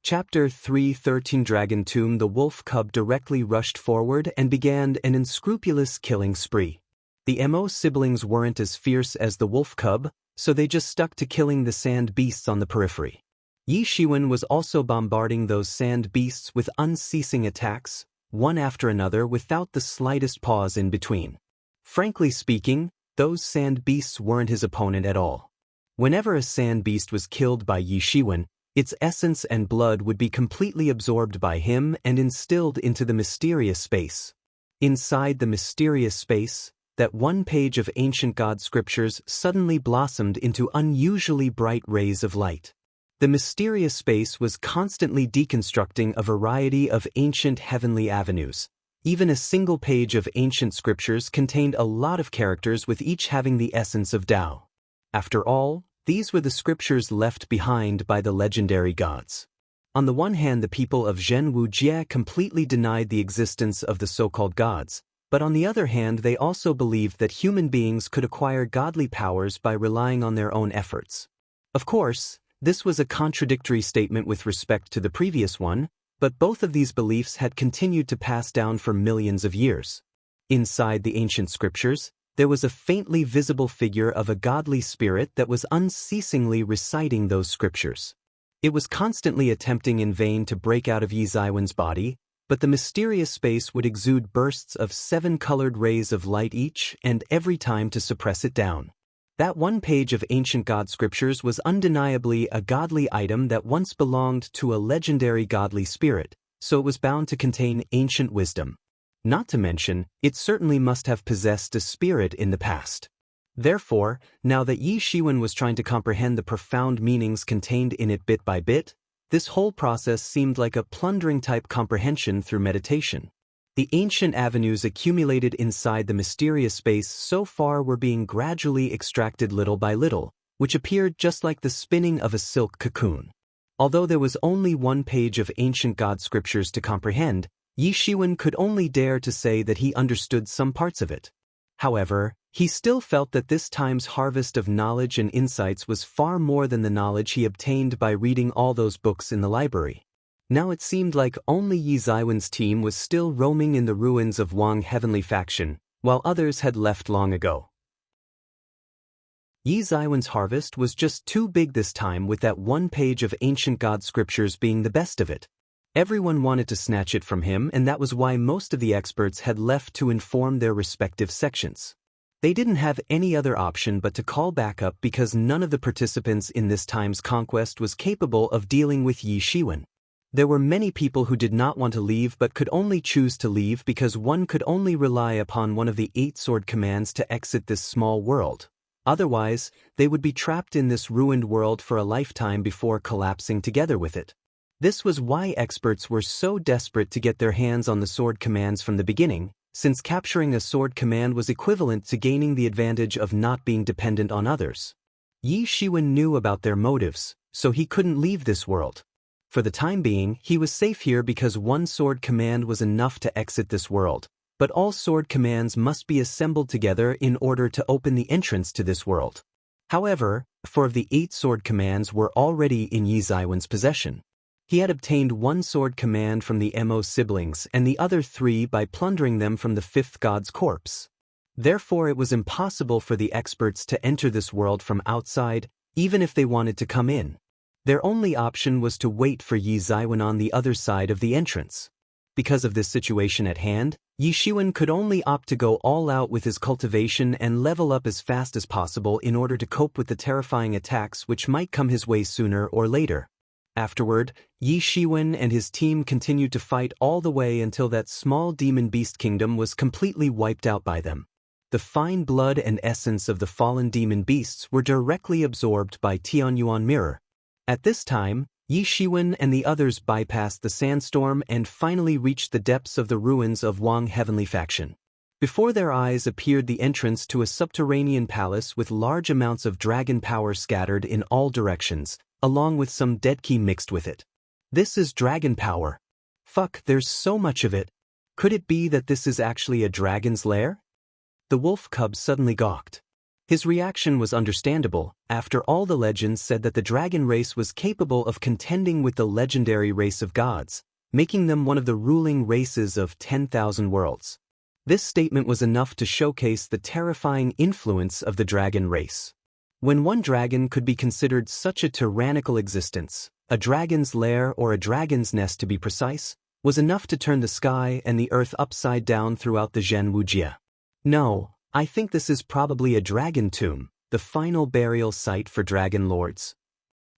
Chapter 3:13 Dragon Tomb. The wolf cub directly rushed forward and began an unscrupulous killing spree. The Mo siblings weren't as fierce as the wolf cub, so they just stuck to killing the sand beasts on the periphery. Yi Shiwen was also bombarding those sand beasts with unceasing attacks, one after another without the slightest pause in between. Frankly speaking, those sand beasts weren't his opponent at all. Whenever a sand beast was killed by Yi Shiwen, its essence and blood would be completely absorbed by him and instilled into the mysterious space. Inside the mysterious space, that one page of ancient god scriptures suddenly blossomed into unusually bright rays of light. The mysterious space was constantly deconstructing a variety of ancient heavenly avenues. Even a single page of ancient scriptures contained a lot of characters with each having the essence of Tao. After all, these were the scriptures left behind by the legendary gods. On the one hand, the people of Zhenwu Jie completely denied the existence of the so-called gods, but on the other hand they also believed that human beings could acquire godly powers by relying on their own efforts. Of course, this was a contradictory statement with respect to the previous one, but both of these beliefs had continued to pass down for millions of years. Inside the ancient scriptures, there was a faintly visible figure of a godly spirit that was unceasingly reciting those scriptures. It was constantly attempting in vain to break out of Yi Ziwen's body, but the mysterious space would exude bursts of 7 colored rays of light each and every time to suppress it down. That one page of ancient god scriptures was undeniably a godly item that once belonged to a legendary godly spirit, so it was bound to contain ancient wisdom. Not to mention, it certainly must have possessed a spirit in the past. Therefore, now that Yi Shiwen was trying to comprehend the profound meanings contained in it bit by bit, this whole process seemed like a plundering-type comprehension through meditation. The ancient avenues accumulated inside the mysterious space so far were being gradually extracted little by little, which appeared just like the spinning of a silk cocoon. Although there was only one page of ancient god scriptures to comprehend, Yi Shiwen could only dare to say that he understood some parts of it. However, he still felt that this time's harvest of knowledge and insights was far more than the knowledge he obtained by reading all those books in the library. Now it seemed like only Yi Ziwen's team was still roaming in the ruins of Wang Heavenly Faction, while others had left long ago. Yi Ziwen's harvest was just too big this time, with that one page of ancient god scriptures being the best of it. Everyone wanted to snatch it from him, and that was why most of the experts had left to inform their respective sections. They didn't have any other option but to call back up because none of the participants in this time's conquest was capable of dealing with Yi Shiwen. There were many people who did not want to leave but could only choose to leave because one could only rely upon one of the 8 sword commands to exit this small world. Otherwise, they would be trapped in this ruined world for a lifetime before collapsing together with it. This was why experts were so desperate to get their hands on the sword commands from the beginning, since capturing a sword command was equivalent to gaining the advantage of not being dependent on others. Yi Shiwen knew about their motives, so he couldn't leave this world. For the time being, he was safe here because one sword command was enough to exit this world, but all sword commands must be assembled together in order to open the entrance to this world. However, 4 of the 8 sword commands were already in Yi Ziwen's possession. He had obtained one sword command from the Mo siblings and the other 3 by plundering them from the 5th god's corpse. Therefore it was impossible for the experts to enter this world from outside, even if they wanted to come in. Their only option was to wait for Yi Ziwen on the other side of the entrance. Because of this situation at hand, Yi Shiwen could only opt to go all out with his cultivation and level up as fast as possible in order to cope with the terrifying attacks which might come his way sooner or later. Afterward, Yi Shiwen and his team continued to fight all the way until that small demon beast kingdom was completely wiped out by them. The fine blood and essence of the fallen demon beasts were directly absorbed by Tianyuan Mirror. At this time, Yi Shiwen and the others bypassed the sandstorm and finally reached the depths of the ruins of Wang Heavenly Faction. Before their eyes appeared the entrance to a subterranean palace with large amounts of dragon power scattered in all directions, along with some dead key mixed with it. This is dragon power. Fuck, there's so much of it. Could it be that this is actually a dragon's lair? The wolf cub suddenly gawked. His reaction was understandable. After all, the legends said that the dragon race was capable of contending with the legendary race of gods, making them one of the ruling races of 10,000 worlds. This statement was enough to showcase the terrifying influence of the dragon race. When one dragon could be considered such a tyrannical existence, a dragon's lair, or a dragon's nest to be precise, was enough to turn the sky and the earth upside down throughout the Zhen Wujie. No, I think this is probably a dragon tomb, the final burial site for dragon lords.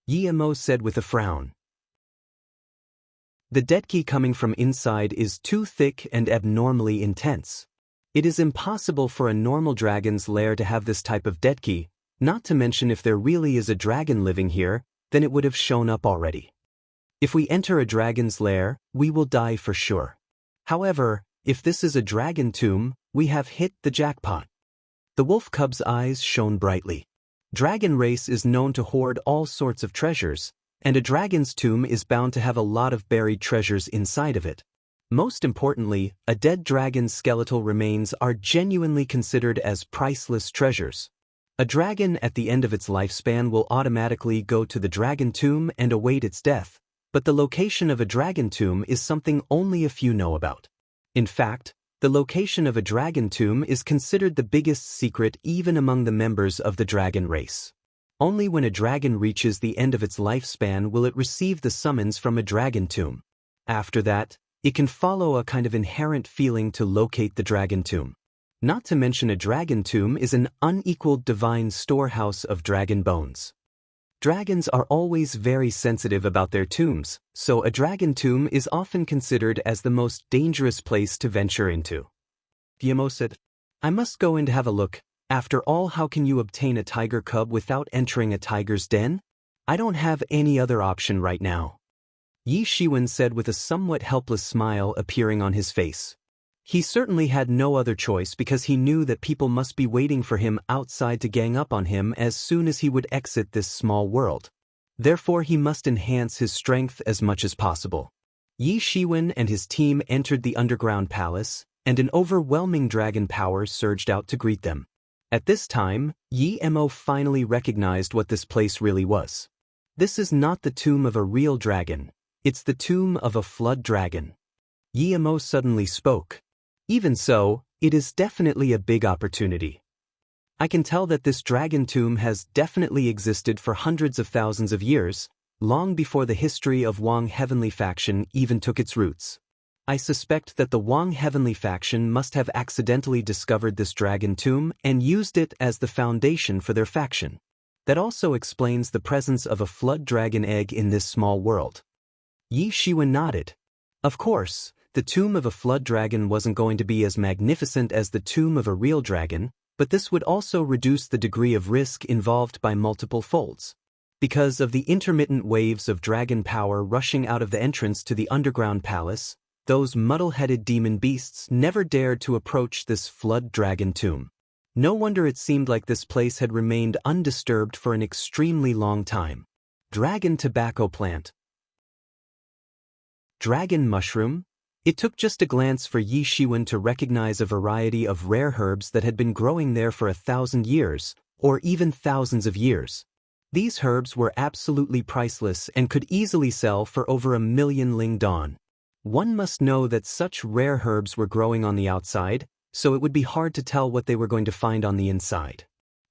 Yi Mo said with a frown. The deadki coming from inside is too thick and abnormally intense. It is impossible for a normal dragon's lair to have this type of deadki, not to mention if there really is a dragon living here, then it would have shown up already. If we enter a dragon's lair, we will die for sure. However, if this is a dragon tomb, we have hit the jackpot. The wolf cub's eyes shone brightly. Dragon race is known to hoard all sorts of treasures, and a dragon's tomb is bound to have a lot of buried treasures inside of it. Most importantly, a dead dragon's skeletal remains are genuinely considered as priceless treasures. A dragon at the end of its lifespan will automatically go to the dragon tomb and await its death, but the location of a dragon tomb is something only a few know about. In fact, the location of a dragon tomb is considered the biggest secret even among the members of the dragon race. Only when a dragon reaches the end of its lifespan will it receive the summons from a dragon tomb. After that, it can follow a kind of inherent feeling to locate the dragon tomb. Not to mention, a dragon tomb is an unequaled divine storehouse of dragon bones. Dragons are always very sensitive about their tombs, so a dragon tomb is often considered as the most dangerous place to venture into. Guillemot said, I must go in to have a look. After all, how can you obtain a tiger cub without entering a tiger's den? I don't have any other option right now. Yi Shiwen said with a somewhat helpless smile appearing on his face. He certainly had no other choice because he knew that people must be waiting for him outside to gang up on him as soon as he would exit this small world. Therefore, he must enhance his strength as much as possible. Yi Shiwen and his team entered the underground palace, and an overwhelming dragon power surged out to greet them. At this time, Yi Mo finally recognized what this place really was. This is not the tomb of a real dragon, it's the tomb of a flood dragon. Yi Mo suddenly spoke. Even so, it is definitely a big opportunity. I can tell that this dragon tomb has definitely existed for hundreds of thousands of years, long before the history of Wang Heavenly Faction even took its roots. I suspect that the Wang Heavenly Faction must have accidentally discovered this dragon tomb and used it as the foundation for their faction. That also explains the presence of a flood dragon egg in this small world. Yi Shiwen nodded. Of course, the tomb of a flood dragon wasn't going to be as magnificent as the tomb of a real dragon, but this would also reduce the degree of risk involved by multiple folds. Because of the intermittent waves of dragon power rushing out of the entrance to the underground palace, those muddle-headed demon beasts never dared to approach this flood dragon tomb. No wonder it seemed like this place had remained undisturbed for an extremely long time. Dragon tobacco plant. Dragon mushroom? It took just a glance for Yi Shiwen to recognize a variety of rare herbs that had been growing there for 1,000 years, or even thousands of years. These herbs were absolutely priceless and could easily sell for over 1,000,000 ling don. One must know that such rare herbs were growing on the outside, so it would be hard to tell what they were going to find on the inside.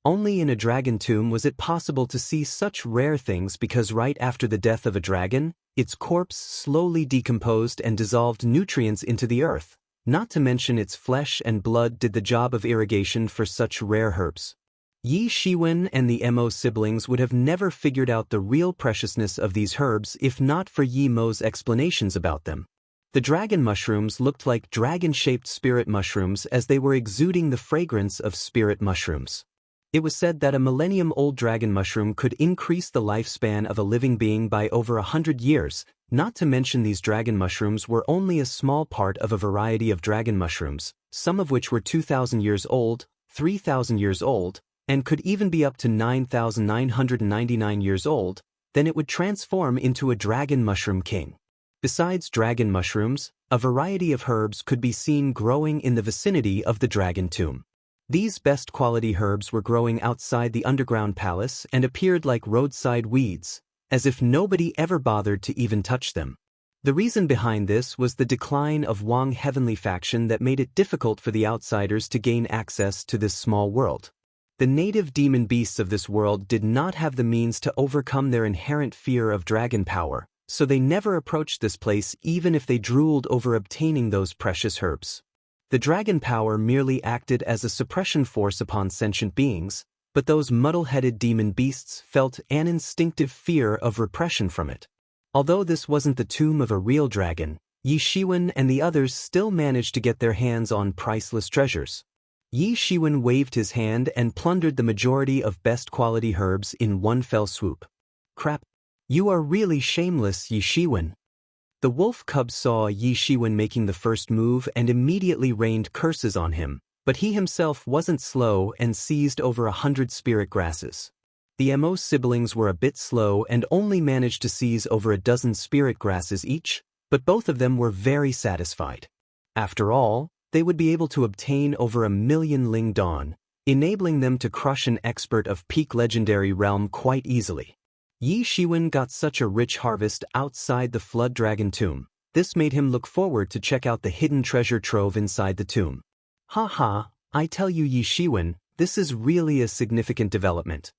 Only in a dragon tomb was it possible to see such rare things because right after the death of a dragon, its corpse slowly decomposed and dissolved nutrients into the earth, not to mention its flesh and blood did the job of irrigation for such rare herbs. Yi Shiwen and the Mo siblings would have never figured out the real preciousness of these herbs if not for Yi Mo's explanations about them. The dragon mushrooms looked like dragon-shaped spirit mushrooms as they were exuding the fragrance of spirit mushrooms. It was said that a millennium-old dragon mushroom could increase the lifespan of a living being by over 100 years, not to mention these dragon mushrooms were only a small part of a variety of dragon mushrooms, some of which were 2,000 years old, 3,000 years old, and could even be up to 9,999 years old, then it would transform into a dragon mushroom king. Besides dragon mushrooms, a variety of herbs could be seen growing in the vicinity of the dragon tomb. These best quality herbs were growing outside the underground palace and appeared like roadside weeds, as if nobody ever bothered to even touch them. The reason behind this was the decline of Wang Heavenly faction that made it difficult for the outsiders to gain access to this small world. The native demon beasts of this world did not have the means to overcome their inherent fear of dragon power, so they never approached this place even if they drooled over obtaining those precious herbs. The dragon power merely acted as a suppression force upon sentient beings, but those muddle-headed demon beasts felt an instinctive fear of repression from it. Although this wasn't the tomb of a real dragon, Yi Shiwen and the others still managed to get their hands on priceless treasures. Yi Shiwen waved his hand and plundered the majority of best quality herbs in one fell swoop. Crap! You are really shameless, Yi Shiwen. The wolf cub saw Yi Shiwen making the first move and immediately rained curses on him, but he himself wasn't slow and seized over 100 spirit grasses. The Mo siblings were a bit slow and only managed to seize over a dozen spirit grasses each, but both of them were very satisfied. After all, they would be able to obtain over 1,000,000 Ling Dawn, enabling them to crush an expert of peak legendary realm quite easily. Yi Shiwen got such a rich harvest outside the Flood Dragon tomb. This made him look forward to check out the hidden treasure trove inside the tomb. Ha, I tell you, Yi Shiwen, this is really a significant development.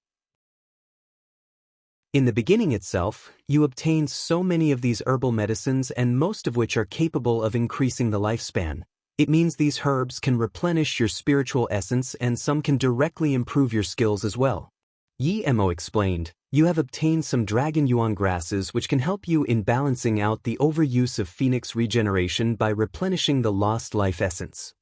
In the beginning itself, you obtain so many of these herbal medicines and most of which are capable of increasing the lifespan. It means these herbs can replenish your spiritual essence and some can directly improve your skills as well. Yi Mo explained, you have obtained some dragon yuan grasses which can help you in balancing out the overuse of phoenix regeneration by replenishing the lost life essence.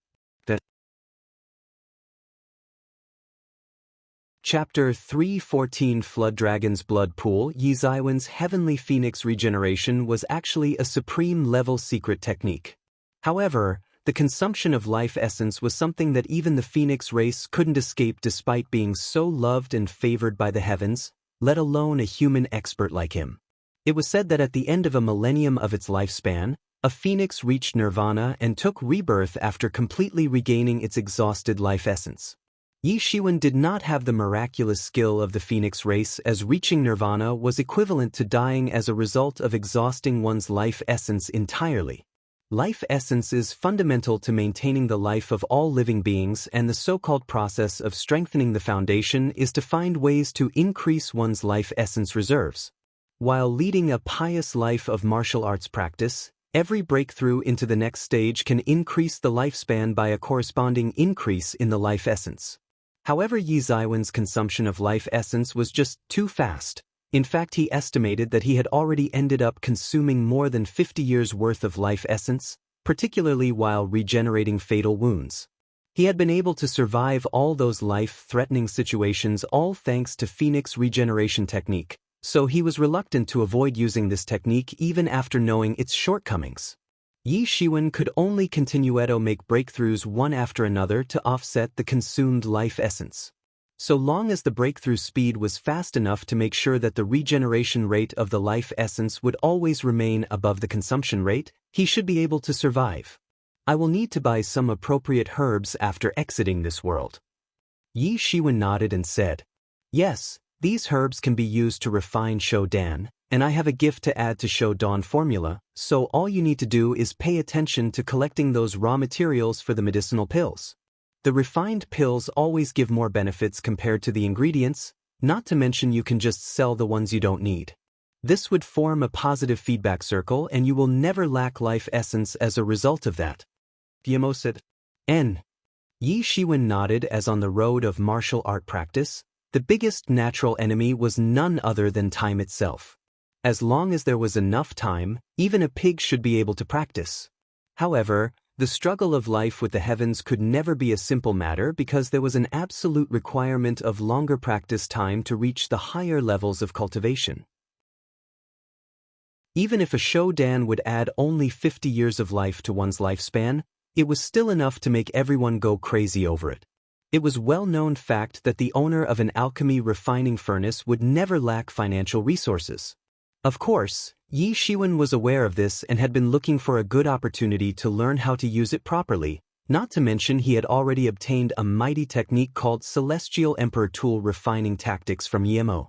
Chapter 3:14 Flood Dragon's Blood Pool. Yi Ziwen's heavenly phoenix regeneration was actually a supreme-level secret technique. However, the consumption of life essence was something that even the phoenix race couldn't escape despite being so loved and favored by the heavens, let alone a human expert like him. It was said that at the end of a millennium of its lifespan, a phoenix reached nirvana and took rebirth after completely regaining its exhausted life essence. Yi Shiwen did not have the miraculous skill of the phoenix race, as reaching nirvana was equivalent to dying as a result of exhausting one's life essence entirely. Life essence is fundamental to maintaining the life of all living beings, and the so-called process of strengthening the foundation is to find ways to increase one's life essence reserves. While leading a pious life of martial arts practice, every breakthrough into the next stage can increase the lifespan by a corresponding increase in the life essence. However, Yi Ziwen's consumption of life essence was just too fast. In fact, he estimated that he had already ended up consuming more than 50 years' worth of life essence, particularly while regenerating fatal wounds. He had been able to survive all those life-threatening situations all thanks to Phoenix regeneration technique, so he was reluctant to avoid using this technique even after knowing its shortcomings. Yi Shiwen could only continue to make breakthroughs one after another to offset the consumed life essence. So long as the breakthrough speed was fast enough to make sure that the regeneration rate of the life essence would always remain above the consumption rate, he should be able to survive. I will need to buy some appropriate herbs after exiting this world. Yi Shiwen nodded and said, yes, these herbs can be used to refine Shou Dan, and I have a gift to add to Shou Dan formula, so all you need to do is pay attention to collecting those raw materials for the medicinal pills. The refined pills always give more benefits compared to the ingredients, not to mention you can just sell the ones you don't need. This would form a positive feedback circle and you will never lack life essence as a result of that. Mo said. Yi Shiwen nodded as on the road of martial art practice, the biggest natural enemy was none other than time itself. As long as there was enough time, even a pig should be able to practice. However, the struggle of life with the heavens could never be a simple matter because there was an absolute requirement of longer practice time to reach the higher levels of cultivation. Even if a Shou Dan would add only 50 years of life to one's lifespan, it was still enough to make everyone go crazy over it. It was well-known fact that the owner of an alchemy refining furnace would never lack financial resources. Of course, Yi Shiwen was aware of this and had been looking for a good opportunity to learn how to use it properly, Not to mention he had already obtained a mighty technique called Celestial Emperor Tool Refining Tactics from Yemo.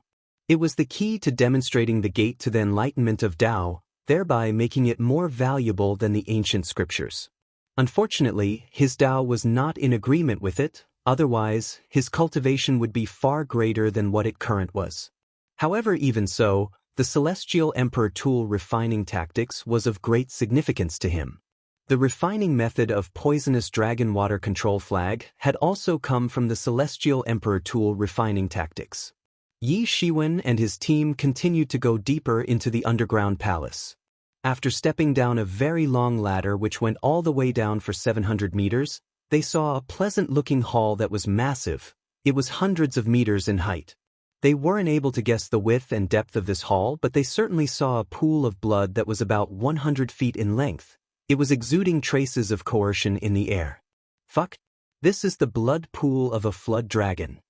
It was the key to demonstrating the gate to the enlightenment of Tao, thereby making it more valuable than the ancient scriptures. Unfortunately, his Tao was not in agreement with it, otherwise, his cultivation would be far greater than what it current was. However, even so, the Celestial Emperor Tool Refining Tactics was of great significance to him. The refining method of poisonous dragon water control flag had also come from the Celestial Emperor Tool Refining Tactics. Yi Shiwen and his team continued to go deeper into the underground palace. After stepping down a very long ladder which went all the way down for 700 meters, they saw a pleasant-looking hall that was massive. It was hundreds of meters in height. They weren't able to guess the width and depth of this hall, but they certainly saw a pool of blood that was about 100 feet in length. It was exuding traces of coercion in the air. Fuck. This is the blood pool of a flood dragon.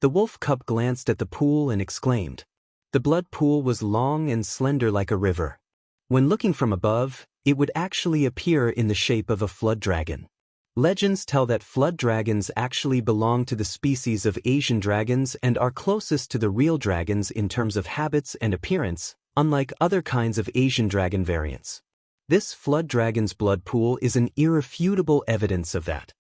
The wolf cub glanced at the pool and exclaimed. The blood pool was long and slender like a river. When looking from above, it would actually appear in the shape of a flood dragon. Legends tell that flood dragons actually belong to the species of Asian dragons and are closest to the real dragons in terms of habits and appearance, unlike other kinds of Asian dragon variants. This flood dragon's blood pool is an irrefutable evidence of that.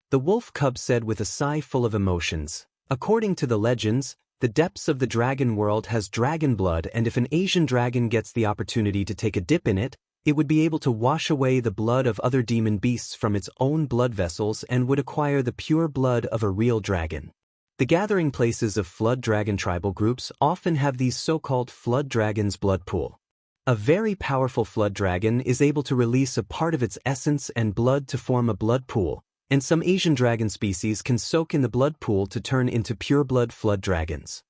The wolf cub said with a sigh full of emotions, according to the legends, the depths of the dragon world has dragon blood, and if an Asian dragon gets the opportunity to take a dip in it, it would be able to wash away the blood of other demon beasts from its own blood vessels and would acquire the pure blood of a real dragon. The gathering places of flood dragon tribal groups often have these so-called flood dragons' blood pool. A very powerful flood dragon is able to release a part of its essence and blood to form a blood pool, and some Asian dragon species can soak in the blood pool to turn into pure-blood flood dragons.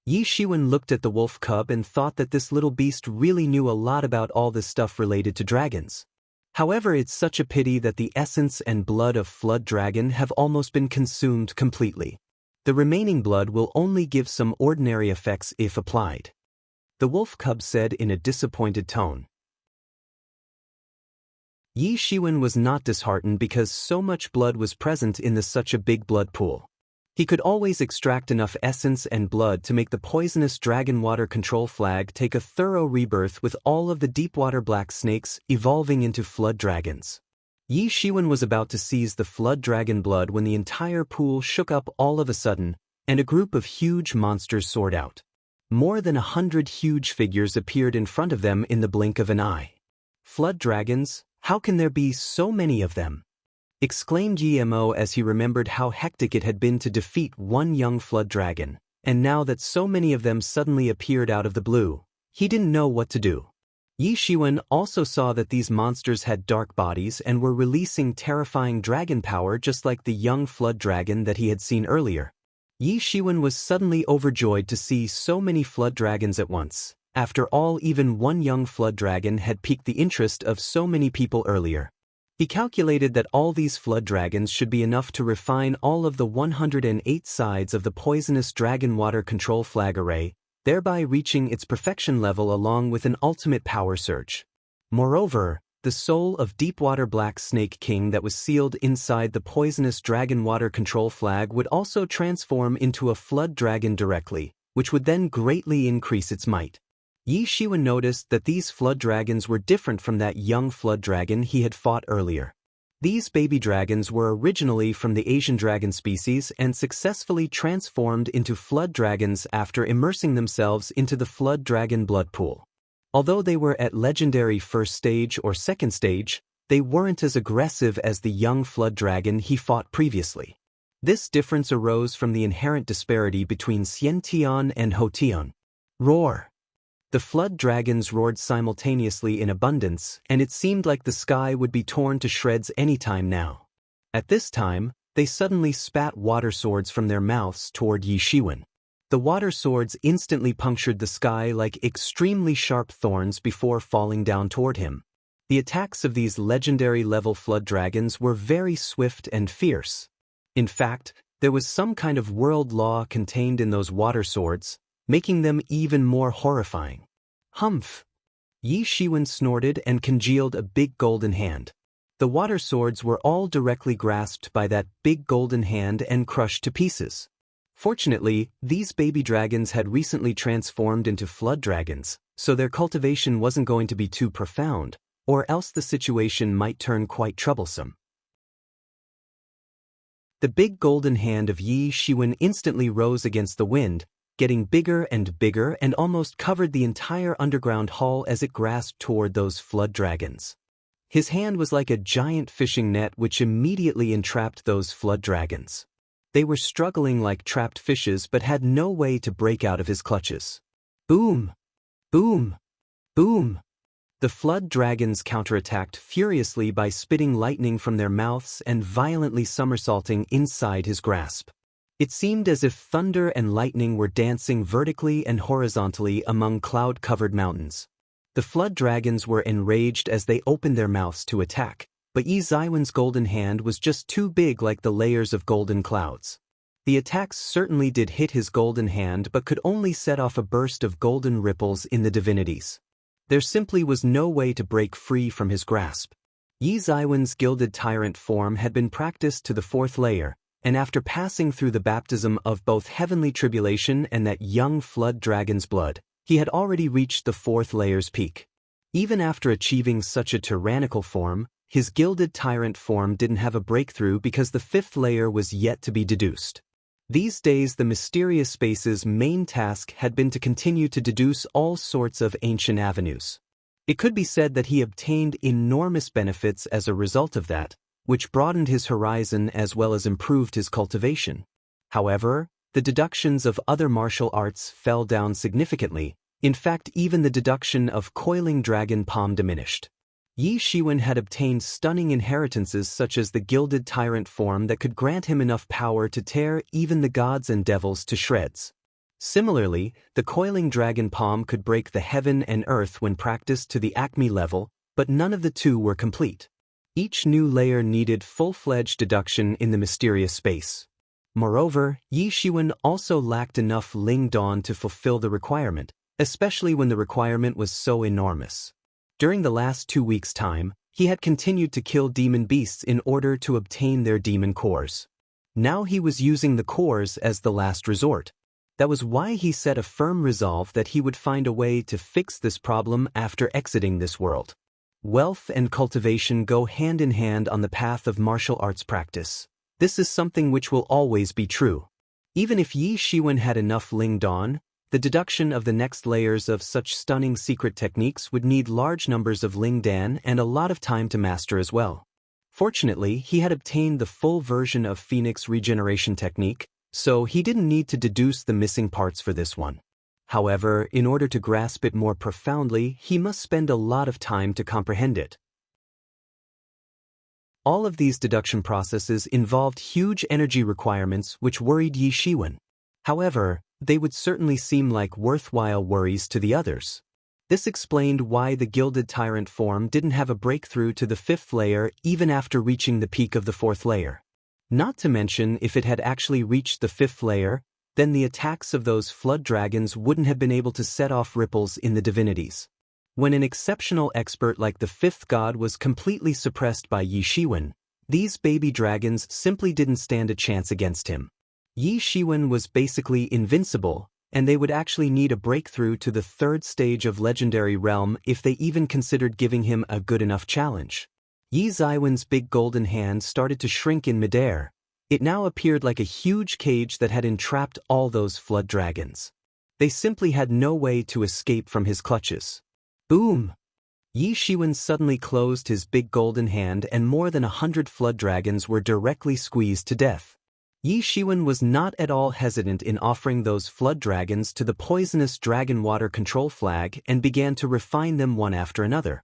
Yi Shiwen looked at the wolf cub and thought that this little beast really knew a lot about all this stuff related to dragons. However, it's such a pity that the essence and blood of flood dragon have almost been consumed completely. The remaining blood will only give some ordinary effects if applied. The wolf cub said in a disappointed tone. Yi Shiwen was not disheartened because so much blood was present in such a big blood pool. He could always extract enough essence and blood to make the poisonous dragon water control flag take a thorough rebirth with all of the deepwater black snakes evolving into flood dragons. Yi Shiwen was about to seize the flood dragon blood when the entire pool shook up all of a sudden, and a group of huge monsters soared out. More than 100 huge figures appeared in front of them in the blink of an eye. Flood dragons? How can there be so many of them? Exclaimed Yemo as he remembered how hectic it had been to defeat one young flood dragon, and now that so many of them suddenly appeared out of the blue, he didn't know what to do. Yi Shiwen also saw that these monsters had dark bodies and were releasing terrifying dragon power just like the young flood dragon that he had seen earlier. Yi Shiwen was suddenly overjoyed to see so many flood dragons at once. After all, even one young flood dragon had piqued the interest of so many people earlier. He calculated that all these flood dragons should be enough to refine all of the 108 sides of the poisonous dragon water control flag array, thereby reaching its perfection level along with an ultimate power surge. Moreover, the soul of Deepwater Black Snake King that was sealed inside the poisonous dragon water control flag would also transform into a flood dragon directly, which would then greatly increase its might. Yi Shiwen noticed that these flood dragons were different from that young flood dragon he had fought earlier. These baby dragons were originally from the Asian dragon species and successfully transformed into flood dragons after immersing themselves into the flood dragon blood pool. Although they were at legendary first stage or second stage, they weren't as aggressive as the young flood dragon he fought previously. This difference arose from the inherent disparity between Xiantian and Hotian. Roar! The flood dragons roared simultaneously in abundance, and it seemed like the sky would be torn to shreds any time now. At this time, they suddenly spat water swords from their mouths toward Yi Shiwen. The water swords instantly punctured the sky like extremely sharp thorns before falling down toward him. The attacks of these legendary-level flood dragons were very swift and fierce. In fact, there was some kind of world law contained in those water swords, making them even more horrifying. Humph! Yi Shiwen snorted and congealed a big golden hand. The water swords were all directly grasped by that big golden hand and crushed to pieces. Fortunately, these baby dragons had recently transformed into flood dragons, so their cultivation wasn't going to be too profound, or else the situation might turn quite troublesome. The big golden hand of Yi Shiwen instantly rose against the wind, getting bigger and almost covered the entire underground hall as it grasped toward those flood dragons. His hand was like a giant fishing net which immediately entrapped those flood dragons. They were struggling like trapped fishes but had no way to break out of his clutches. Boom! Boom! Boom! The flood dragons counterattacked furiously by spitting lightning from their mouths and violently somersaulting inside his grasp. It seemed as if thunder and lightning were dancing vertically and horizontally among cloud-covered mountains. The flood dragons were enraged as they opened their mouths to attack, but Yi Zaiwen's golden hand was just too big like the layers of golden clouds. The attacks certainly did hit his golden hand but could only set off a burst of golden ripples in the divinities. There simply was no way to break free from his grasp. Yi Zaiwen's gilded tyrant form had been practiced to the 4th layer, and after passing through the baptism of both heavenly tribulation and that young flood dragon's blood, he had already reached the 4th layer's peak. Even after achieving such a tyrannical form, his gilded tyrant form didn't have a breakthrough because the 5th layer was yet to be deduced. These days the mysterious space's main task had been to continue to deduce all sorts of ancient avenues. It could be said that he obtained enormous benefits as a result of that, which broadened his horizon as well as improved his cultivation. However, the deductions of other martial arts fell down significantly. In fact, even the deduction of coiling dragon palm diminished. Yi Shiwen had obtained stunning inheritances such as the gilded tyrant form that could grant him enough power to tear even the gods and devils to shreds. Similarly, the coiling dragon palm could break the heaven and earth when practiced to the acme level, but none of the two were complete. Each new layer needed full-fledged deduction in the mysterious space. Moreover, Yi Shiwen also lacked enough Ling Dawn to fulfill the requirement, especially when the requirement was so enormous. During the last 2 weeks' time, he had continued to kill demon beasts in order to obtain their demon cores. Now he was using the cores as the last resort. That was why he set a firm resolve that he would find a way to fix this problem after exiting this world. Wealth and cultivation go hand in hand on the path of martial arts practice. This is something which will always be true. Even if Yi Shiwen had enough Ling Dawn, the deduction of the next layers of such stunning secret techniques would need large numbers of Ling Dan and a lot of time to master as well. Fortunately, he had obtained the full version of Phoenix regeneration technique, so he didn't need to deduce the missing parts for this one. However, in order to grasp it more profoundly, he must spend a lot of time to comprehend it. All of these deduction processes involved huge energy requirements which worried Yi Shiwen. However, they would certainly seem like worthwhile worries to the others. This explained why the gilded tyrant form didn't have a breakthrough to the 5th layer even after reaching the peak of the 4th layer. Not to mention, if it had actually reached the 5th layer, then the attacks of those flood dragons wouldn't have been able to set off ripples in the divinities. When an exceptional expert like the 5th god was completely suppressed by Yi Shiwen, these baby dragons simply didn't stand a chance against him. Yi Shiwen was basically invincible, and they would actually need a breakthrough to the 3rd stage of Legendary Realm if they even considered giving him a good enough challenge. Yi Zaiwen's big golden hand started to shrink in midair. It now appeared like a huge cage that had entrapped all those flood dragons. They simply had no way to escape from his clutches. Boom! Yi Shiwen suddenly closed his big golden hand and more than 100 flood dragons were directly squeezed to death. Yi Shiwen was not at all hesitant in offering those flood dragons to the poisonous dragon water control flag and began to refine them one after another.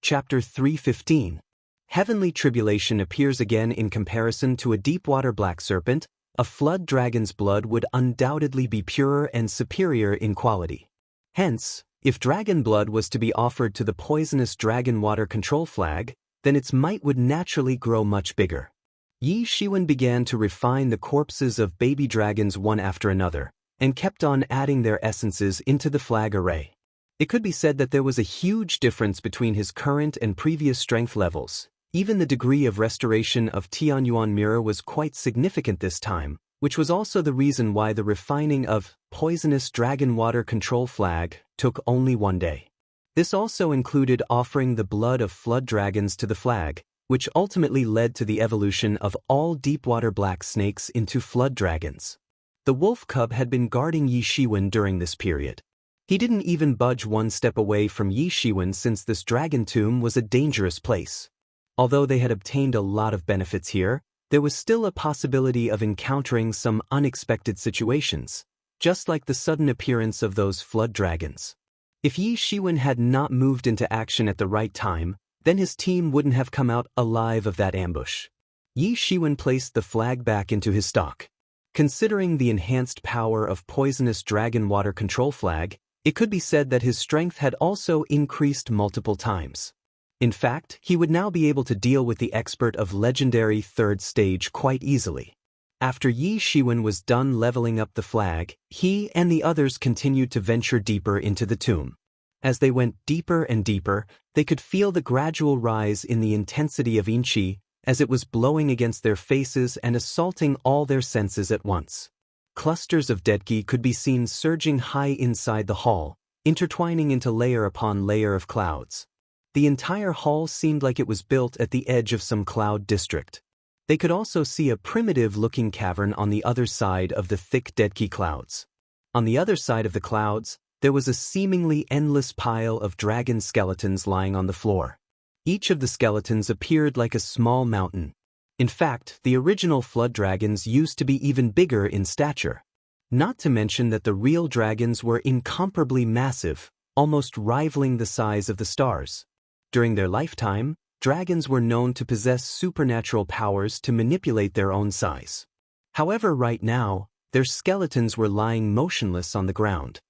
Chapter 315. Heavenly Tribulation appears again. In comparison to a deep-water black serpent, a flood dragon's blood would undoubtedly be purer and superior in quality. Hence, if dragon blood was to be offered to the poisonous dragon water control flag, then its might would naturally grow much bigger. Yi Shiwen began to refine the corpses of baby dragons one after another, and kept on adding their essences into the flag array. It could be said that there was a huge difference between his current and previous strength levels. Even the degree of restoration of Tianyuan mirror was quite significant this time, which was also the reason why the refining of poisonous dragon water control flag took only 1 day. This also included offering the blood of flood dragons to the flag, which ultimately led to the evolution of all deepwater black snakes into flood dragons. The wolf cub had been guarding Yi Shiwen during this period. He didn't even budge 1 step away from Yi Shiwen since this dragon tomb was a dangerous place. Although they had obtained a lot of benefits here, there was still a possibility of encountering some unexpected situations, just like the sudden appearance of those flood dragons. If Yi Shiwen had not moved into action at the right time, then his team wouldn't have come out alive of that ambush. Yi Shiwen placed the flag back into his stock. Considering the enhanced power of poisonous dragon water control flag, it could be said that his strength had also increased multiple times. In fact, he would now be able to deal with the expert of legendary 3rd stage quite easily. After Yi Shiwen was done leveling up the flag, he and the others continued to venture deeper into the tomb. As they went deeper and deeper, they could feel the gradual rise in the intensity of Inchi as it was blowing against their faces and assaulting all their senses at once. Clusters of deadki could be seen surging high inside the hall, intertwining into layer upon layer of clouds. The entire hall seemed like it was built at the edge of some cloud district. They could also see a primitive-looking cavern on the other side of the thick deadki clouds. On the other side of the clouds, there was a seemingly endless pile of dragon skeletons lying on the floor. Each of the skeletons appeared like a small mountain. In fact, the original flood dragons used to be even bigger in stature. Not to mention that the real dragons were incomparably massive, almost rivaling the size of the stars. During their lifetime, dragons were known to possess supernatural powers to manipulate their own size. However, right now, their skeletons were lying motionless on the ground.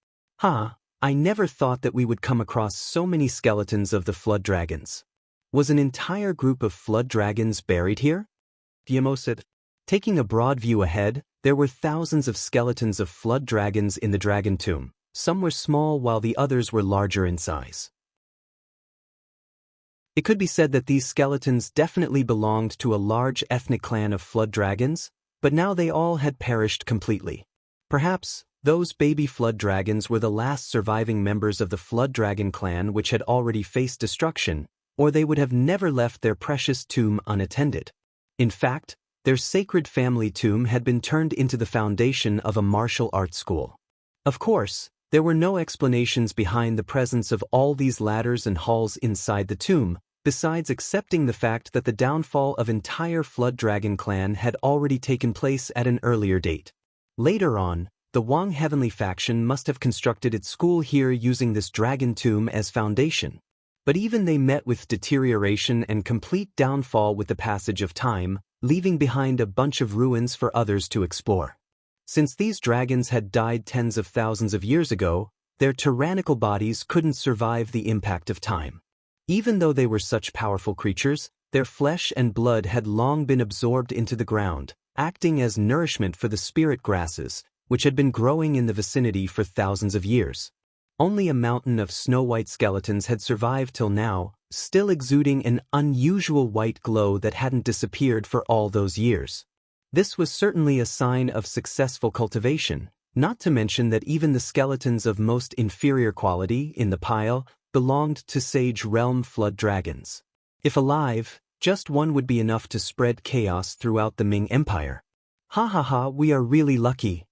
I never thought that we would come across so many skeletons of the flood dragons. Was an entire group of flood dragons buried here? Guillemot said. Taking a broad view ahead, there were thousands of skeletons of flood dragons in the dragon tomb. Some were small while the others were larger in size. It could be said that these skeletons definitely belonged to a large ethnic clan of flood dragons, but now they all had perished completely. Perhaps those baby flood dragons were the last surviving members of the flood dragon clan which had already faced destruction, or they would have never left their precious tomb unattended. In fact, their sacred family tomb had been turned into the foundation of a martial arts school. Of course, there were no explanations behind the presence of all these ladders and halls inside the tomb, besides accepting the fact that the downfall of entire Flood Dragon clan had already taken place at an earlier date. Later on, the Wang Heavenly faction must have constructed its school here using this dragon tomb as foundation. But even they met with deterioration and complete downfall with the passage of time, leaving behind a bunch of ruins for others to explore. Since these dragons had died tens of thousands of years ago, their tyrannical bodies couldn't survive the impact of time. Even though they were such powerful creatures, their flesh and blood had long been absorbed into the ground, acting as nourishment for the spirit grasses, which had been growing in the vicinity for thousands of years. Only a mountain of snow-white skeletons had survived till now, still exuding an unusual white glow that hadn't disappeared for all those years. This was certainly a sign of successful cultivation, not to mention that even the skeletons of most inferior quality in the pile belonged to Sage Realm Flood Dragons. If alive, just one would be enough to spread chaos throughout the Ming Empire. Ha ha ha, we are really lucky.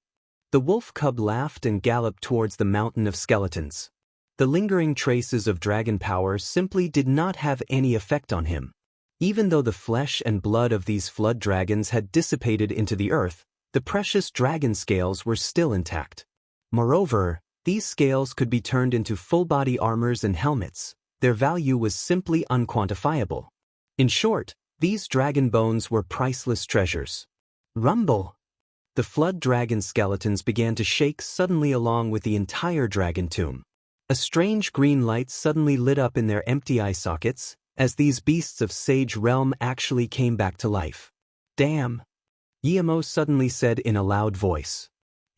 The wolf cub laughed and galloped towards the mountain of skeletons. The lingering traces of dragon power simply did not have any effect on him. Even though the flesh and blood of these flood dragons had dissipated into the earth, the precious dragon scales were still intact. Moreover, these scales could be turned into full-body armors and helmets. Their value was simply unquantifiable. In short, these dragon bones were priceless treasures. Rumble! The flood dragon skeletons began to shake suddenly along with the entire dragon tomb. A strange green light suddenly lit up in their empty eye sockets, as these beasts of Sage Realm actually came back to life. Damn! Guillemot suddenly said in a loud voice.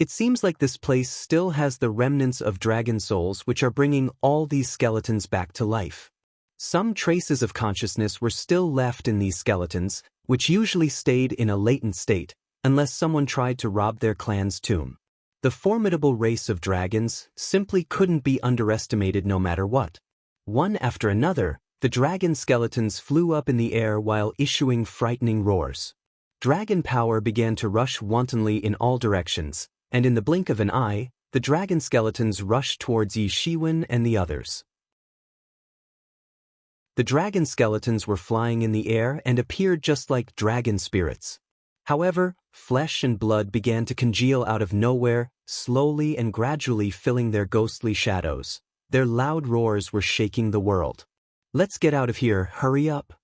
It seems like this place still has the remnants of dragon souls which are bringing all these skeletons back to life. Some traces of consciousness were still left in these skeletons, which usually stayed in a latent state, unless someone tried to rob their clan's tomb. The formidable race of dragons simply couldn't be underestimated no matter what. One after another, the dragon skeletons flew up in the air while issuing frightening roars. Dragon power began to rush wantonly in all directions, and in the blink of an eye, the dragon skeletons rushed towards Yi Shiwen and the others. The dragon skeletons were flying in the air and appeared just like dragon spirits. However, flesh and blood began to congeal out of nowhere, slowly and gradually filling their ghostly shadows. Their loud roars were shaking the world. "Let's get out of here, hurry up!"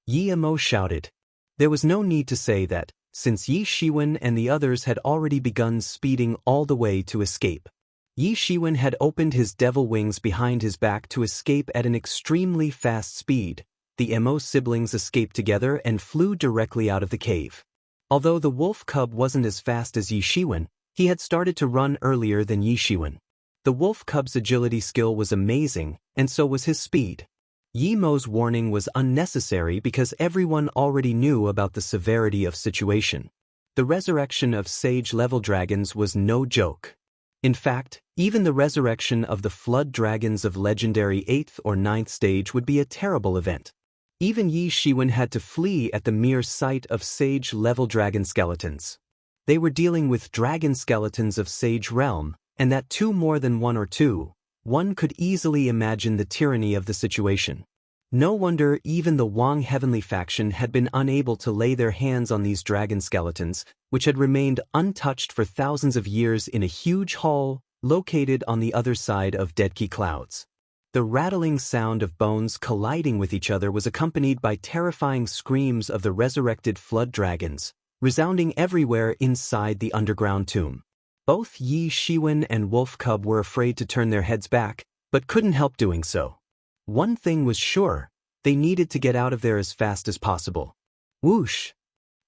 Yi Mo shouted. There was no need to say that, since Yi Shiwen and the others had already begun speeding all the way to escape. Yi Shiwen had opened his devil wings behind his back to escape at an extremely fast speed. The Mo siblings escaped together and flew directly out of the cave. Although the wolf cub wasn't as fast as Yi Shiwen, he had started to run earlier than Yi Shiwen. The wolf cub's agility skill was amazing, and so was his speed. Yi Mo's warning was unnecessary because everyone already knew about the severity of situation. The resurrection of sage-level dragons was no joke. In fact, even the resurrection of the flood dragons of legendary 8th or 9th stage would be a terrible event. Even Yi Shiwen had to flee at the mere sight of sage-level dragon skeletons. They were dealing with dragon skeletons of sage realm, and that too more than one or two. One could easily imagine the tyranny of the situation. No wonder even the Wang Heavenly faction had been unable to lay their hands on these dragon skeletons, which had remained untouched for thousands of years in a huge hall located on the other side of Deadkey Clouds. The rattling sound of bones colliding with each other was accompanied by terrifying screams of the resurrected flood dragons, resounding everywhere inside the underground tomb. Both Yi Shiwen and Wolf Cub were afraid to turn their heads back, but couldn't help doing so. One thing was sure, they needed to get out of there as fast as possible. Whoosh!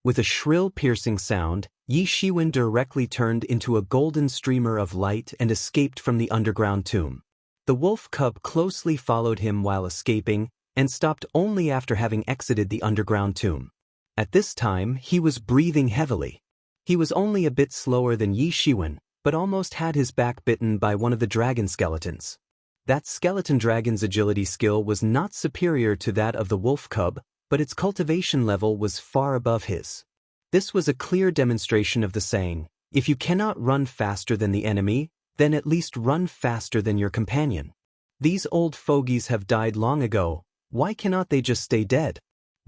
With a shrill piercing sound, Yi Shiwen directly turned into a golden streamer of light and escaped from the underground tomb. The wolf cub closely followed him while escaping, and stopped only after having exited the underground tomb. At this time, he was breathing heavily. He was only a bit slower than Yi Shiwen, but almost had his back bitten by one of the dragon skeletons. That skeleton dragon's agility skill was not superior to that of the wolf cub, but its cultivation level was far above his. This was a clear demonstration of the saying, if you cannot run faster than the enemy, then at least run faster than your companion. These old fogies have died long ago, why cannot they just stay dead?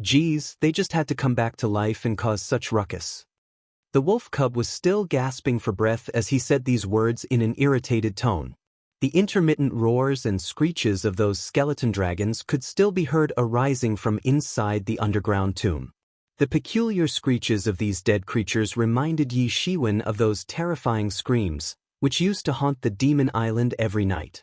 Geez, they just had to come back to life and cause such ruckus. The wolf cub was still gasping for breath as he said these words in an irritated tone. The intermittent roars and screeches of those skeleton dragons could still be heard arising from inside the underground tomb. The peculiar screeches of these dead creatures reminded Yi Shiwen of those terrifying screams, which used to haunt the Demon Island every night.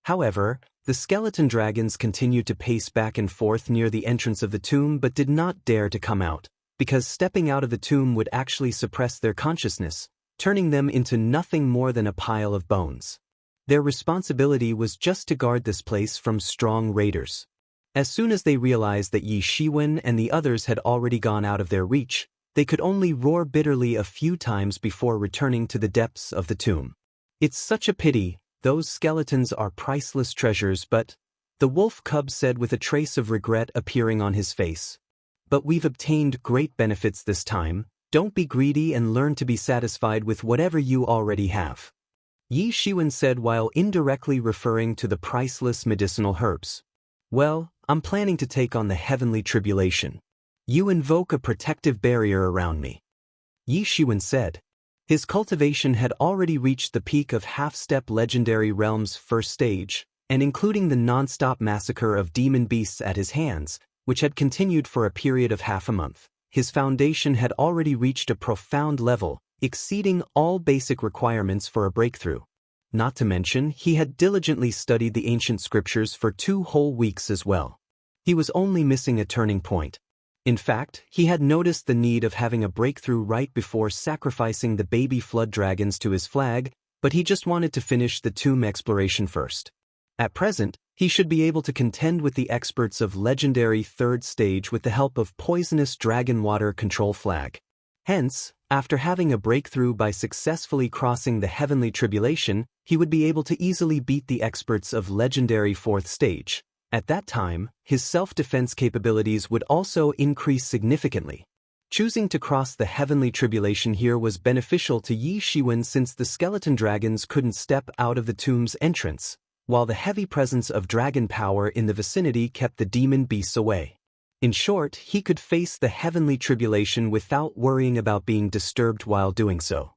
However, the skeleton dragons continued to pace back and forth near the entrance of the tomb but did not dare to come out, because stepping out of the tomb would actually suppress their consciousness, turning them into nothing more than a pile of bones. Their responsibility was just to guard this place from strong raiders. As soon as they realized that Yi Shiwen and the others had already gone out of their reach, they could only roar bitterly a few times before returning to the depths of the tomb. It's such a pity, those skeletons are priceless treasures, but, the wolf cub said with a trace of regret appearing on his face. But we've obtained great benefits this time. Don't be greedy and learn to be satisfied with whatever you already have. Yi Shiwen said while indirectly referring to the priceless medicinal herbs. Well, I'm planning to take on the heavenly tribulation. You invoke a protective barrier around me. Yi Shiwen said. His cultivation had already reached the peak of half-step legendary realm's first stage, and including the non-stop massacre of demon beasts at his hands, which had continued for a period of half a month. His foundation had already reached a profound level, exceeding all basic requirements for a breakthrough. Not to mention, he had diligently studied the ancient scriptures for 2 whole weeks as well. He was only missing a turning point. In fact, he had noticed the need of having a breakthrough right before sacrificing the baby flood dragons to his flag, but he just wanted to finish the tomb exploration first. At present, he should be able to contend with the experts of legendary third stage with the help of poisonous dragon water control flag. Hence, after having a breakthrough by successfully crossing the heavenly tribulation, he would be able to easily beat the experts of legendary fourth stage. At that time, his self-defense capabilities would also increase significantly. Choosing to cross the heavenly tribulation here was beneficial to Yi Shiwen since the skeleton dragons couldn't step out of the tomb's entrance, while the heavy presence of dragon power in the vicinity kept the demon beasts away. In short, he could face the heavenly tribulation without worrying about being disturbed while doing so.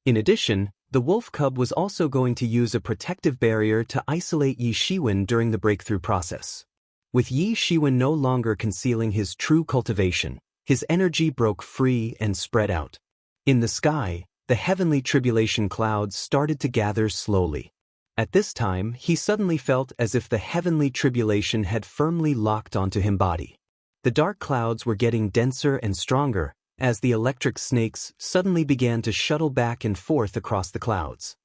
In addition, the wolf cub was also going to use a protective barrier to isolate Yi Shiwen during the breakthrough process. With Yi Shiwen no longer concealing his true cultivation, his energy broke free and spread out. In the sky, the heavenly tribulation clouds started to gather slowly. At this time, he suddenly felt as if the heavenly tribulation had firmly locked onto him body. The dark clouds were getting denser and stronger, as the electric snakes suddenly began to shuttle back and forth across the clouds.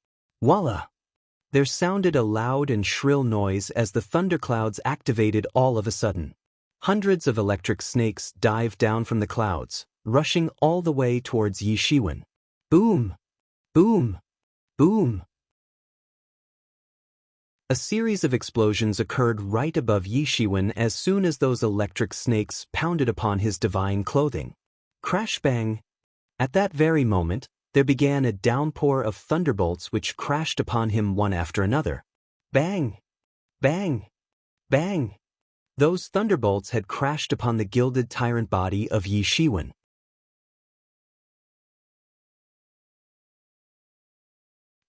Voila! There sounded a loud and shrill noise as the thunderclouds activated all of a sudden. Hundreds of electric snakes dived down from the clouds, rushing all the way towards Yi Shiwen. Boom! Boom! Boom! A series of explosions occurred right above Yi Shiwen as soon as those electric snakes pounded upon his divine clothing. Crash bang! At that very moment, there began a downpour of thunderbolts which crashed upon him one after another. Bang! Bang! Bang! Those thunderbolts had crashed upon the gilded tyrant body of Yi Shiwen.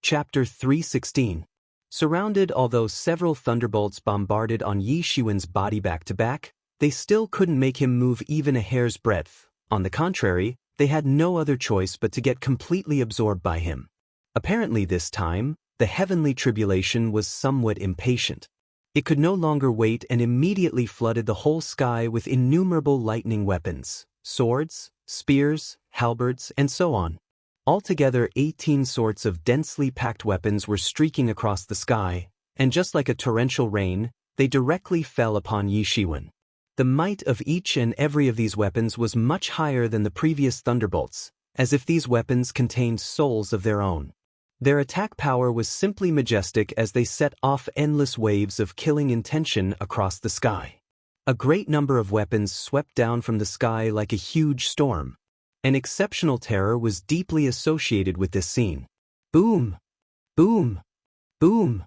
Chapter 316. Surrounded. Although several thunderbolts bombarded on Yi Shiwen's body back to back, they still couldn't make him move even a hair's breadth. On the contrary, they had no other choice but to get completely absorbed by him. Apparently this time, the heavenly tribulation was somewhat impatient. It could no longer wait and immediately flooded the whole sky with innumerable lightning weapons, swords, spears, halberds, and so on. Altogether 18 sorts of densely packed weapons were streaking across the sky, and just like a torrential rain, they directly fell upon Yi Shiwen. The might of each and every of these weapons was much higher than the previous thunderbolts, as if these weapons contained souls of their own. Their attack power was simply majestic as they set off endless waves of killing intention across the sky. A great number of weapons swept down from the sky like a huge storm. An exceptional terror was deeply associated with this scene. Boom! Boom! Boom!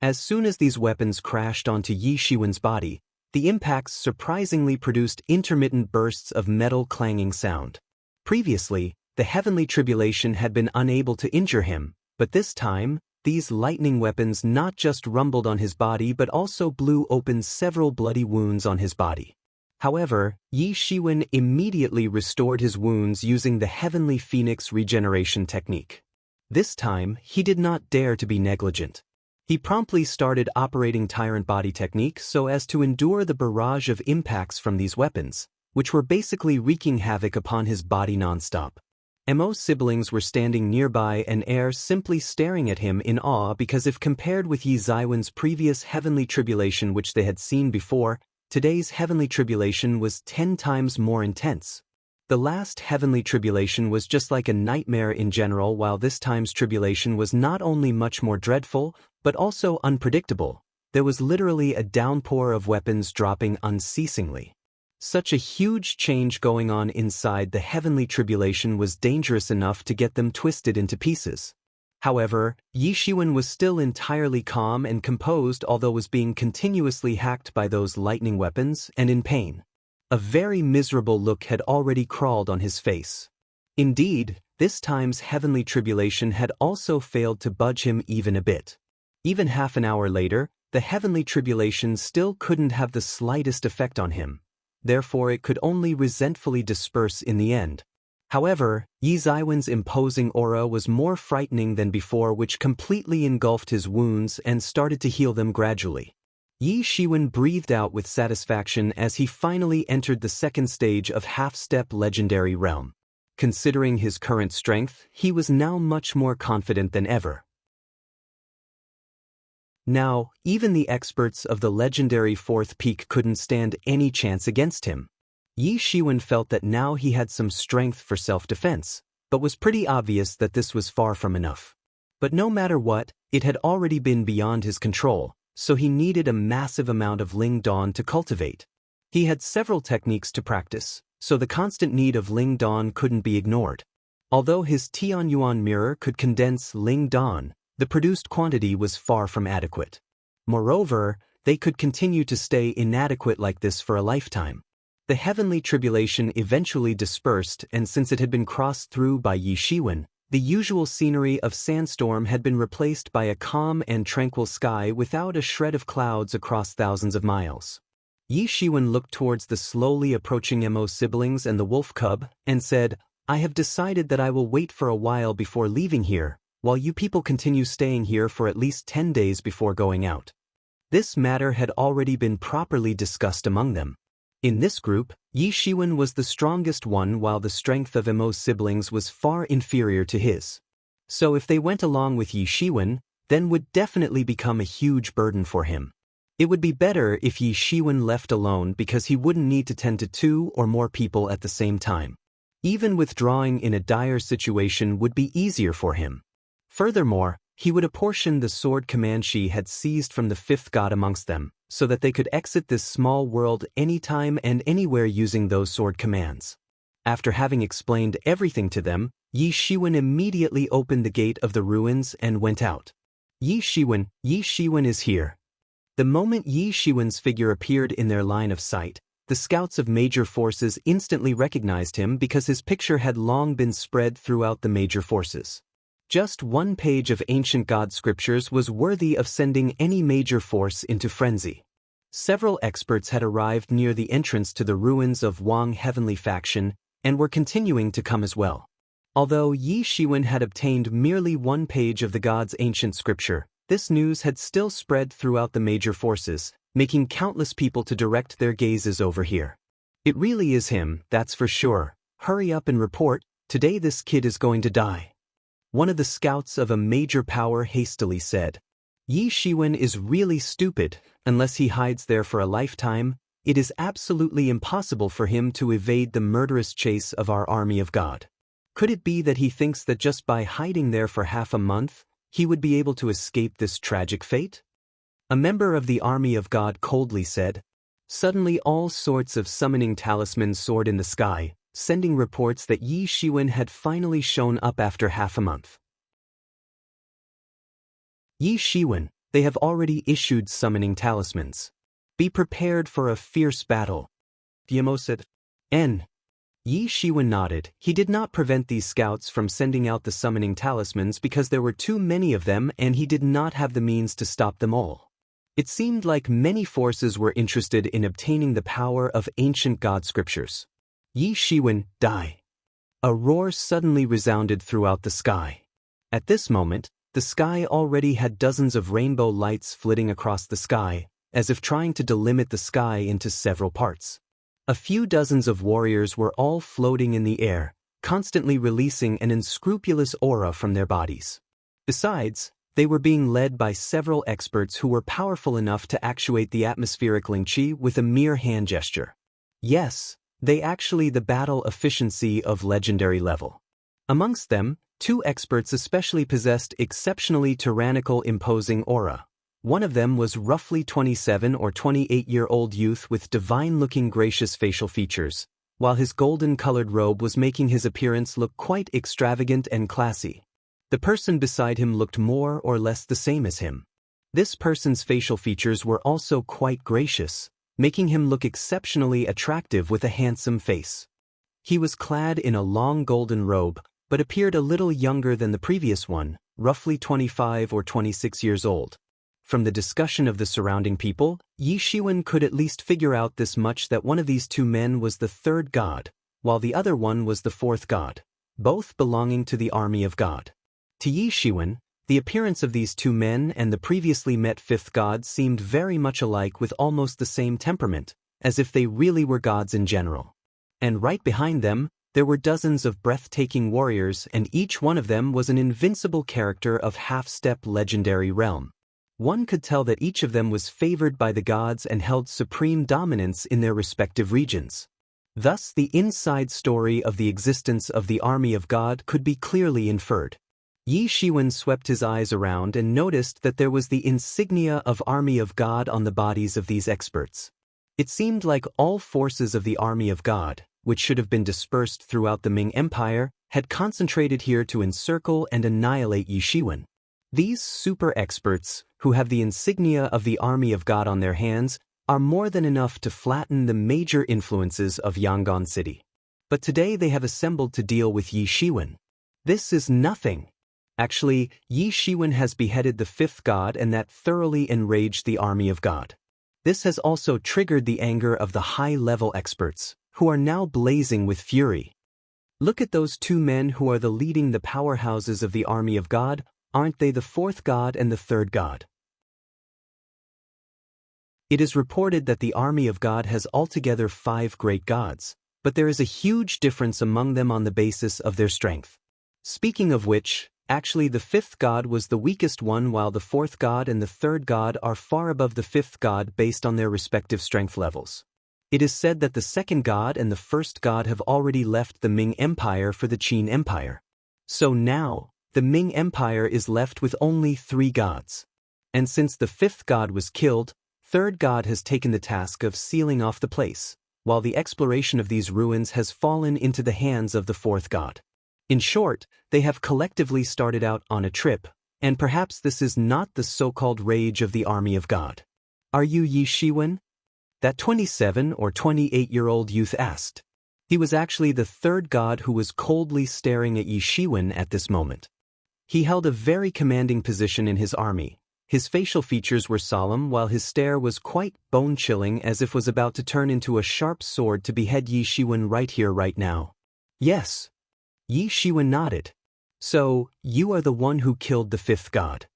As soon as these weapons crashed onto Yi Shiwen's body, the impacts surprisingly produced intermittent bursts of metal clanging sound. Previously, the heavenly tribulation had been unable to injure him, but this time, these lightning weapons not just rumbled on his body but also blew open several bloody wounds on his body. However, Yi Shiwen immediately restored his wounds using the Heavenly Phoenix regeneration technique. This time, he did not dare to be negligent. He promptly started operating Tyrant Body technique so as to endure the barrage of impacts from these weapons, which were basically wreaking havoc upon his body non-stop. Mo's siblings were standing nearby and simply staring at him in awe because if compared with Yi Shiwen's previous heavenly tribulation which they had seen before, today's heavenly tribulation was 10 times more intense. The last heavenly tribulation was just like a nightmare in general, while this time's tribulation was not only much more dreadful, but also unpredictable. There was literally a downpour of weapons dropping unceasingly. Such a huge change going on inside the heavenly tribulation was dangerous enough to get them twisted into pieces. However, Yi Shiwen was still entirely calm and composed although was being continuously hacked by those lightning weapons and in pain. A very miserable look had already crawled on his face. Indeed, this time's heavenly tribulation had also failed to budge him even a bit. Even half an hour later, the heavenly tribulation still couldn't have the slightest effect on him. Therefore it could only resentfully disperse in the end. However, Yi Shiwen's imposing aura was more frightening than before, which completely engulfed his wounds and started to heal them gradually. Yi Shiwen breathed out with satisfaction as he finally entered the second stage of half-step legendary realm. Considering his current strength, he was now much more confident than ever. Now, even the experts of the legendary fourth peak couldn't stand any chance against him. Yi Shiwen felt that now he had some strength for self-defense, but was pretty obvious that this was far from enough. But no matter what, it had already been beyond his control, so he needed a massive amount of Ling Dawn to cultivate. He had several techniques to practice, so the constant need of Ling Dawn couldn't be ignored. Although his Tianyuan mirror could condense Ling Dawn, the produced quantity was far from adequate. Moreover, they could continue to stay inadequate like this for a lifetime. The heavenly tribulation eventually dispersed, and since it had been crossed through by Yi Shiwen, the usual scenery of sandstorm had been replaced by a calm and tranquil sky without a shred of clouds across thousands of miles. Yi Shiwen looked towards the slowly approaching Mo siblings and the wolf cub, and said, "I have decided that I will wait for a while before leaving here, while you people continue staying here for at least 10 days before going out." This matter had already been properly discussed among them. In this group, Yi Shiwen was the strongest one while the strength of Mo's siblings was far inferior to his. So if they went along with Yi Shiwen, then would definitely become a huge burden for him. It would be better if Yi Shiwen left alone because he wouldn't need to tend to 2 or more people at the same time. Even withdrawing in a dire situation would be easier for him. Furthermore, he would apportion the sword command she had seized from the fifth god amongst them, so that they could exit this small world anytime and anywhere using those sword commands. After having explained everything to them, Yi Shiwen immediately opened the gate of the ruins and went out. Yi Shiwen is here." The moment Yi Shiwen's figure appeared in their line of sight, the scouts of major forces instantly recognized him because his picture had long been spread throughout the major forces. Just one page of ancient god scriptures was worthy of sending any major force into frenzy. Several experts had arrived near the entrance to the ruins of Wang Heavenly Faction and were continuing to come as well. Although Yi Shiwen had obtained merely one page of the god's ancient scripture, this news had still spread throughout the major forces, making countless people to direct their gazes over here. "It really is him, that's for sure. Hurry up and report, today this kid is going to die," one of the scouts of a major power hastily said. "Yi Shiwen is really stupid. Unless he hides there for a lifetime, it is absolutely impossible for him to evade the murderous chase of our army of God. Could it be that he thinks that just by hiding there for half a month, he would be able to escape this tragic fate?" A member of the army of God coldly said. Suddenly all sorts of summoning talismans soared in the sky, sending reports that Yi Shiwen had finally shown up after half a month. "Yi Shiwen, they have already issued summoning talismans. Be prepared for a fierce battle," Mo said. Yi Shiwen nodded. He did not prevent these scouts from sending out the summoning talismans because there were too many of them and he did not have the means to stop them all. It seemed like many forces were interested in obtaining the power of ancient god scriptures. "Yi Shiwen, die." A roar suddenly resounded throughout the sky. At this moment, the sky already had dozens of rainbow lights flitting across the sky, as if trying to delimit the sky into several parts. A few dozens of warriors were all floating in the air, constantly releasing an unscrupulous aura from their bodies. Besides, they were being led by several experts who were powerful enough to actuate the atmospheric Lingqi with a mere hand gesture. Yes, they actually the battle efficiency of legendary level. Amongst them, 2 experts especially possessed exceptionally tyrannical imposing aura. One of them was roughly 27 or 28-year-old youth with divine-looking gracious facial features, while his golden-colored robe was making his appearance look quite extravagant and classy. The person beside him looked more or less the same as him. This person's facial features were also quite gracious, making him look exceptionally attractive with a handsome face. He was clad in a long golden robe, but appeared a little younger than the previous one, roughly 25 or 26 years old. From the discussion of the surrounding people, Yi Shiwen could at least figure out this much, that one of these 2 men was the 3rd god, while the other one was the 4th god, both belonging to the army of God. To Yi Shiwen, The appearance of these two men and the previously met fifth god seemed very much alike with almost the same temperament, as if they really were gods in general. And right behind them, there were dozens of breathtaking warriors, and each one of them was an invincible character of half-step legendary realm. One could tell that each of them was favored by the gods and held supreme dominance in their respective regions. Thus, the inside story of the existence of the army of God could be clearly inferred. Yi Shiwen swept his eyes around and noticed that there was the insignia of army of God on the bodies of these experts. It seemed like all forces of the army of God, which should have been dispersed throughout the Ming Empire, had concentrated here to encircle and annihilate Yi Shiwen. These super experts, who have the insignia of the army of God on their hands, are more than enough to flatten the major influences of Yangon City. But today they have assembled to deal with Yi Shiwen. This is nothing. Actually, Yi Shiwen has beheaded the fifth god, and that thoroughly enraged the army of God. This has also triggered the anger of the high-level experts, who are now blazing with fury. Look at those two men who are leading the powerhouses of the army of God. Aren't they the fourth god and the third god? It is reported that the army of God has altogether 5 great gods, but there is a huge difference among them on the basis of their strength. Speaking of which, actually the fifth god was the weakest one, while the fourth god and the third god are far above the fifth god based on their respective strength levels. It is said that the second god and the first god have already left the Ming Empire for the Qin Empire. So now, the Ming Empire is left with only 3 gods. And since the fifth god was killed, third god has taken the task of sealing off the place, while the exploration of these ruins has fallen into the hands of the fourth god. In short, they have collectively started out on a trip, and perhaps this is not the so-called rage of the army of God. Are you Yi Shiwen? That 27 or 28-year-old youth asked. He was actually the third god who was coldly staring at Yi Shiwen at this moment. He held a very commanding position in his army. His facial features were solemn, while his stare was quite bone-chilling, as if was about to turn into a sharp sword to behead Yi Shiwen right here, right now. Yes. Yi Shiwen nodded. So, you are the one who killed the fifth god.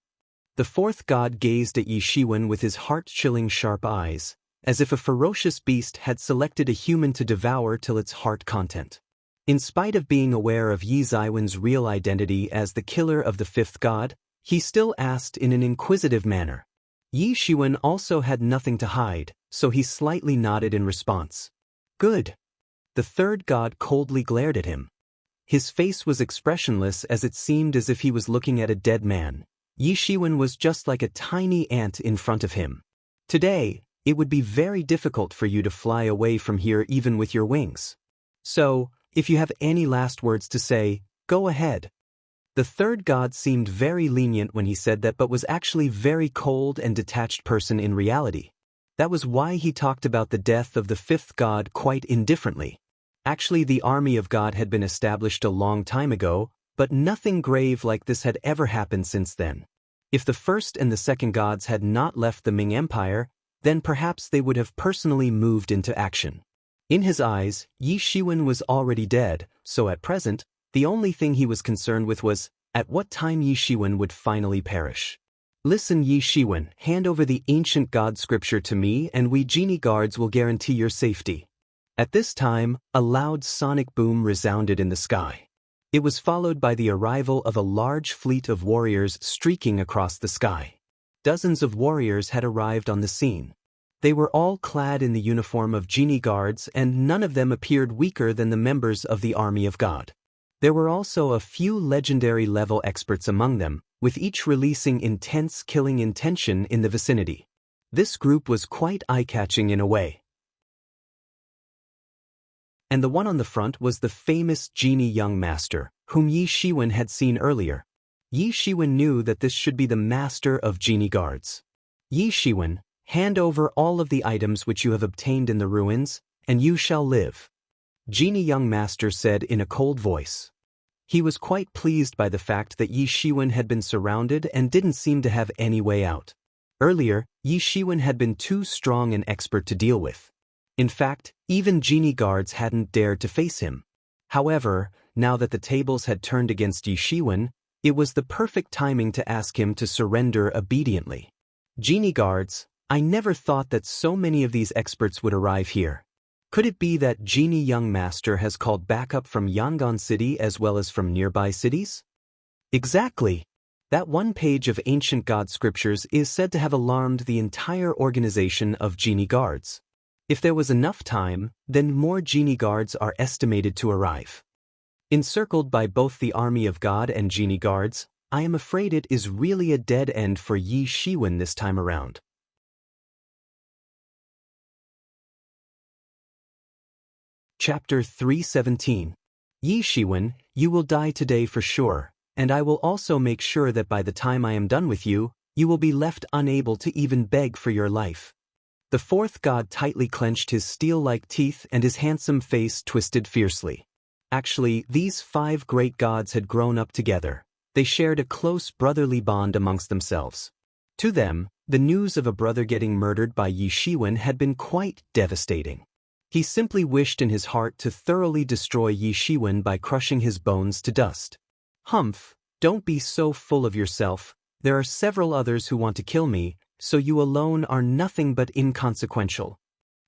The fourth god gazed at Yi Shiwen with his heart-chilling sharp eyes, as if a ferocious beast had selected a human to devour till its heart content. In spite of being aware of Yi Shiwen's real identity as the killer of the fifth god, he still asked in an inquisitive manner. Yi Shiwen also had nothing to hide, so he slightly nodded in response. Good. The third god coldly glared at him. His face was expressionless, as it seemed as if he was looking at a dead man. Yi Shiwen was just like a tiny ant in front of him. Today, it would be very difficult for you to fly away from here even with your wings. So, if you have any last words to say, go ahead. The third god seemed very lenient when he said that, but was actually very cold and detached person in reality. That was why he talked about the death of the fifth god quite indifferently. Actually, the army of God had been established a long time ago, but nothing grave like this had ever happened since then. If the first and the second gods had not left the Ming Empire, then perhaps they would have personally moved into action. In his eyes, Yi Shiwen was already dead, so at present, the only thing he was concerned with was, at what time Yi Shiwen would finally perish. Listen, Yi Shiwen, hand over the ancient god scripture to me, and we genie guards will guarantee your safety. At this time, a loud sonic boom resounded in the sky. It was followed by the arrival of a large fleet of warriors streaking across the sky. Dozens of warriors had arrived on the scene. They were all clad in the uniform of genie guards, and none of them appeared weaker than the members of the army of God. There were also a few legendary-level experts among them, with each releasing intense killing intention in the vicinity. This group was quite eye-catching in a way. And the one on the front was the famous genie young master, whom Yi Shiwen had seen earlier. Yi Shiwen knew that this should be the master of genie guards. Yi Shiwen, hand over all of the items which you have obtained in the ruins, and you shall live. Genie young master said in a cold voice. He was quite pleased by the fact that Yi Shiwen had been surrounded and didn't seem to have any way out. Earlier, Yi Shiwen had been too strong an expert to deal with. In fact, even genie guards hadn't dared to face him. However, now that the tables had turned against Yi Shiwen, It was the perfect timing to ask him to surrender obediently. Genie guards, I never thought that so many of these experts would arrive here. Could it be that Genie Young Master has called backup from Yangon City as well as from nearby cities? Exactly. That one page of ancient god scriptures is said to have alarmed the entire organization of Genie guards. If there was enough time, then more Genie guards are estimated to arrive. Encircled by both the army of God and Genie guards, I am afraid it is really a dead end for Yi Shiwen this time around. Chapter 317. Yi Shiwen, you will die today for sure, and I will also make sure that by the time I am done with you, you will be left unable to even beg for your life. The fourth god tightly clenched his steel-like teeth and his handsome face twisted fiercely. Actually, these 5 great gods had grown up together. They shared a close brotherly bond amongst themselves. To them, the news of a brother getting murdered by Yi Shiwen had been quite devastating. He simply wished in his heart to thoroughly destroy Yi Shiwen by crushing his bones to dust. Humph, don't be so full of yourself. There are several others who want to kill me, so you alone are nothing but inconsequential.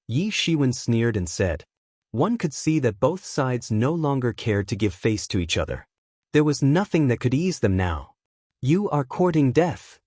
Yi Shiwen sneered and said. One could see that both sides no longer cared to give face to each other. There was nothing that could ease them now. You are courting death.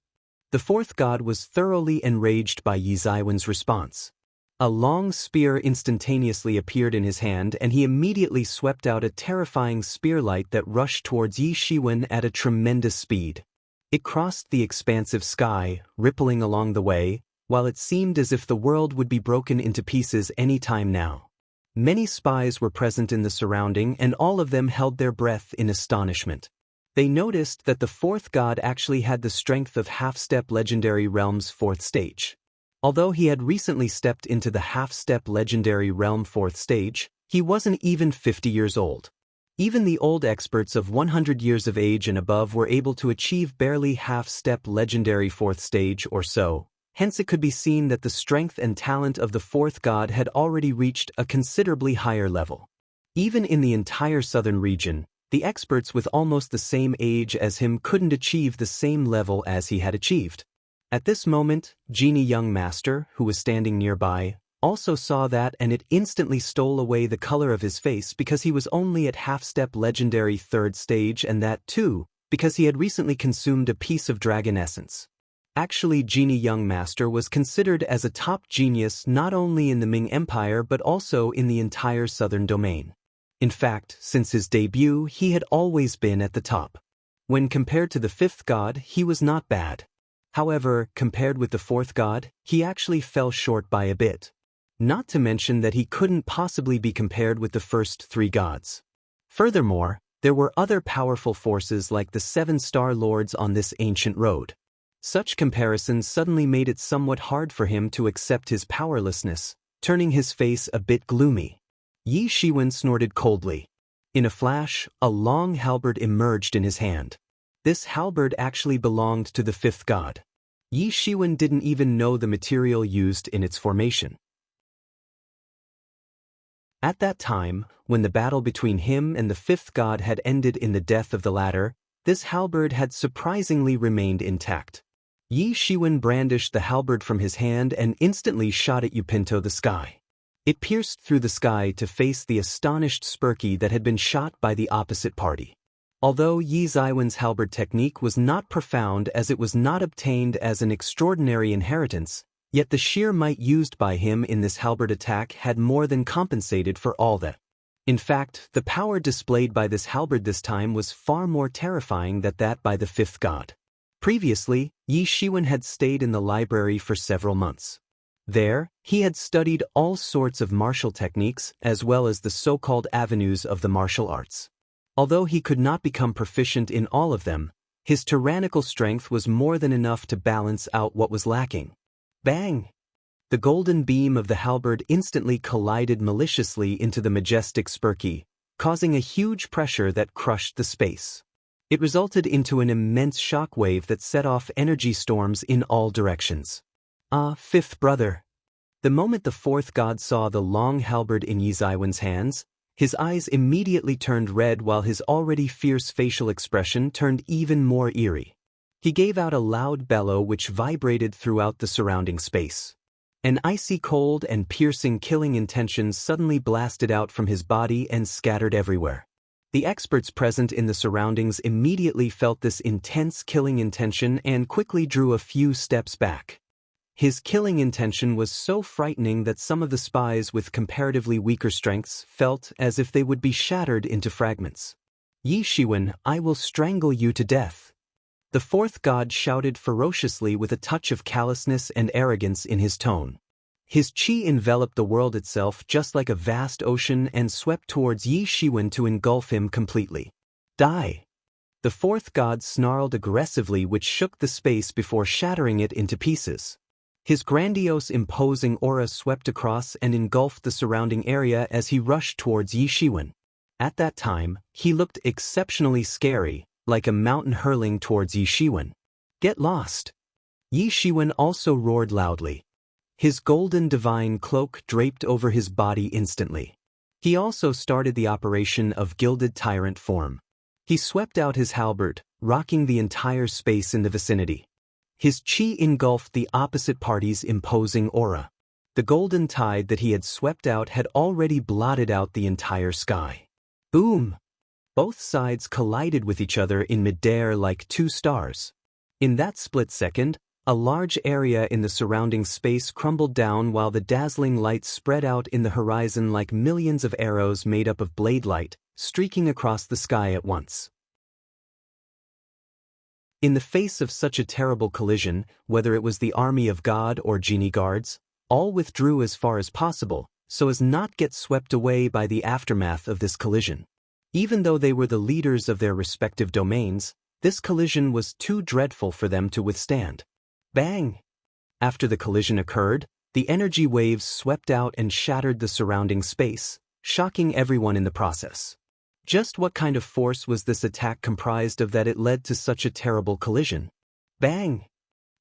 The fourth god was thoroughly enraged by Yi Zaiwen's response. A long spear instantaneously appeared in his hand and he immediately swept out a terrifying spearlight that rushed towards Yi Shiwen at a tremendous speed. It crossed the expansive sky, rippling along the way, while it seemed as if the world would be broken into pieces any time now. Many spies were present in the surrounding and all of them held their breath in astonishment. They noticed that the fourth god actually had the strength of half-step legendary realm's 4th stage. Although he had recently stepped into the half-step legendary realm 4th stage, he wasn't even 50 years old. Even the old experts of 100 years of age and above were able to achieve barely half-step legendary 4th stage or so. Hence it could be seen that the strength and talent of the fourth god had already reached a considerably higher level. Even in the entire southern region, the experts with almost the same age as him couldn't achieve the same level as he had achieved. At this moment, Genie Young Master, who was standing nearby, also saw that and it instantly stole away the color of his face because he was only at half-step legendary 3rd stage and that too, because he had recently consumed a piece of dragon essence. Actually, Genie Young Master was considered as a top genius not only in the Ming Empire but also in the entire southern domain. In fact, since his debut, he had always been at the top. When compared to the 5th god, he was not bad. However, compared with the 4th god, he actually fell short by a bit. Not to mention that he couldn't possibly be compared with the first 3 gods. Furthermore, there were other powerful forces like the 7 Star Lords on this ancient road. Such comparisons suddenly made it somewhat hard for him to accept his powerlessness, turning his face a bit gloomy. Yi Shiwen snorted coldly. In a flash, a long halberd emerged in his hand. This halberd actually belonged to the 5th god. Yi Shiwen didn't even know the material used in its formation. At that time, when the battle between him and the 5th god had ended in the death of the latter, this halberd had surprisingly remained intact. Yi Shiwen brandished the halberd from his hand and instantly shot at Yupinto the sky. It pierced through the sky to face the astonished Spurky that had been shot by the opposite party. Although Yi Zaiwen's halberd technique was not profound as it was not obtained as an extraordinary inheritance, yet the sheer might used by him in this halberd attack had more than compensated for all that. In fact, the power displayed by this halberd this time was far more terrifying than that by the 5th god. Previously, Yi Shiwen had stayed in the library for several months. There, he had studied all sorts of martial techniques as well as the so-called avenues of the martial arts. Although he could not become proficient in all of them, his tyrannical strength was more than enough to balance out what was lacking. Bang! The golden beam of the halberd instantly collided maliciously into the majestic Spurky, causing a huge pressure that crushed the space. It resulted into an immense shock wave that set off energy storms in all directions. Ah, 5th brother! The moment the 4th god saw the long halberd in Yi Zaiwen's hands, His eyes immediately turned red while his already fierce facial expression turned even more eerie. He gave out a loud bellow which vibrated throughout the surrounding space. An icy cold and piercing killing intention suddenly blasted out from his body and scattered everywhere. The experts present in the surroundings immediately felt this intense killing intention and quickly drew a few steps back. His killing intention was so frightening that some of the spies with comparatively weaker strengths felt as if they would be shattered into fragments. "Yi Shiwen, I will strangle you to death." The fourth god shouted ferociously with a touch of callousness and arrogance in his tone. His chi enveloped the world itself just like a vast ocean and swept towards Yi Shiwen to engulf him completely. "Die!" The fourth god snarled aggressively, which shook the space before shattering it into pieces. His grandiose, imposing aura swept across and engulfed the surrounding area as he rushed towards Yi Shiwen. At that time, he looked exceptionally scary, like a mountain hurling towards Yi Shiwen. "Get lost!" Yi Shiwen also roared loudly. His golden divine cloak draped over his body instantly. He also started the operation of gilded tyrant form. He swept out his halberd, rocking the entire space in the vicinity. His chi engulfed the opposite party's imposing aura. The golden tide that he had swept out had already blotted out the entire sky. Boom! Both sides collided with each other in midair like two stars. In that split second, a large area in the surrounding space crumbled down while the dazzling light spread out in the horizon like millions of arrows made up of blade light, streaking across the sky at once. In the face of such a terrible collision, whether it was the army of God or genie guards, all withdrew as far as possible, so as not get swept away by the aftermath of this collision. Even though they were the leaders of their respective domains, this collision was too dreadful for them to withstand. Bang! After the collision occurred, the energy waves swept out and shattered the surrounding space, shocking everyone in the process. Just what kind of force was this attack comprised of that it led to such a terrible collision? Bang!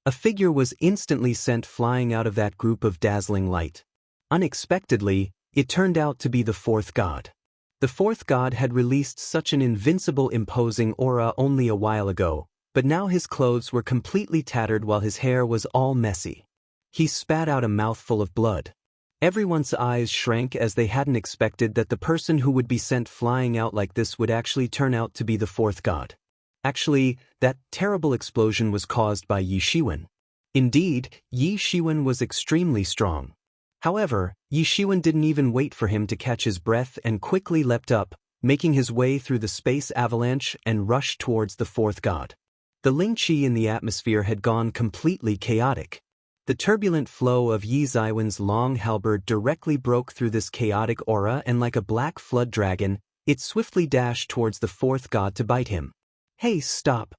A figure was instantly sent flying out of that group of dazzling light. Unexpectedly, it turned out to be the fourth god. The fourth god had released such an invincible, imposing aura only a while ago, but now his clothes were completely tattered while his hair was all messy. He spat out a mouthful of blood. Everyone's eyes shrank as they hadn't expected that the person who would be sent flying out like this would actually turn out to be the fourth god. Actually, that terrible explosion was caused by Yi Shiwen. Indeed, Yi Shiwen was extremely strong. However, Yi Shiwen didn't even wait for him to catch his breath and quickly leapt up, making his way through the space avalanche and rushed towards the fourth god. The Ling Qi in the atmosphere had gone completely chaotic. The turbulent flow of Yi Ziwen's long halberd directly broke through this chaotic aura, and like a black flood dragon, it swiftly dashed towards the fourth god to bite him. "Hey, stop!"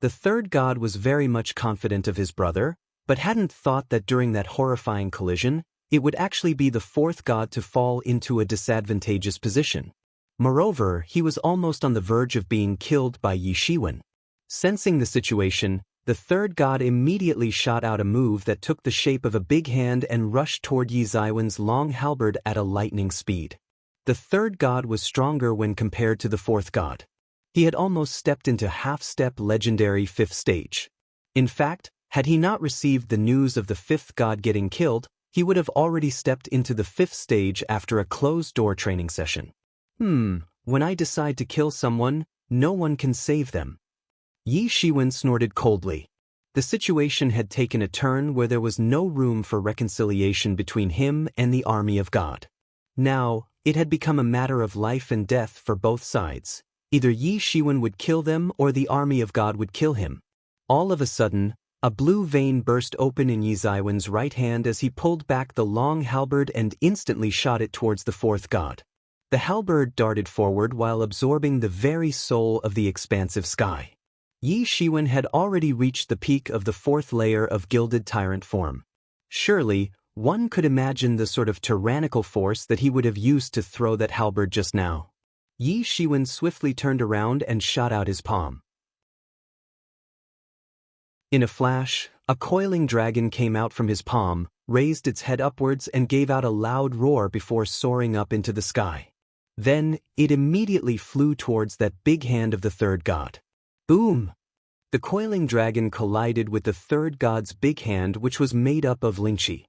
The third god was very much confident of his brother, but hadn't thought that during that horrifying collision, it would actually be the fourth god to fall into a disadvantageous position. Moreover, he was almost on the verge of being killed by Yi Shiwen. Sensing the situation, the third god immediately shot out a move that took the shape of a big hand and rushed toward Yi Ziwen's long halberd at a lightning speed. The third god was stronger when compared to the fourth god. He had almost stepped into half-step legendary fifth stage. In fact, had he not received the news of the fifth god getting killed, he would have already stepped into the fifth stage after a closed-door training session. When I decide to kill someone, no one can save them. Yi Shiwen snorted coldly. The situation had taken a turn where there was no room for reconciliation between him and the army of God. Now, it had become a matter of life and death for both sides. Either Yi Shiwen would kill them or the army of God would kill him. All of a sudden, a blue vein burst open in Yi Ziwen's right hand as he pulled back the long halberd and instantly shot it towards the fourth god. The halberd darted forward while absorbing the very soul of the expansive sky. Yi Shiwen had already reached the peak of the fourth layer of gilded tyrant form. Surely, one could imagine the sort of tyrannical force that he would have used to throw that halberd just now. Yi Shiwen swiftly turned around and shot out his palm. In a flash, a coiling dragon came out from his palm, raised its head upwards and gave out a loud roar before soaring up into the sky. Then, it immediately flew towards that big hand of the third god. Boom! The coiling dragon collided with the third god's big hand, which was made up of Lingqi.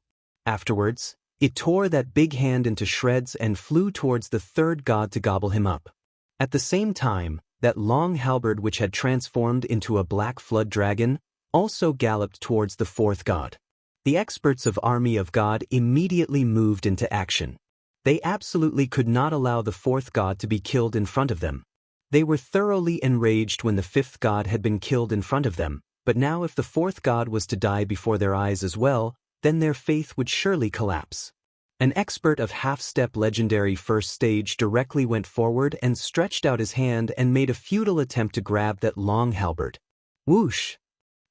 Afterwards, it tore that big hand into shreds and flew towards the third god to gobble him up. At the same time, that long halberd, which had transformed into a black flood dragon, also galloped towards the fourth god. The experts of Army of God immediately moved into action. They absolutely could not allow the fourth god to be killed in front of them. They were thoroughly enraged when the fifth god had been killed in front of them, but now if the fourth god was to die before their eyes as well, then their faith would surely collapse. An expert of half-step legendary first stage directly went forward and stretched out his hand and made a futile attempt to grab that long halberd. Whoosh!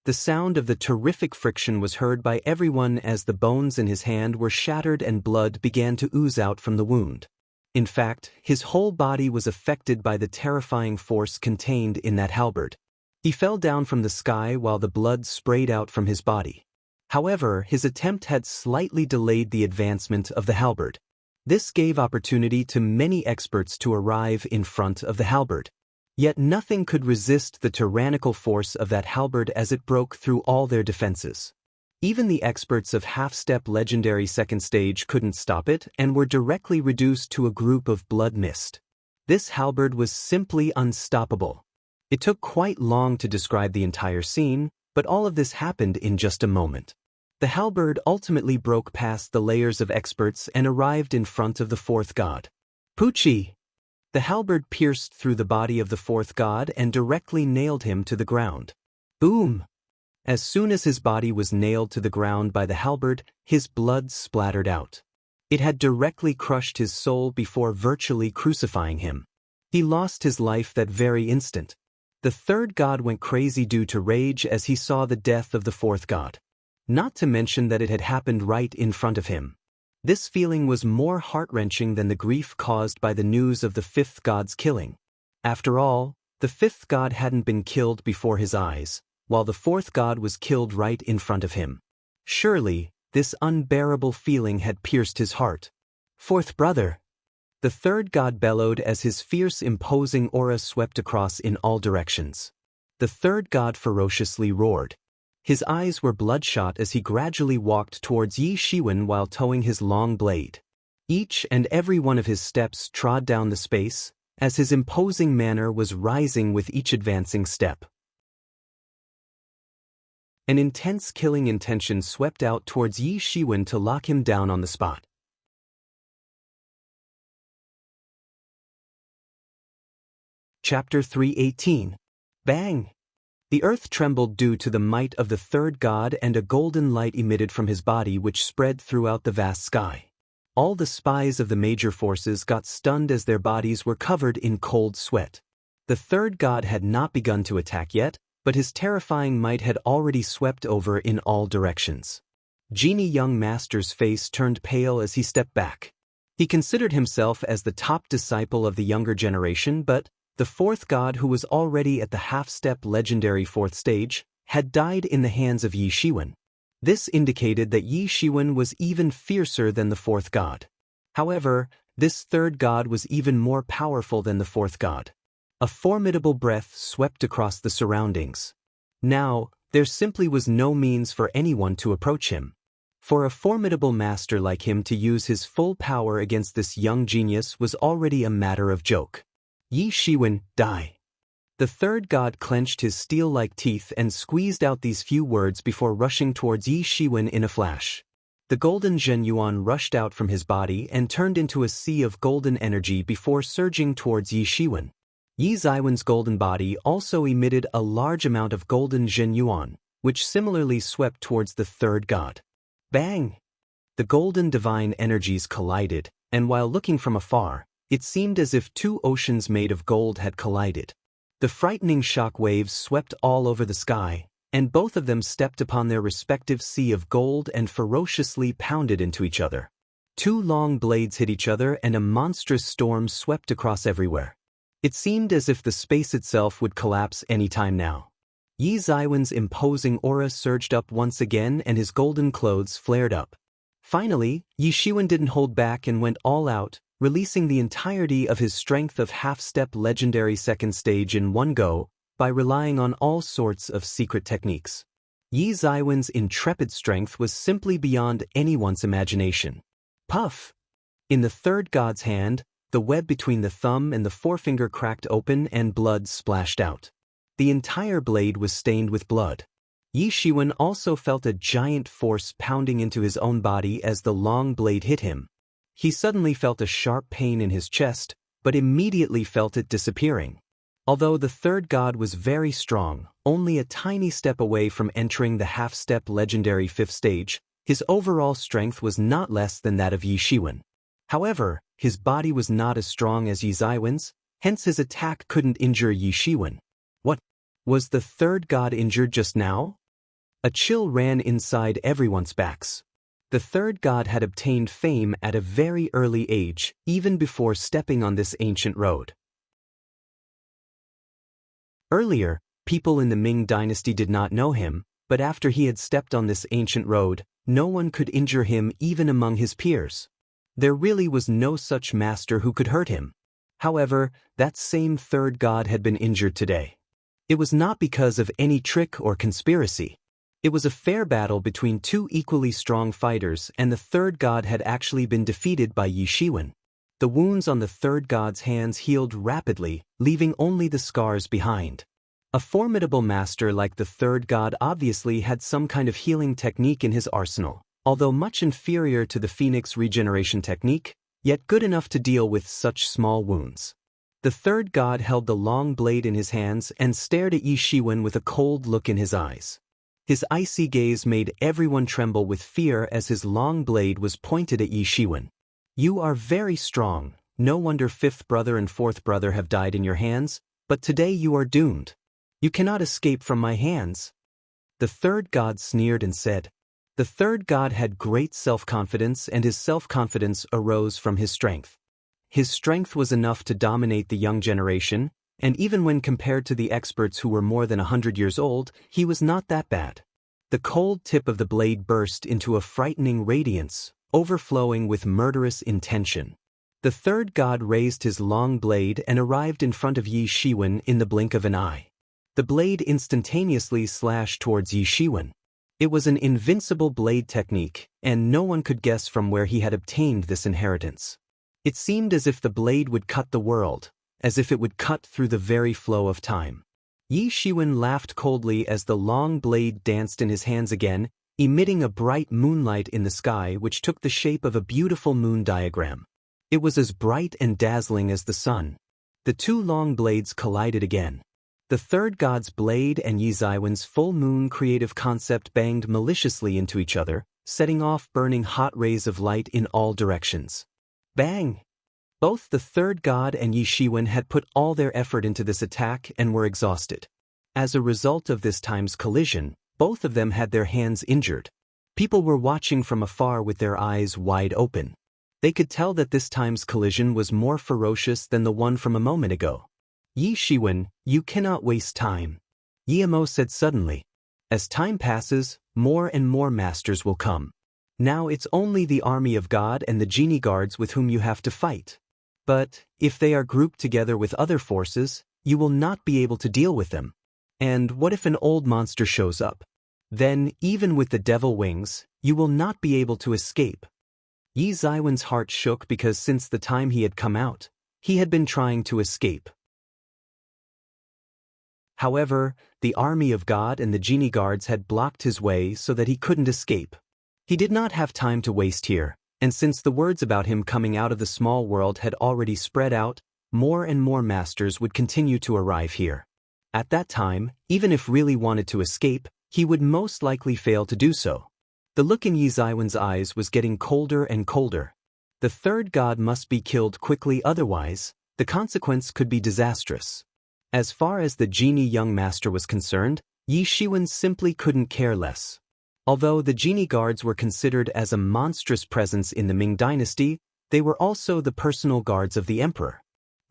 The sound of the terrific friction was heard by everyone as the bones in his hand were shattered and blood began to ooze out from the wound. In fact, his whole body was affected by the terrifying force contained in that halberd. He fell down from the sky while the blood sprayed out from his body. However, his attempt had slightly delayed the advancement of the halberd. This gave opportunity to many experts to arrive in front of the halberd. Yet nothing could resist the tyrannical force of that halberd as it broke through all their defenses. Even the experts of half-step legendary second stage couldn't stop it and were directly reduced to a group of blood mist. This halberd was simply unstoppable. It took quite long to describe the entire scene, but all of this happened in just a moment. The halberd ultimately broke past the layers of experts and arrived in front of the fourth god. Poochie! The halberd pierced through the body of the fourth god and directly nailed him to the ground. Boom! As soon as his body was nailed to the ground by the halberd, his blood splattered out. It had directly crushed his soul before virtually crucifying him. He lost his life that very instant. The third god went crazy due to rage as he saw the death of the fourth god. Not to mention that it had happened right in front of him. This feeling was more heart-wrenching than the grief caused by the news of the fifth god's killing. After all, the fifth god hadn't been killed before his eyes, while the fourth god was killed right in front of him. Surely, this unbearable feeling had pierced his heart. Fourth brother! The third god bellowed as his fierce imposing aura swept across in all directions. The third god ferociously roared. His eyes were bloodshot as he gradually walked towards Yi Shiwen while towing his long blade. Each and every one of his steps trod down the space, as his imposing manner was rising with each advancing step. An intense killing intention swept out towards Yi Shiwen to lock him down on the spot. Chapter 318. Bang! The earth trembled due to the might of the third god and a golden light emitted from his body which spread throughout the vast sky. All the spies of the major forces got stunned as their bodies were covered in cold sweat. The third god had not begun to attack yet, but his terrifying might had already swept over in all directions. Genie Young Master's face turned pale as he stepped back. He considered himself as the top disciple of the younger generation, but the fourth god, who was already at the half-step legendary fourth stage, had died in the hands of Yi Shiwen. This indicated that Yi Shiwen was even fiercer than the fourth god. However, this third god was even more powerful than the fourth god. A formidable breath swept across the surroundings. Now, there simply was no means for anyone to approach him. For a formidable master like him to use his full power against this young genius was already a matter of joke. Yi Shiwen, die! The third god clenched his steel-like teeth and squeezed out these few words before rushing towards Yi Shiwen in a flash. The golden Zhenyuan rushed out from his body and turned into a sea of golden energy before surging towards Yi Shiwen. Yi Ziwen's golden body also emitted a large amount of golden Zhenyuan, which similarly swept towards the third god. Bang! The golden divine energies collided, and while looking from afar, it seemed as if two oceans made of gold had collided. The frightening shock waves swept all over the sky, and both of them stepped upon their respective sea of gold and ferociously pounded into each other. Two long blades hit each other and a monstrous storm swept across everywhere. It seemed as if the space itself would collapse any time now. Yi Ziwen's imposing aura surged up once again and his golden clothes flared up. Finally, Yi Shiwen didn't hold back and went all out, releasing the entirety of his strength of half-step legendary second stage in one go by relying on all sorts of secret techniques. Yi Zaiwen's intrepid strength was simply beyond anyone's imagination. Puff! In the third god's hand, the web between the thumb and the forefinger cracked open and blood splashed out. The entire blade was stained with blood. Yi Shiwen also felt a giant force pounding into his own body as the long blade hit him. He suddenly felt a sharp pain in his chest, but immediately felt it disappearing. Although the third god was very strong, only a tiny step away from entering the half-step legendary fifth stage, his overall strength was not less than that of Yi Shiwen. However, his body was not as strong as Yi Zaiwen's, hence his attack couldn't injure Yi Shiwen. What? Was the third god injured just now? A chill ran inside everyone's backs. The third god had obtained fame at a very early age, even before stepping on this ancient road. Earlier, people in the Ming dynasty did not know him, but after he had stepped on this ancient road, no one could injure him even among his peers. There really was no such master who could hurt him. However, that same third god had been injured today. It was not because of any trick or conspiracy. It was a fair battle between two equally strong fighters, and the third god had actually been defeated by Yi Shiwen. The wounds on the third god's hands healed rapidly, leaving only the scars behind. A formidable master like the third god obviously had some kind of healing technique in his arsenal, although much inferior to the Phoenix regeneration technique, yet good enough to deal with such small wounds. The third god held the long blade in his hands and stared at Yi Shiwen with a cold look in his eyes. His icy gaze made everyone tremble with fear as his long blade was pointed at Yi Shiwen. You are very strong, no wonder fifth brother and fourth brother have died in your hands, but today you are doomed. You cannot escape from my hands. The third god sneered and said. The third god had great self-confidence, and his self-confidence arose from his strength. His strength was enough to dominate the young generation, and even when compared to the experts who were more than 100 years old, he was not that bad. The cold tip of the blade burst into a frightening radiance, overflowing with murderous intention. The third god raised his long blade and arrived in front of Yi Shiwen in the blink of an eye. The blade instantaneously slashed towards Yi Shiwen. It was an invincible blade technique, and no one could guess from where he had obtained this inheritance. It seemed as if the blade would cut the world, as if it would cut through the very flow of time. Yi Shiwen laughed coldly as the long blade danced in his hands again, emitting a bright moonlight in the sky which took the shape of a beautiful moon diagram. It was as bright and dazzling as the sun. The two long blades collided again. The third god's blade and Yi Zaiwen's full moon creative concept banged maliciously into each other, setting off burning hot rays of light in all directions. Bang! Both the third god and Yi Shiwen had put all their effort into this attack and were exhausted. As a result of this time's collision, both of them had their hands injured. People were watching from afar with their eyes wide open. They could tell that this time's collision was more ferocious than the one from a moment ago. Yi Shiwen, you cannot waste time. Yi Mo said suddenly. As time passes, more and more masters will come. Now it's only the army of God and the genie guards with whom you have to fight. But, if they are grouped together with other forces, you will not be able to deal with them. And what if an old monster shows up? Then, even with the devil wings, you will not be able to escape. Yi Zaiwen's heart shook because since the time he had come out, he had been trying to escape. However, the army of God and the genie guards had blocked his way so that he couldn't escape. He did not have time to waste here, and since the words about him coming out of the small world had already spread out, more and more masters would continue to arrive here. At that time, even if really wanted to escape, he would most likely fail to do so. The look in Yi Zaiwen's eyes was getting colder and colder. The third god must be killed quickly, otherwise, the consequence could be disastrous. As far as the genie young master was concerned, Yi Shiwen simply couldn't care less. Although the genie guards were considered as a monstrous presence in the Ming dynasty, they were also the personal guards of the emperor.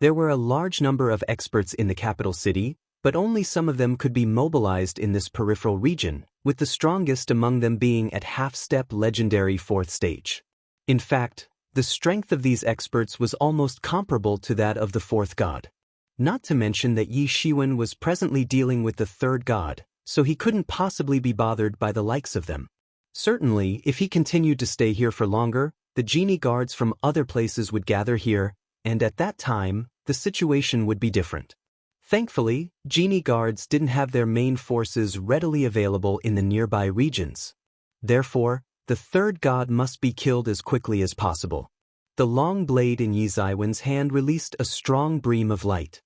There were a large number of experts in the capital city, but only some of them could be mobilized in this peripheral region, with the strongest among them being at half-step legendary 4th stage. In fact, The strength of these experts was almost comparable to that of the fourth god. Not to mention that Yi Shiwen was presently dealing with the third god, so he couldn't possibly be bothered by the likes of them. Certainly, if he continued to stay here for longer, the genie guards from other places would gather here, and at that time, the situation would be different. Thankfully, genie guards didn't have their main forces readily available in the nearby regions. Therefore, the third god must be killed as quickly as possible. The long blade in Yi Ziwen's hand released a strong beam of light.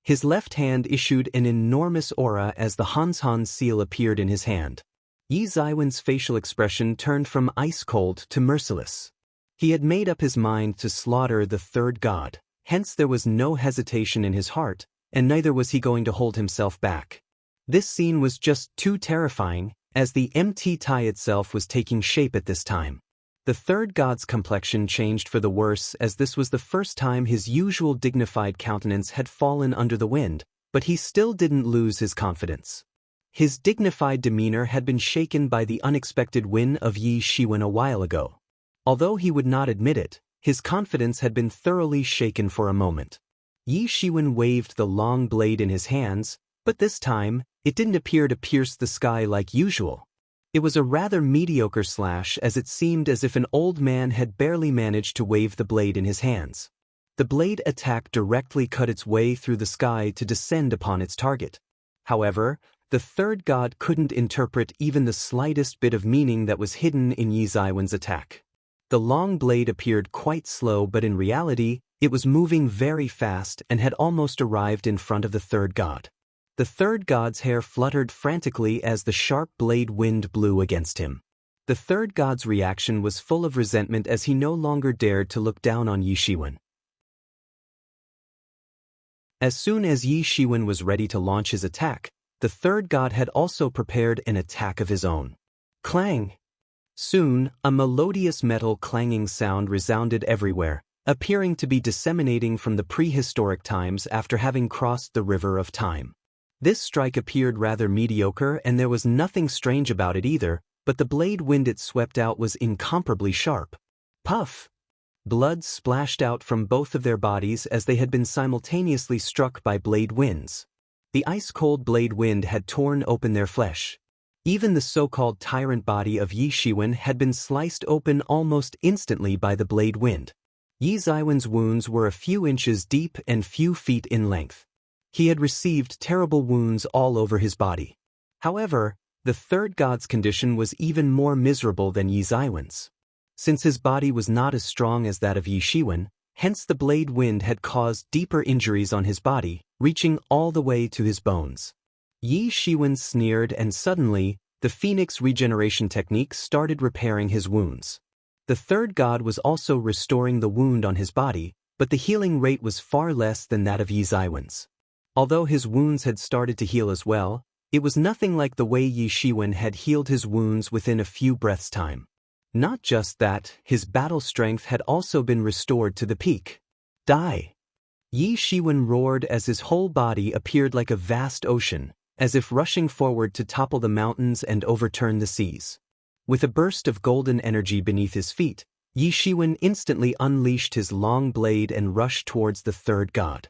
His left hand issued an enormous aura as the Han seal appeared in his hand. Yi Ziwen's facial expression turned from ice-cold to merciless. He had made up his mind to slaughter the third god, hence there was no hesitation in his heart, and neither was he going to hold himself back. This scene was just too terrifying, as the MT Tai itself was taking shape at this time. The third god's complexion changed for the worse, as this was the first time his usual dignified countenance had fallen under the wind, but he still didn't lose his confidence. His dignified demeanor had been shaken by the unexpected win of Yi Shiwen a while ago. Although he would not admit it, his confidence had been thoroughly shaken for a moment. Yi Shiwen waved the long blade in his hands, but this time, it didn't appear to pierce the sky like usual. It was a rather mediocre slash, as it seemed as if an old man had barely managed to wave the blade in his hands. The blade attack directly cut its way through the sky to descend upon its target. However, the third god couldn't interpret even the slightest bit of meaning that was hidden in Yi Ziwen's attack. The long blade appeared quite slow, but in reality, it was moving very fast and had almost arrived in front of the third god. The third god's hair fluttered frantically as the sharp blade wind blew against him. The third god's reaction was full of resentment as he no longer dared to look down on Yi Shiwen. As soon as Yi Shiwen was ready to launch his attack, the third god had also prepared an attack of his own. Clang! Soon, a melodious metal clanging sound resounded everywhere, appearing to be disseminating from the prehistoric times after having crossed the river of time. This strike appeared rather mediocre, and there was nothing strange about it either, but the blade wind it swept out was incomparably sharp. Puff! Blood splashed out from both of their bodies as they had been simultaneously struck by blade winds. The ice-cold blade wind had torn open their flesh. Even the so-called tyrant body of Yi Shiwen had been sliced open almost instantly by the blade wind. Yi Ziwen's wounds were a few inches deep and few feet in length. He had received terrible wounds all over his body. However, the third god's condition was even more miserable than Yi Ziwen's. Since his body was not as strong as that of Yi Shiwen, hence the blade wind had caused deeper injuries on his body, reaching all the way to his bones. Yi Shiwen sneered, and suddenly, the Phoenix regeneration technique started repairing his wounds. The third god was also restoring the wound on his body, but the healing rate was far less than that of Yi Ziwen's. Although his wounds had started to heal as well, it was nothing like the way Yi Shiwen had healed his wounds within a few breaths' time. Not just that, his battle strength had also been restored to the peak. Die! Yi Shiwen roared as his whole body appeared like a vast ocean, as if rushing forward to topple the mountains and overturn the seas. With a burst of golden energy beneath his feet, Yi Shiwen instantly unleashed his long blade and rushed towards the third god.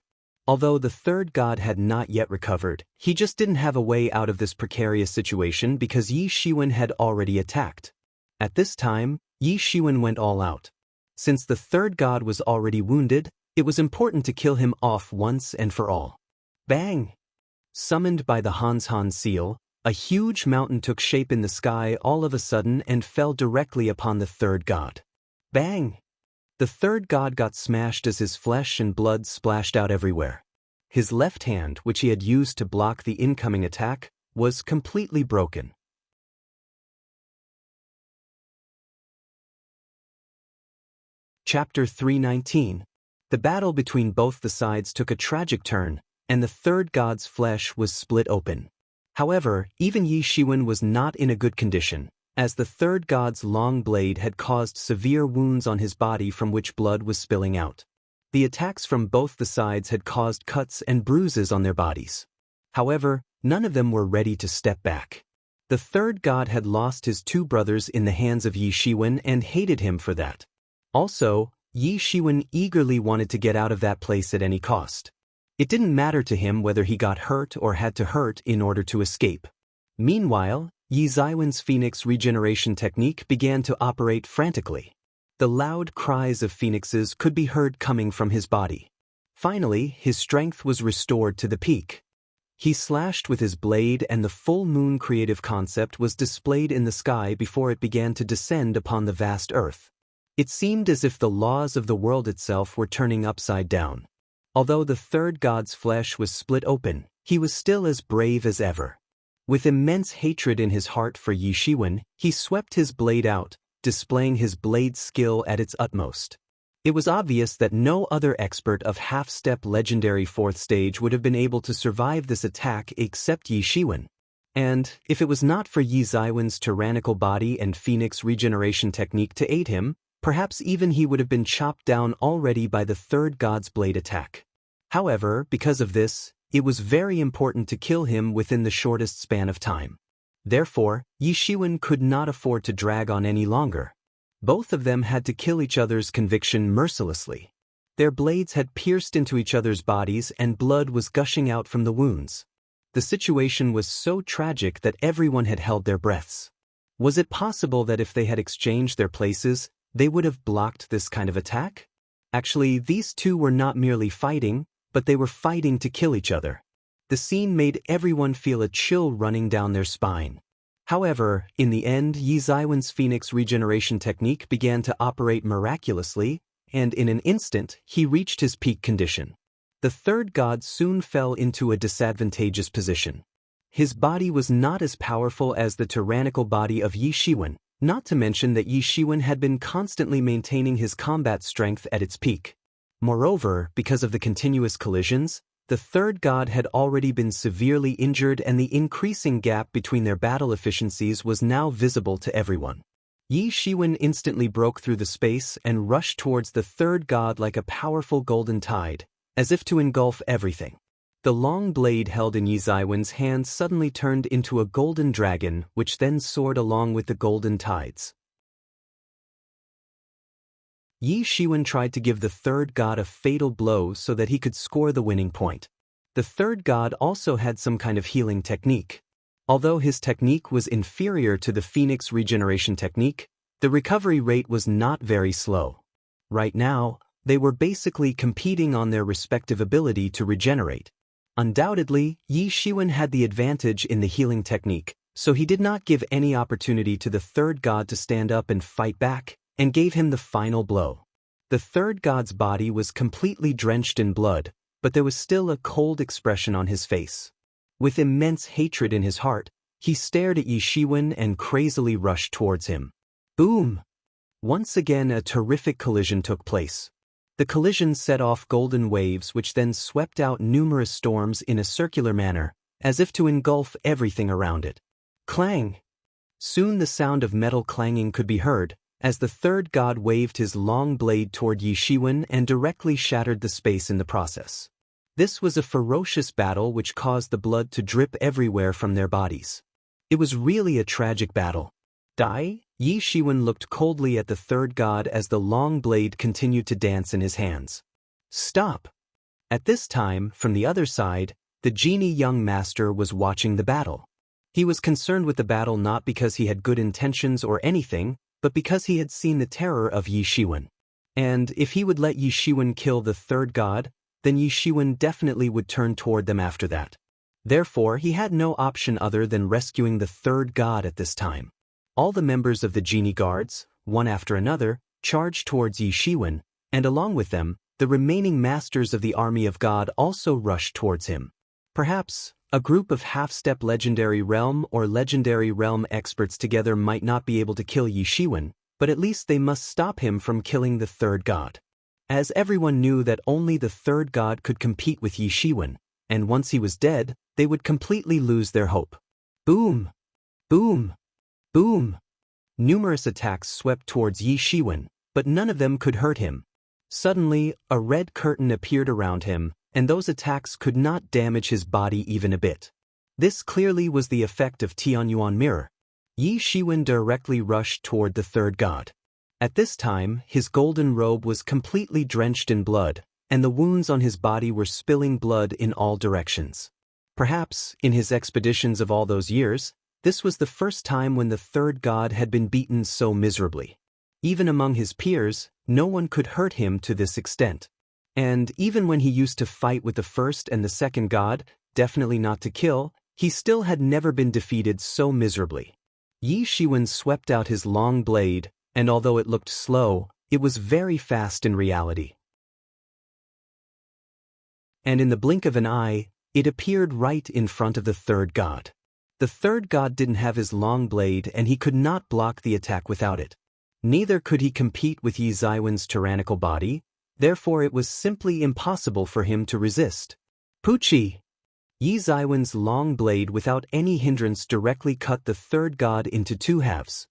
Although the third god had not yet recovered, he just didn't have a way out of this precarious situation because Yi Shiwen had already attacked. At this time, Yi Shiwen went all out. Since the third god was already wounded, it was important to kill him off once and for all. Bang! Summoned by the Han seal, a huge mountain took shape in the sky all of a sudden and fell directly upon the third god. Bang! The third god got smashed as his flesh and blood splashed out everywhere. His left hand, which he had used to block the incoming attack, was completely broken. Chapter 319. The battle between both the sides took a tragic turn, and the third god's flesh was split open. However, even Yi Shiwen was not in a good condition, as the third god's long blade had caused severe wounds on his body from which blood was spilling out. The attacks from both the sides had caused cuts and bruises on their bodies. However, none of them were ready to step back. The third god had lost his two brothers in the hands of Yi Shiwen and hated him for that. Also, Yi Shiwen eagerly wanted to get out of that place at any cost. It didn't matter to him whether he got hurt or had to hurt in order to escape. Meanwhile, Yi Zaiwen's Phoenix regeneration technique began to operate frantically. The loud cries of phoenixes could be heard coming from his body. Finally, his strength was restored to the peak. He slashed with his blade and the full moon creative concept was displayed in the sky before it began to descend upon the vast earth. It seemed as if the laws of the world itself were turning upside down. Although the third god's flesh was split open, he was still as brave as ever. With immense hatred in his heart for Yi Shiwen, he swept his blade out, displaying his blade skill at its utmost. It was obvious that no other expert of half-step legendary 4th stage would have been able to survive this attack except Yi Shiwen. And, if it was not for Yi Zaiwen's tyrannical body and Phoenix regeneration technique to aid him, perhaps even he would have been chopped down already by the third god's blade attack. However, because of this, it was very important to kill him within the shortest span of time. Therefore, Yi Shiwen could not afford to drag on any longer. Both of them had to kill each other's conviction mercilessly. Their blades had pierced into each other's bodies and blood was gushing out from the wounds. The situation was so tragic that everyone had held their breaths. Was it possible that if they had exchanged their places, they would have blocked this kind of attack? Actually, these two were not merely fighting, but they were fighting to kill each other. The scene made everyone feel a chill running down their spine. However, in the end, Yi Zaiwen's Phoenix regeneration technique began to operate miraculously, and in an instant, he reached his peak condition. The third god soon fell into a disadvantageous position. His body was not as powerful as the tyrannical body of Yi Shiwen, not to mention that Yi Shiwen had been constantly maintaining his combat strength at its peak. Moreover, because of the continuous collisions, the third god had already been severely injured and the increasing gap between their battle efficiencies was now visible to everyone. Yi Shiwen instantly broke through the space and rushed towards the third god like a powerful golden tide, as if to engulf everything. The long blade held in Yi Zaiwen's hand suddenly turned into a golden dragon, which then soared along with the golden tides. Yi Shiwen tried to give the third god a fatal blow so that he could score the winning point. The third god also had some kind of healing technique. Although his technique was inferior to the Phoenix regeneration technique, the recovery rate was not very slow. Right now, they were basically competing on their respective ability to regenerate. Undoubtedly, Yi Shiwen had the advantage in the healing technique, so he did not give any opportunity to the third god to stand up and fight back, and gave him the final blow. The third god's body was completely drenched in blood, but there was still a cold expression on his face. With immense hatred in his heart, he stared at Yi Shiwen and crazily rushed towards him. Boom! Once again a terrific collision took place. The collision set off golden waves which then swept out numerous storms in a circular manner, as if to engulf everything around it. Clang! Soon the sound of metal clanging could be heard, as the third god waved his long blade toward Yi Shiwen and directly shattered the space in the process. This was a ferocious battle which caused the blood to drip everywhere from their bodies. It was really a tragic battle. Die? Yi Shiwen looked coldly at the third god as the long blade continued to dance in his hands. Stop! At this time, from the other side, the genie young master was watching the battle. He was concerned with the battle not because he had good intentions or anything, but because he had seen the terror of Yi Shiwen. And if he would let Yi Shiwen kill the third god, then Yi Shiwen definitely would turn toward them after that. Therefore, he had no option other than rescuing the third god at this time. All the members of the genie guards, one after another, charged towards Yi Shiwen, and along with them, the remaining masters of the army of God also rushed towards him. Perhaps, a group of half-step legendary realm or legendary realm experts together might not be able to kill Yi Shiwen, but at least they must stop him from killing the third god. As everyone knew that only the third god could compete with Yi Shiwen, and once he was dead, they would completely lose their hope. Boom! Boom! Boom! Numerous attacks swept towards Yi Shiwen, but none of them could hurt him. Suddenly, a red curtain appeared around him, and those attacks could not damage his body even a bit. This clearly was the effect of Tianyuan Mirror. Yi Shiwen directly rushed toward the third god. At this time, his golden robe was completely drenched in blood, and the wounds on his body were spilling blood in all directions. Perhaps, in his expeditions of all those years, this was the first time when the third god had been beaten so miserably. Even among his peers, no one could hurt him to this extent. And even when he used to fight with the first and the second god, definitely not to kill, he still had never been defeated so miserably. Yi Shiwen swept out his long blade, and although it looked slow, it was very fast in reality. And in the blink of an eye, it appeared right in front of the third god. The third god didn't have his long blade and he could not block the attack without it. Neither could he compete with Yi Ziwen's tyrannical body, therefore it was simply impossible for him to resist. Puchi! Yi Ziwen's long blade without any hindrance directly cut the third god into two halves.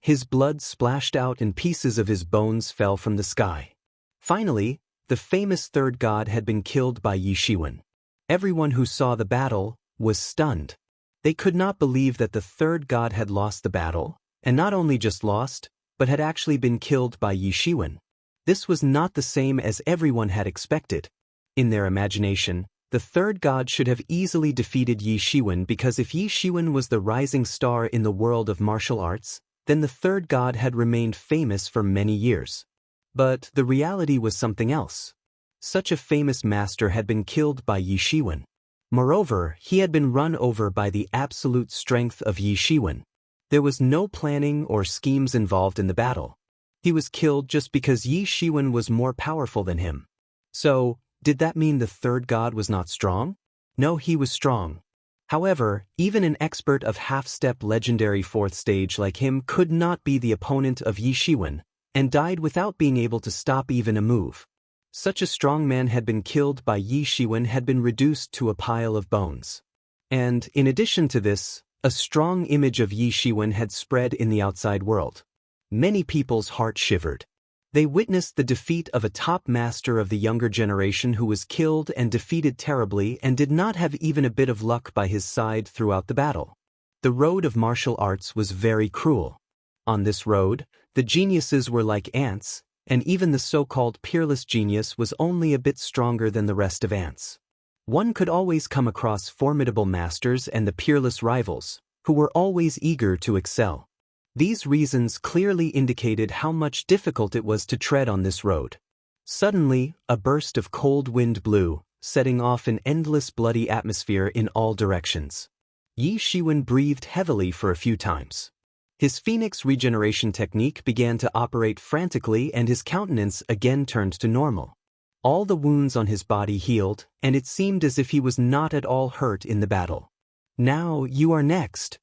His blood splashed out and pieces of his bones fell from the sky. Finally, the famous third god had been killed by Yi Shiwen. Everyone who saw the battle was stunned. They could not believe that the third god had lost the battle, and not only just lost, but had actually been killed by Yi Shiwen. This was not the same as everyone had expected. In their imagination, the third god should have easily defeated Yi Shiwen because if Yi Shiwen was the rising star in the world of martial arts, then the third god had remained famous for many years. But the reality was something else. Such a famous master had been killed by Yi Shiwen. Moreover, he had been run over by the absolute strength of Yi Shiwen. There was no planning or schemes involved in the battle. He was killed just because Yi Shiwen was more powerful than him. So, did that mean the third god was not strong? No, he was strong. However, even an expert of half-step legendary fourth stage like him could not be the opponent of Yi Shiwen, and died without being able to stop even a move. Such a strong man had been killed by Yi Shiwen had been reduced to a pile of bones. And, in addition to this, a strong image of Yi Shiwen had spread in the outside world. Many people's heart shivered. They witnessed the defeat of a top master of the younger generation who was killed and defeated terribly and did not have even a bit of luck by his side throughout the battle. The road of martial arts was very cruel. On this road, the geniuses were like ants, and even the so-called peerless genius was only a bit stronger than the rest of ants. One could always come across formidable masters and the peerless rivals, who were always eager to excel. These reasons clearly indicated how much difficult it was to tread on this road. Suddenly, a burst of cold wind blew, setting off an endless bloody atmosphere in all directions. Yi Shiwen breathed heavily for a few times. His phoenix regeneration technique began to operate frantically and his countenance again turned to normal. All the wounds on his body healed, and it seemed as if he was not at all hurt in the battle. Now you are next.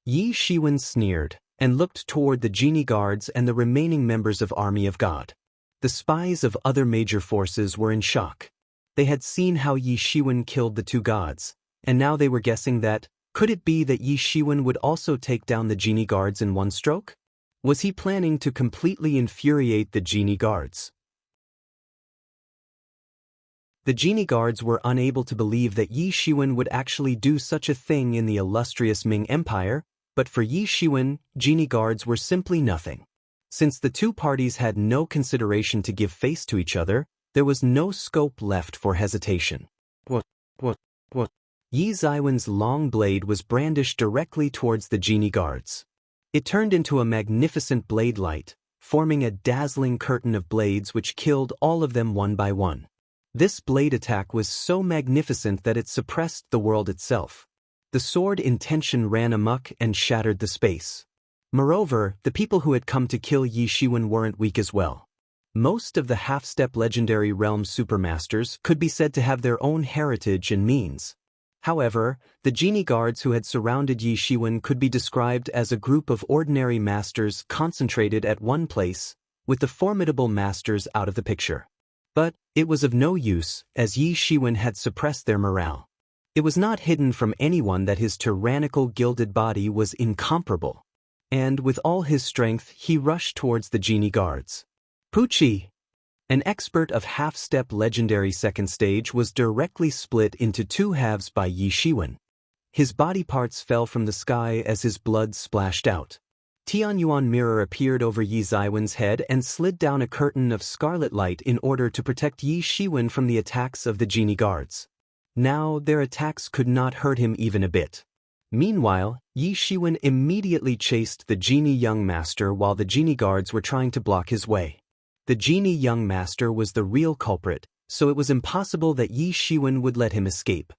Yi Shiwen sneered, and looked toward the genie guards and the remaining members of Army of God. The spies of other major forces were in shock. They had seen how Yi Shiwen killed the two gods, and now they were guessing that, could it be that Yi Shiwen would also take down the genie guards in one stroke? Was he planning to completely infuriate the genie guards? The genie guards were unable to believe that Yi Shiwen would actually do such a thing in the illustrious Ming Empire, but for Yi Shiwen, genie guards were simply nothing. Since the two parties had no consideration to give face to each other, there was no scope left for hesitation. What? Yi Ziwen's long blade was brandished directly towards the genie guards. It turned into a magnificent blade light, forming a dazzling curtain of blades which killed all of them one by one. This blade attack was so magnificent that it suppressed the world itself. The sword in tension ran amok and shattered the space. Moreover, the people who had come to kill Yi Shiwen weren't weak as well. Most of the half-step legendary realm supermasters could be said to have their own heritage and means. However, the genie guards who had surrounded Yi Shiwen could be described as a group of ordinary masters concentrated at one place, with the formidable masters out of the picture. But it was of no use, as Yi Shiwen had suppressed their morale. It was not hidden from anyone that his tyrannical gilded body was incomparable. And with all his strength he rushed towards the genie guards. Puchi! An expert of half-step legendary second stage was directly split into two halves by Yi Shiwen. His body parts fell from the sky as his blood splashed out. Tianyuan mirror appeared over Yi Zaiwen's head and slid down a curtain of scarlet light in order to protect Yi Shiwen from the attacks of the genie guards. Now their attacks could not hurt him even a bit. Meanwhile, Yi Shiwen immediately chased the genie young master while the genie guards were trying to block his way. The genie young master was the real culprit, so it was impossible that Yi Shiwen would let him escape.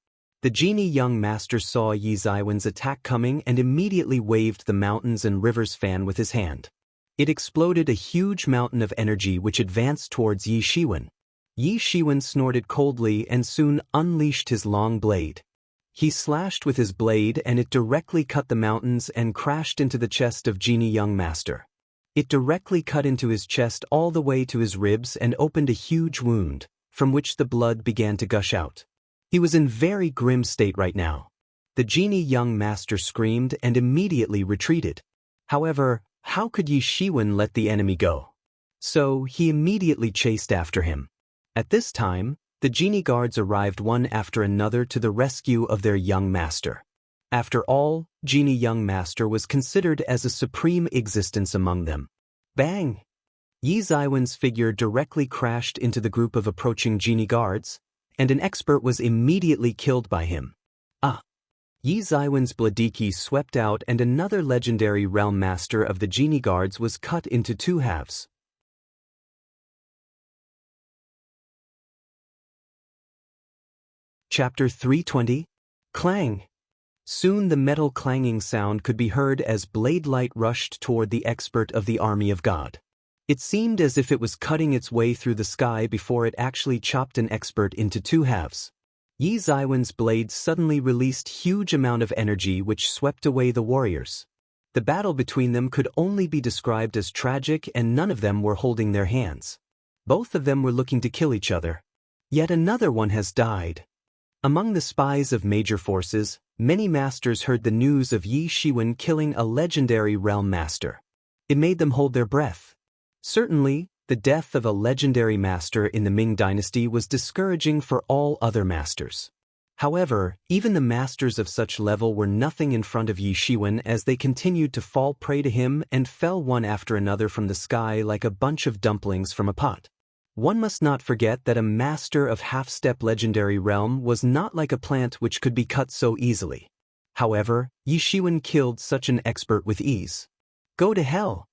The genie young master saw Yi Zaiwen's attack coming and immediately waved the mountains and rivers fan with his hand. It exploded a huge mountain of energy which advanced towards Yi Shiwen. Yi Shiwen snorted coldly and soon unleashed his long blade. He slashed with his blade and it directly cut the mountains and crashed into the chest of genie young master. It directly cut into his chest all the way to his ribs and opened a huge wound, from which the blood began to gush out. He was in very grim state right now. The genie young master screamed and immediately retreated. However, how could Yi Shiwen let the enemy go? So he immediately chased after him. At this time, the genie guards arrived one after another to the rescue of their young master. After all, genie young master was considered as a supreme existence among them. Bang! Yi Zaiwen's figure directly crashed into the group of approaching genie guards, and an expert was immediately killed by him. Yi Zaiwen's Bladiki swept out and another legendary realm master of the genie guards was cut into two halves. Chapter 320. Clang! Soon the metal clanging sound could be heard as blade light rushed toward the expert of the army of God. It seemed as if it was cutting its way through the sky before it actually chopped an expert into two halves. Yi Zaiwen's blade suddenly released huge amount of energy which swept away the warriors. The battle between them could only be described as tragic and none of them were holding their hands. Both of them were looking to kill each other. Yet another one has died. Among the spies of major forces, many masters heard the news of Yi Shiwen killing a legendary realm master. It made them hold their breath. Certainly, the death of a legendary master in the Ming dynasty was discouraging for all other masters. However, even the masters of such level were nothing in front of Yi Shiwen as they continued to fall prey to him and fell one after another from the sky like a bunch of dumplings from a pot. One must not forget that a master of half-step legendary realm was not like a plant which could be cut so easily. However, Yi Shiwen killed such an expert with ease. Go to hell!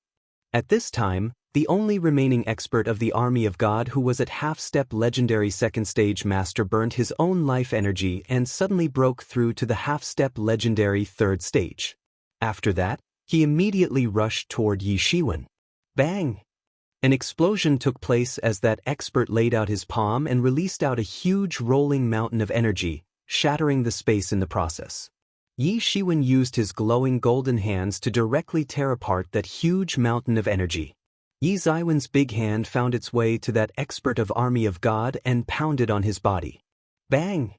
At this time, the only remaining expert of the army of God who was at half-step legendary second stage master burned his own life energy and suddenly broke through to the half-step legendary third stage. After that, he immediately rushed toward Yi Shiwen. Bang! An explosion took place as that expert laid out his palm and released out a huge rolling mountain of energy, shattering the space in the process. Yi Shiwen used his glowing golden hands to directly tear apart that huge mountain of energy. Yi Zaiwen's big hand found its way to that expert of army of God and pounded on his body. Bang!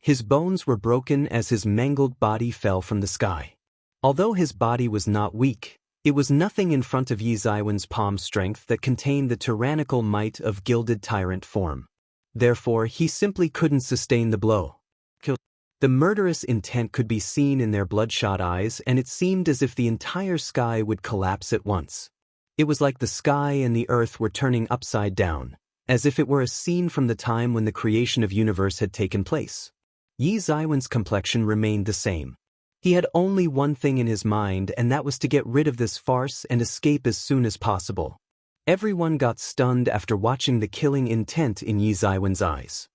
His bones were broken as his mangled body fell from the sky. Although his body was not weak, it was nothing in front of Yi Zaiwen's palm strength that contained the tyrannical might of gilded tyrant form. Therefore, he simply couldn't sustain the blow. The murderous intent could be seen in their bloodshot eyes, and it seemed as if the entire sky would collapse at once. It was like the sky and the earth were turning upside down, as if it were a scene from the time when the creation of universe had taken place. Yi Zaiwen's complexion remained the same. He had only one thing in his mind, and that was to get rid of this farce and escape as soon as possible. Everyone got stunned after watching the killing intent in Yi Zaiwen's eyes.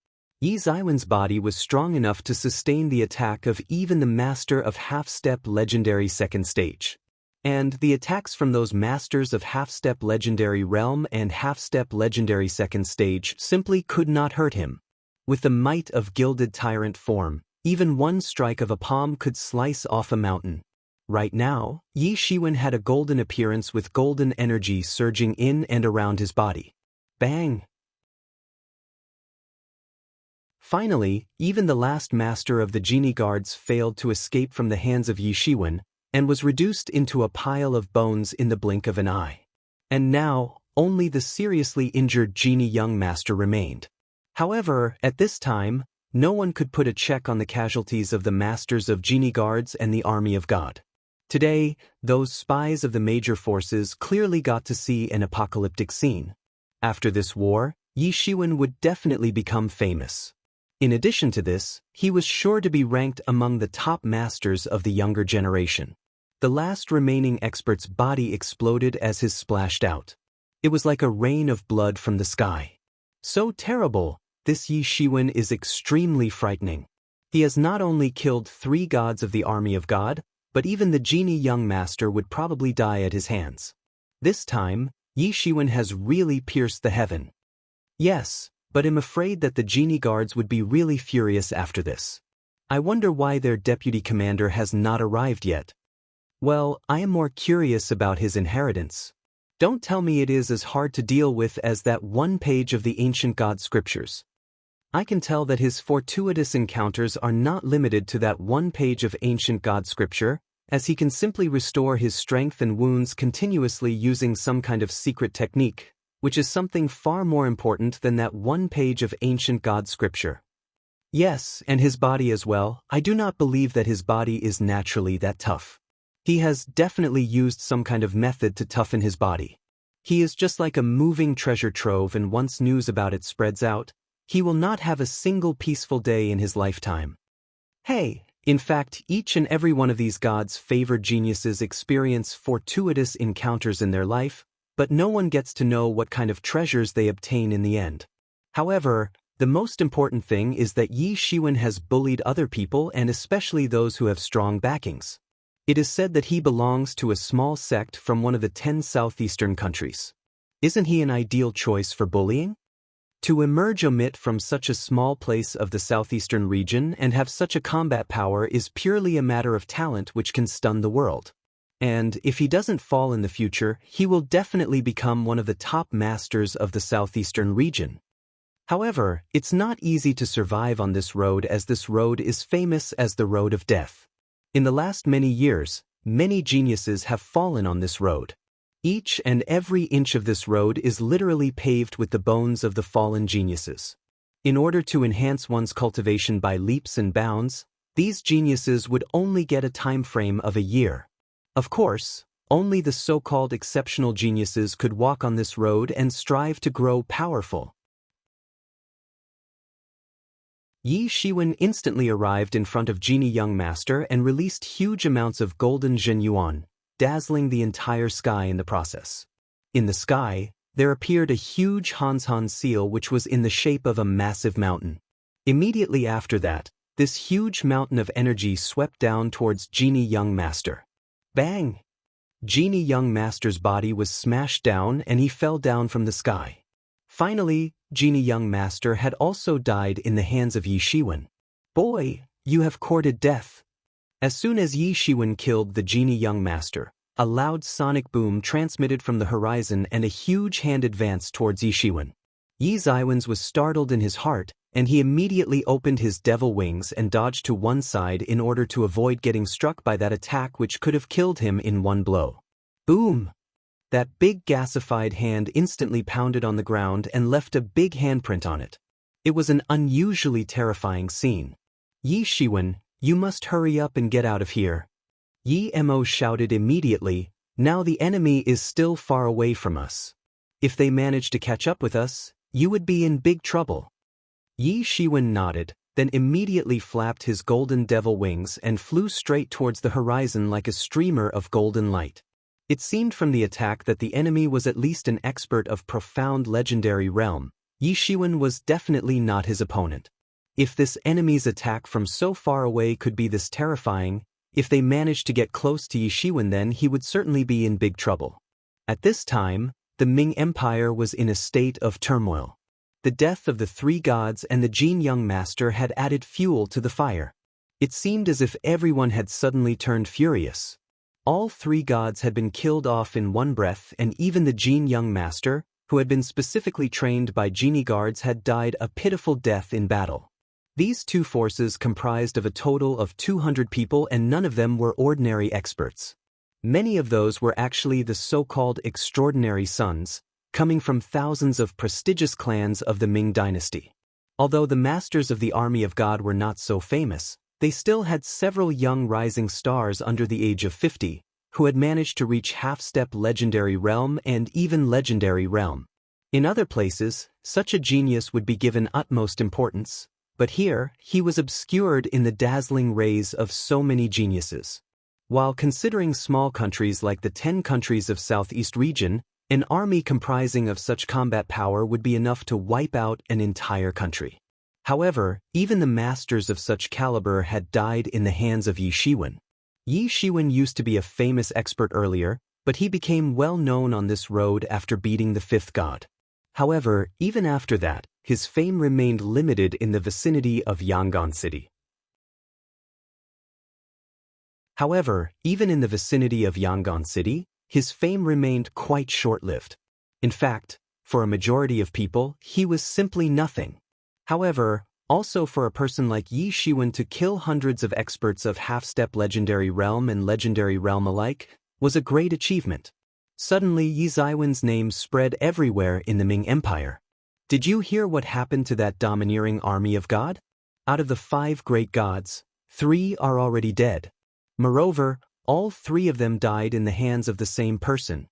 Yi Zaiwen's body was strong enough to sustain the attack of even the master of half-step legendary second stage. And the attacks from those masters of half-step legendary realm and half-step legendary second stage simply could not hurt him. With the might of gilded tyrant form, even one strike of a palm could slice off a mountain. Right now, Yi Shiwen had a golden appearance with golden energy surging in and around his body. Bang! Finally, even the last master of the genie guards failed to escape from the hands of Yi Shiwen, and was reduced into a pile of bones in the blink of an eye. And now, only the seriously injured genie young master remained. However, at this time, no one could put a check on the casualties of the masters of genie guards and the army of God. Today, those spies of the major forces clearly got to see an apocalyptic scene. After this war, Yi Shiwen would definitely become famous. In addition to this, he was sure to be ranked among the top masters of the younger generation. The last remaining expert's body exploded as his splashed out. It was like a rain of blood from the sky. So terrible, this Yi Shiwen is extremely frightening. He has not only killed 3 gods of the army of God, but even the genie young master would probably die at his hands. This time, Yi Shiwen has really pierced the heaven. Yes, but I'm afraid that the genie guards would be really furious after this. I wonder why their deputy commander has not arrived yet. Well, I am more curious about his inheritance. Don't tell me it is as hard to deal with as that one page of the ancient god scriptures. I can tell that his fortuitous encounters are not limited to that one page of ancient god scripture, as he can simply restore his strength and wounds continuously using some kind of secret technique, which is something far more important than that one page of ancient god scripture. Yes, and his body as well. I do not believe that his body is naturally that tough. He has definitely used some kind of method to toughen his body. He is just like a moving treasure trove, and once news about it spreads out, he will not have a single peaceful day in his lifetime. Hey, in fact, each and every one of these gods' favored geniuses experience fortuitous encounters in their life, but no one gets to know what kind of treasures they obtain in the end. However, the most important thing is that Yi Shiwen has bullied other people, and especially those who have strong backings. It is said that he belongs to a small sect from one of the 10 southeastern countries. Isn't he an ideal choice for bullying? To emerge from such a small place of the southeastern region and have such a combat power is purely a matter of talent which can stun the world. And if he doesn't fall in the future, he will definitely become one of the top masters of the southeastern region. However, it's not easy to survive on this road, as this road is famous as the road of death. In the last many years, many geniuses have fallen on this road. Each and every inch of this road is literally paved with the bones of the fallen geniuses. In order to enhance one's cultivation by leaps and bounds, these geniuses would only get a time frame of a year. Of course, only the so-called exceptional geniuses could walk on this road and strive to grow powerful. Yi Shiwen instantly arrived in front of Genie Young Master and released huge amounts of golden Zhen Yuan, dazzling the entire sky in the process. In the sky, there appeared a huge Han seal which was in the shape of a massive mountain. Immediately after that, this huge mountain of energy swept down towards Genie Young Master. Bang! Genie Young Master's body was smashed down and he fell down from the sky. Finally, Genie Young Master had also died in the hands of Yi Shiwen. Boy, you have courted death. As soon as Yi Shiwen killed the Genie Young Master, a loud sonic boom transmitted from the horizon and a huge hand advanced towards Yi Shiwen. Yi Ziwen's was startled in his heart, and he immediately opened his devil wings and dodged to one side in order to avoid getting struck by that attack which could have killed him in one blow. Boom! That big gasified hand instantly pounded on the ground and left a big handprint on it. It was an unusually terrifying scene. Yi Shiwen, you must hurry up and get out of here. Yi Mo shouted immediately, now the enemy is still far away from us. If they manage to catch up with us, you would be in big trouble. Yi Shiwen nodded, then immediately flapped his golden devil wings and flew straight towards the horizon like a streamer of golden light. It seemed from the attack that the enemy was at least an expert of profound legendary realm. Yi Shiwen was definitely not his opponent. If this enemy's attack from so far away could be this terrifying, if they managed to get close to Yi Shiwen, then he would certainly be in big trouble. At this time, the Ming Empire was in a state of turmoil. The death of the 3 gods and the Gene Young Master had added fuel to the fire. It seemed as if everyone had suddenly turned furious. All 3 gods had been killed off in one breath, and even the Gene Young Master, who had been specifically trained by genie guards, had died a pitiful death in battle. These 2 forces comprised of a total of 200 people, and none of them were ordinary experts. Many of those were actually the so-called extraordinary sons, coming from thousands of prestigious clans of the Ming dynasty. Although the masters of the army of God were not so famous, They still had several young rising stars under the age of 50, who had managed to reach half-step legendary realm and even legendary realm. In other places, such a genius would be given utmost importance, but here, he was obscured in the dazzling rays of so many geniuses. While considering small countries like the 10 countries of Southeast region, an army comprising of such combat power would be enough to wipe out an entire country. However, even the masters of such caliber had died in the hands of Yi Shiwen. Yi Shiwen used to be a famous expert earlier, but he became well known on this road after beating the fifth god. However, even after that, his fame remained limited in the vicinity of Yangon City. However, even in the vicinity of Yangon City, his fame remained quite short-lived. In fact, for a majority of people, he was simply nothing. However, also for a person like Yi Shiwen to kill hundreds of experts of half-step legendary realm and legendary realm alike was a great achievement. Suddenly Yi Ziwen's name spread everywhere in the Ming Empire. Did you hear what happened to that domineering army of God? Out of the 5 great gods, 3 are already dead. Moreover, all 3 of them died in the hands of the same person.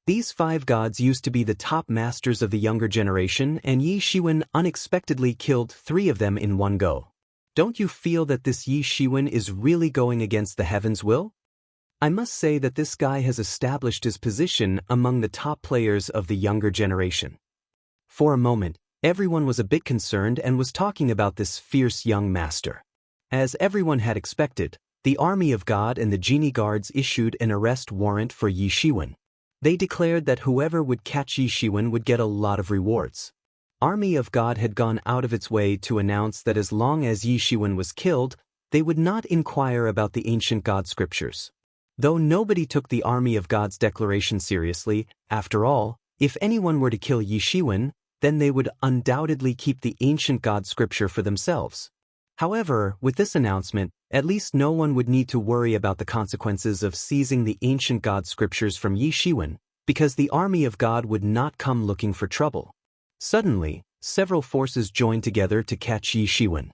These 5 gods used to be the top masters of the younger generation, and Yi Shiwen unexpectedly killed 3 of them in one go. Don't you feel that this Yi Shiwen is really going against the heaven's will? I must say that this guy has established his position among the top players of the younger generation. For a moment, everyone was a bit concerned and was talking about this fierce young master. As everyone had expected, the army of God and the genie guards issued an arrest warrant for Yi Shiwen. They declared that whoever would catch Yi Shiwen would get a lot of rewards. Army of God had gone out of its way to announce that as long as Yi Shiwen was killed, they would not inquire about the ancient God scriptures. Though nobody took the Army of God's declaration seriously, after all, if anyone were to kill Yi Shiwen, then they would undoubtedly keep the ancient God scripture for themselves. However, with this announcement, at least no one would need to worry about the consequences of seizing the ancient God scriptures from Yi Shiwen, because the army of God would not come looking for trouble. Suddenly, several forces joined together to catch Yi Shiwen.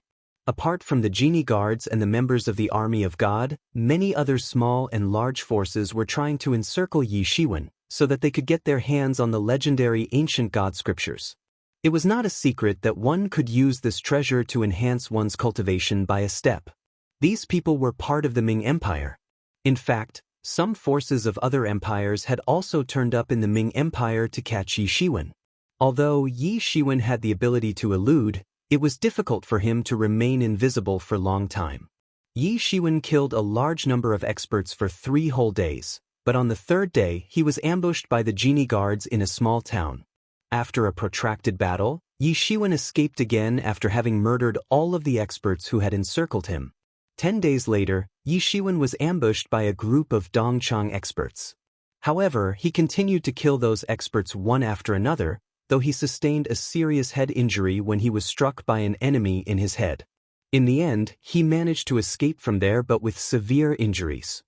Apart from the genie guards and the members of the army of God, many other small and large forces were trying to encircle Yi Shiwen, so that they could get their hands on the legendary ancient God scriptures. It was not a secret that one could use this treasure to enhance one's cultivation by a step. These people were part of the Ming Empire. In fact, some forces of other empires had also turned up in the Ming Empire to catch Yi Shiwen. Although Yi Shiwen had the ability to elude, it was difficult for him to remain invisible for a long time. Yi Shiwen killed a large number of experts for 3 whole days, but on the 3rd day he was ambushed by the genie guards in a small town. After a protracted battle, Yi Shiwen escaped again after having murdered all of the experts who had encircled him. 10 days later, Yi Shiwen was ambushed by a group of Dongchang experts. However, he continued to kill those experts one after another, though he sustained a serious head injury when he was struck by an enemy in his head. In the end, he managed to escape from there but with severe injuries.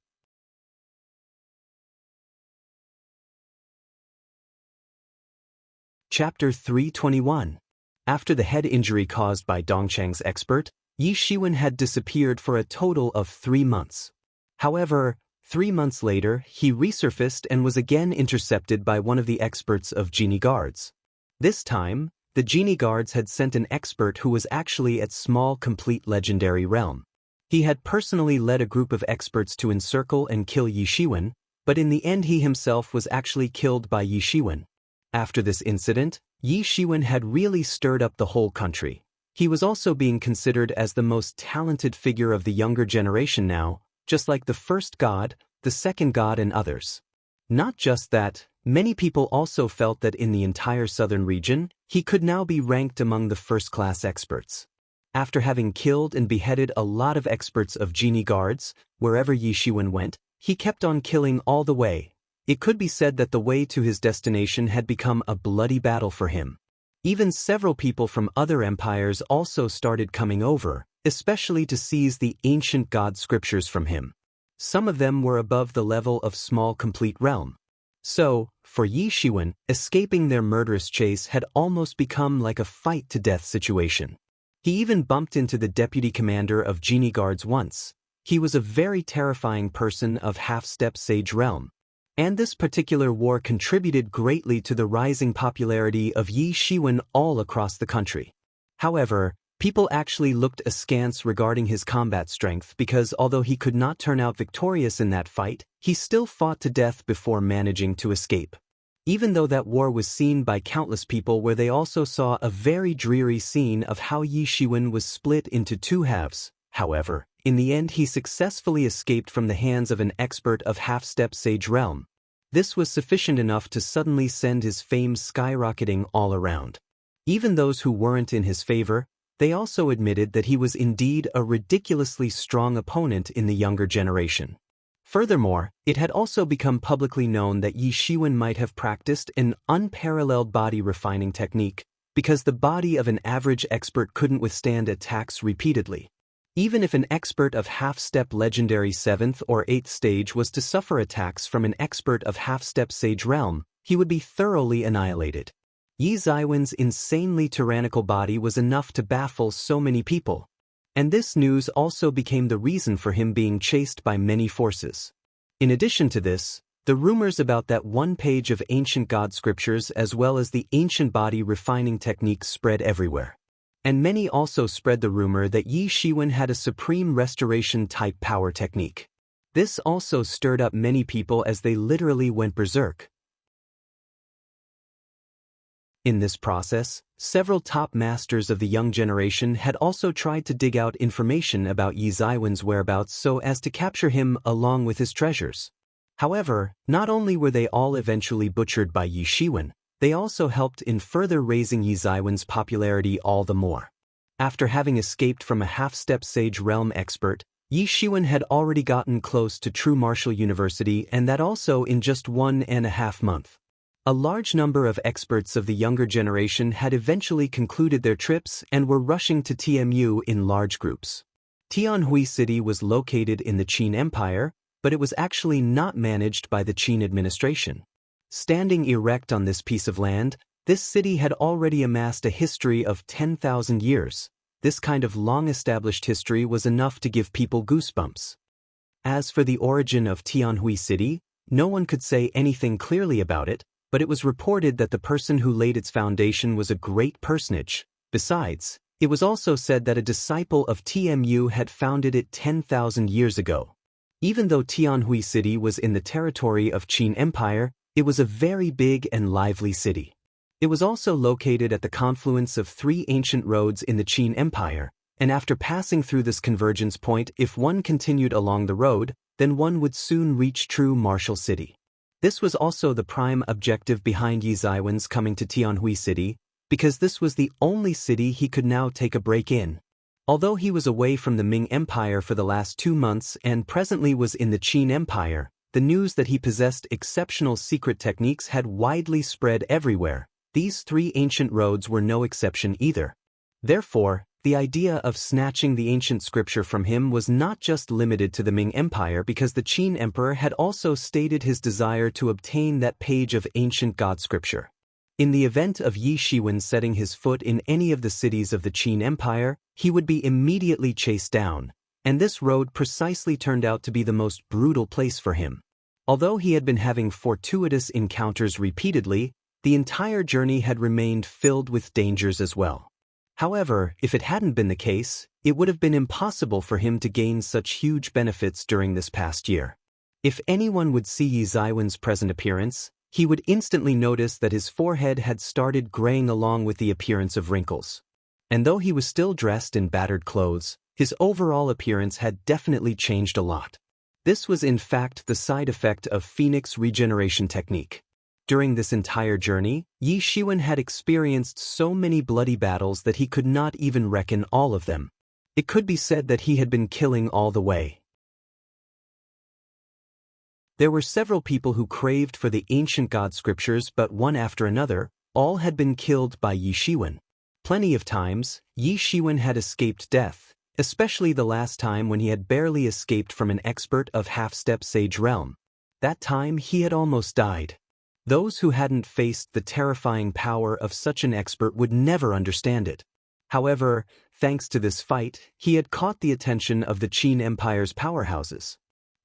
Chapter 321. After the head injury caused by Dongchang's expert, Yi Shiwen had disappeared for a total of 3 months. However, 3 months later, he resurfaced and was again intercepted by one of the experts of genie guards. This time, the genie guards had sent an expert who was actually at small complete legendary realm. He had personally led a group of experts to encircle and kill Yi Shiwen, but in the end he himself was actually killed by Yi Shiwen. After this incident, Yi Shiwen had really stirred up the whole country. He was also being considered as the most talented figure of the younger generation now, just like the first god, the second god and others. Not just that, many people also felt that in the entire southern region, he could now be ranked among the first-class experts. After having killed and beheaded a lot of experts of genie guards, wherever Yi Shiwen went, he kept on killing all the way. It could be said that the way to his destination had become a bloody battle for him. Even several people from other empires also started coming over, especially to seize the ancient god scriptures from him. Some of them were above the level of small complete realm. So, for Yi Shiwen, escaping their murderous chase had almost become like a fight-to-death situation. He even bumped into the deputy commander of genie guards once. He was a very terrifying person of half-step sage realm. And this particular war contributed greatly to the rising popularity of Yi Shiwen all across the country. However, people actually looked askance regarding his combat strength because although he could not turn out victorious in that fight, he still fought to death before managing to escape. Even though that war was seen by countless people where they also saw a very dreary scene of how Yi Shiwen was split into two halves, however, in the end he successfully escaped from the hands of an expert of half-step sage realm. This was sufficient enough to suddenly send his fame skyrocketing all around. Even those who weren't in his favor, they also admitted that he was indeed a ridiculously strong opponent in the younger generation. Furthermore, it had also become publicly known that Yi Shiwen might have practiced an unparalleled body refining technique, because the body of an average expert couldn't withstand attacks repeatedly. Even if an expert of half-step legendary 7th or 8th stage was to suffer attacks from an expert of half-step sage realm, he would be thoroughly annihilated. Yi Ziwen's insanely tyrannical body was enough to baffle so many people. And this news also became the reason for him being chased by many forces. In addition to this, the rumors about that one page of ancient god scriptures as well as the ancient body refining techniques spread everywhere. And many also spread the rumor that Yi Shiwen had a supreme restoration-type power technique. This also stirred up many people as they literally went berserk. In this process, several top masters of the young generation had also tried to dig out information about Yi Ziwen's whereabouts so as to capture him along with his treasures. However, not only were they all eventually butchered by Yi Shiwen, they also helped in further raising Yi Ziwen's popularity all the more. After having escaped from a half-step sage realm expert, Yi Shiwen had already gotten close to True Martial University, and that also in just 1.5 months. A large number of experts of the younger generation had eventually concluded their trips and were rushing to TMU in large groups. Tianhui City was located in the Qin Empire, but it was actually not managed by the Qin administration. Standing erect on this piece of land, this city had already amassed a history of 10,000 years. This kind of long-established history was enough to give people goosebumps. As for the origin of Tianhui City, no one could say anything clearly about it, but it was reported that the person who laid its foundation was a great personage. Besides, it was also said that a disciple of TMU had founded it 10,000 years ago. Even though Tianhui City was in the territory of Qin Empire, it was a very big and lively city. It was also located at the confluence of 3 ancient roads in the Qin Empire, and after passing through this convergence point, if one continued along the road, then one would soon reach True Martial City. This was also the prime objective behind Yi Ziwen's coming to Tianhui City, because this was the only city he could now take a break in. Although he was away from the Ming Empire for the last 2 months and presently was in the Qin Empire, the news that he possessed exceptional secret techniques had widely spread everywhere. These 3 ancient roads were no exception either. Therefore, the idea of snatching the ancient scripture from him was not just limited to the Ming Empire because the Qin Emperor had also stated his desire to obtain that page of ancient god scripture. In the event of Yi Shiwen setting his foot in any of the cities of the Qin Empire, he would be immediately chased down, and this road precisely turned out to be the most brutal place for him. Although he had been having fortuitous encounters repeatedly, the entire journey had remained filled with dangers as well. However, if it hadn't been the case, it would have been impossible for him to gain such huge benefits during this past year. If anyone would see Yi Ziwen's present appearance, he would instantly notice that his forehead had started graying along with the appearance of wrinkles. And though he was still dressed in battered clothes, his overall appearance had definitely changed a lot. This was in fact the side effect of Phoenix regeneration technique. During this entire journey, Yi Shiwen had experienced so many bloody battles that he could not even reckon all of them. It could be said that he had been killing all the way. There were several people who craved for the ancient god scriptures, but one after another, all had been killed by Yi Shiwen. Plenty of times, Yi Shiwen had escaped death, especially the last time when he had barely escaped from an expert of half-step sage realm. That time he had almost died. Those who hadn't faced the terrifying power of such an expert would never understand it. However, thanks to this fight, he had caught the attention of the Qin Empire's powerhouses.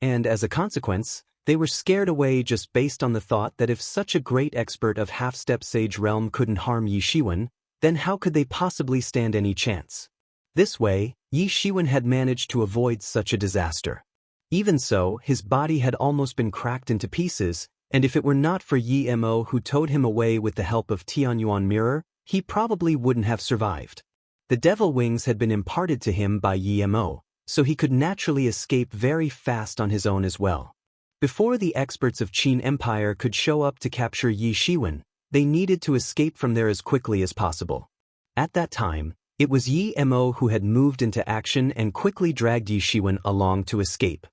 And as a consequence, they were scared away just based on the thought that if such a great expert of half-step sage realm couldn't harm Yi Shiwen, then how could they possibly stand any chance? This way, Yi Shiwen had managed to avoid such a disaster. Even so, his body had almost been cracked into pieces, and if it were not for Yi Mo who towed him away with the help of Tianyuan Mirror, he probably wouldn't have survived. The devil wings had been imparted to him by Yi Mo, so he could naturally escape very fast on his own as well. Before the experts of Qin Empire could show up to capture Yi Shiwen, they needed to escape from there as quickly as possible. At that time, it was Yi Mo who had moved into action and quickly dragged Yi Shiwen along to escape.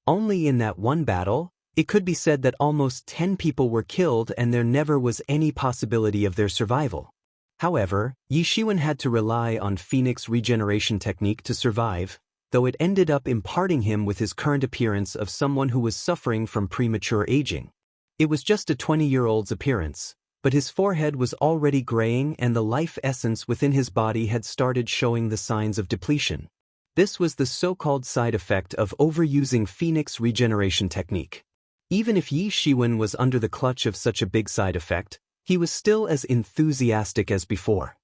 Only in that one battle, it could be said that almost 10 people were killed and there never was any possibility of their survival. However, Yi Shiwen had to rely on Phoenix regeneration technique to survive, though it ended up imparting him with his current appearance of someone who was suffering from premature aging. It was just a 20-year-old's appearance, but his forehead was already graying and the life essence within his body had started showing the signs of depletion. This was the so-called side effect of overusing Phoenix regeneration technique. Even if Yi Shiwen was under the clutch of such a big side effect, he was still as enthusiastic as before.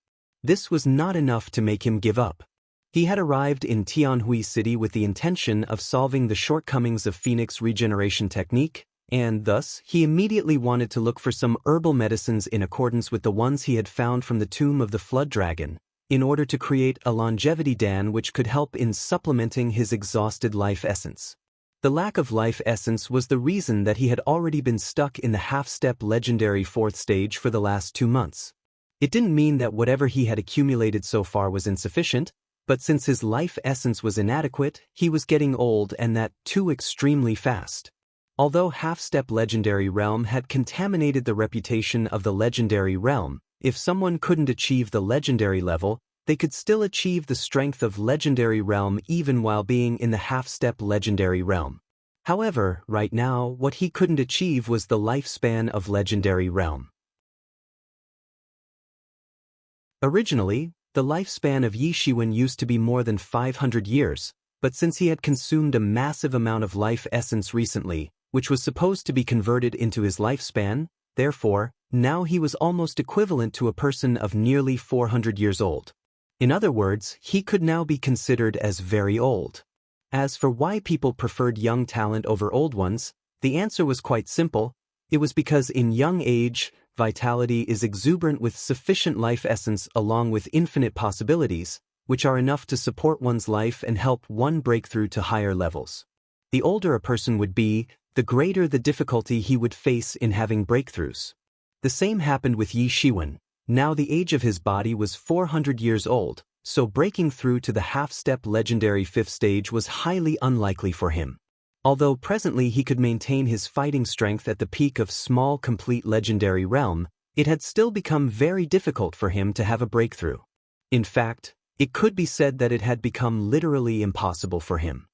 This was not enough to make him give up. He had arrived in Tianhui City with the intention of solving the shortcomings of Phoenix regeneration technique, and thus he immediately wanted to look for some herbal medicines in accordance with the ones he had found from the tomb of the Flood Dragon, in order to create a longevity dan which could help in supplementing his exhausted life essence. The lack of life essence was the reason that he had already been stuck in the half-step legendary 4th stage for the last 2 months. It didn't mean that whatever he had accumulated so far was insufficient, but since his life essence was inadequate, he was getting old and that too extremely fast. Although half-step legendary realm had contaminated the reputation of the legendary realm, if someone couldn't achieve the legendary level, they could still achieve the strength of legendary realm even while being in the half-step legendary realm. However, right now, what he couldn't achieve was the lifespan of legendary realm. Originally, the lifespan of Yi Shiwen used to be more than 500 years, but since he had consumed a massive amount of life essence recently, which was supposed to be converted into his lifespan, therefore, now he was almost equivalent to a person of nearly 400 years old. In other words, he could now be considered as very old. As for why people preferred young talent over old ones, the answer was quite simple. It was because in young age, vitality is exuberant with sufficient life essence along with infinite possibilities, which are enough to support one's life and help one break through to higher levels. The older a person would be, the greater the difficulty he would face in having breakthroughs. The same happened with Yi Shiwen. Now the age of his body was 400 years old, so breaking through to the half-step legendary 5th stage was highly unlikely for him. Although presently he could maintain his fighting strength at the peak of small complete legendary realm, it had still become very difficult for him to have a breakthrough. In fact, it could be said that it had become literally impossible for him.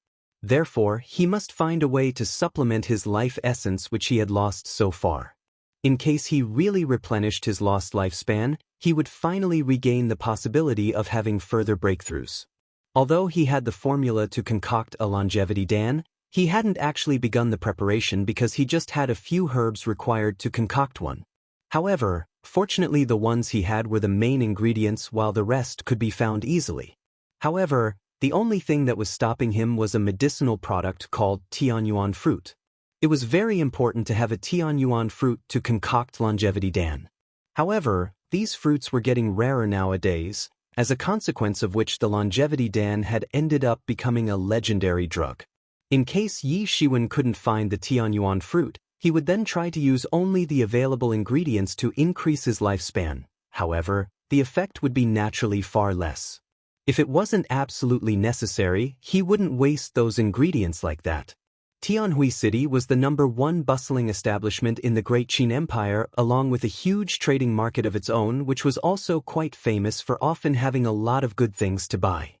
Therefore, he must find a way to supplement his life essence which he had lost so far. In case he really replenished his lost lifespan, he would finally regain the possibility of having further breakthroughs. Although he had the formula to concoct a longevity dan, he hadn't actually begun the preparation because he just had a few herbs required to concoct one. However, fortunately the ones he had were the main ingredients while the rest could be found easily. However, the only thing that was stopping him was a medicinal product called Tianyuan fruit. It was very important to have a Tianyuan fruit to concoct longevity dan. However, these fruits were getting rarer nowadays, as a consequence of which the longevity dan had ended up becoming a legendary drug. In case Yi Shiwen couldn't find the Tianyuan fruit, he would then try to use only the available ingredients to increase his lifespan. However, the effect would be naturally far less. If it wasn't absolutely necessary, he wouldn't waste those ingredients like that. Tianhui City was the #1 bustling establishment in the Great Qin Empire, along with a huge trading market of its own, which was also quite famous for often having a lot of good things to buy.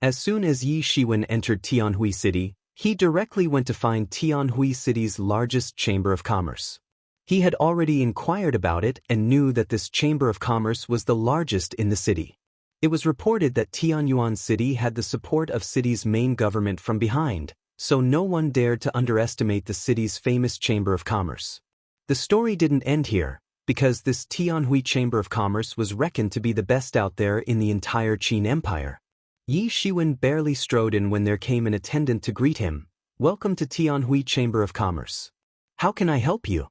As soon as Yi Shiwen entered Tianhui City, he directly went to find Tianhui City's largest chamber of commerce. He had already inquired about it and knew that this chamber of commerce was the largest in the city. It was reported that Tianyuan City had the support of city's main government from behind, so no one dared to underestimate the city's famous Chamber of Commerce. The story didn't end here, because this Tianhui Chamber of Commerce was reckoned to be the best out there in the entire Qin Empire. Yi Shiwen barely strode in when there came an attendant to greet him. "Welcome to Tianhui Chamber of Commerce. How can I help you?"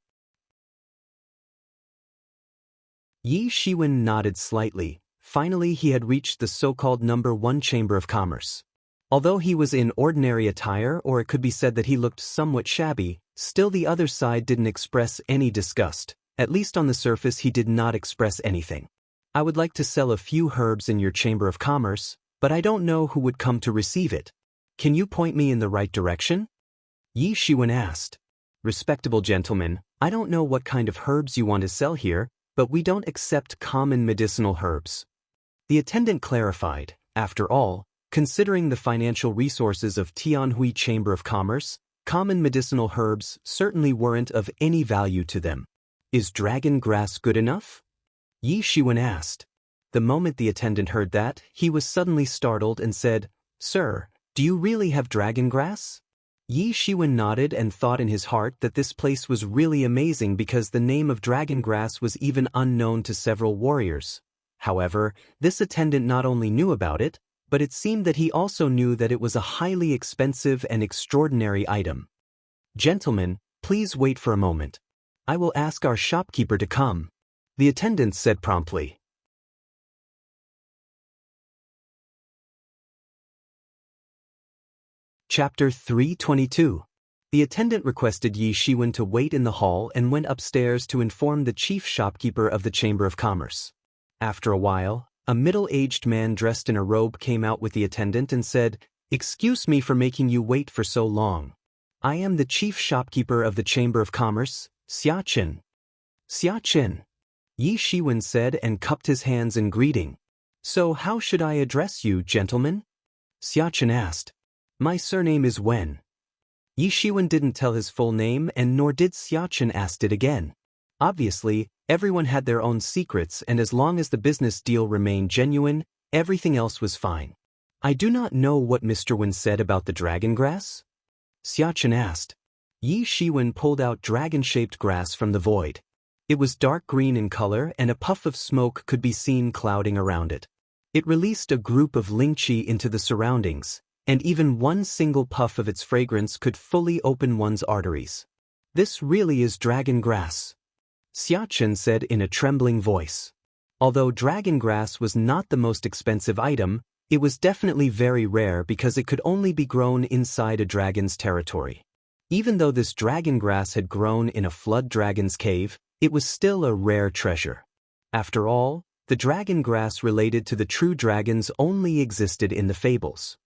Yi Shiwen nodded slightly. Finally, he had reached the so-called number 1 Chamber of Commerce. Although he was in ordinary attire, or it could be said that he looked somewhat shabby, still the other side didn't express any disgust. At least on the surface he did not express anything. "I would like to sell a few herbs in your Chamber of Commerce, but I don't know who would come to receive it. Can you point me in the right direction?" Yi Shiwen asked. "Respectable gentleman, I don't know what kind of herbs you want to sell here, but we don't accept common medicinal herbs." The attendant clarified. After all, considering the financial resources of Tianhui Chamber of Commerce, common medicinal herbs certainly weren't of any value to them. "Is dragon grass good enough?" Yi Shiwen asked. The moment the attendant heard that, he was suddenly startled and said, "Sir, do you really have dragon grass?" Yi Shiwen nodded and thought in his heart that this place was really amazing because the name of dragon grass was even unknown to several warriors. However, this attendant not only knew about it, but it seemed that he also knew that it was a highly expensive and extraordinary item. "Gentlemen, please wait for a moment. I will ask our shopkeeper to come," the attendant said promptly. Chapter 322. The attendant requested Yi Shiwen to wait in the hall and went upstairs to inform the chief shopkeeper of the Chamber of Commerce. After a while, a middle-aged man dressed in a robe came out with the attendant and said, "Excuse me for making you wait for so long. I am the chief shopkeeper of the Chamber of Commerce, Xia Chen." "Xia Chen," Yi Shiwen said and cupped his hands in greeting. "So how should I address you, gentlemen?" Xia Chen asked. "My surname is Wen." Yi Shiwen didn't tell his full name and nor did Xia Chen ask it again. Obviously, everyone had their own secrets, and as long as the business deal remained genuine, everything else was fine. "I do not know what Mr. Wen said about the dragon grass?" Xia Chen asked. Yi Shiwen pulled out dragon-shaped grass from the void. It was dark green in color and a puff of smoke could be seen clouding around it. It released a group of lingqi into the surroundings, and even one single puff of its fragrance could fully open one's arteries. "This really is dragon grass," Xia Chen said in a trembling voice. Although dragon grass was not the most expensive item, it was definitely very rare because it could only be grown inside a dragon's territory. Even though this dragon grass had grown in a flood dragon's cave, it was still a rare treasure. After all, the dragon grass related to the true dragons only existed in the fables.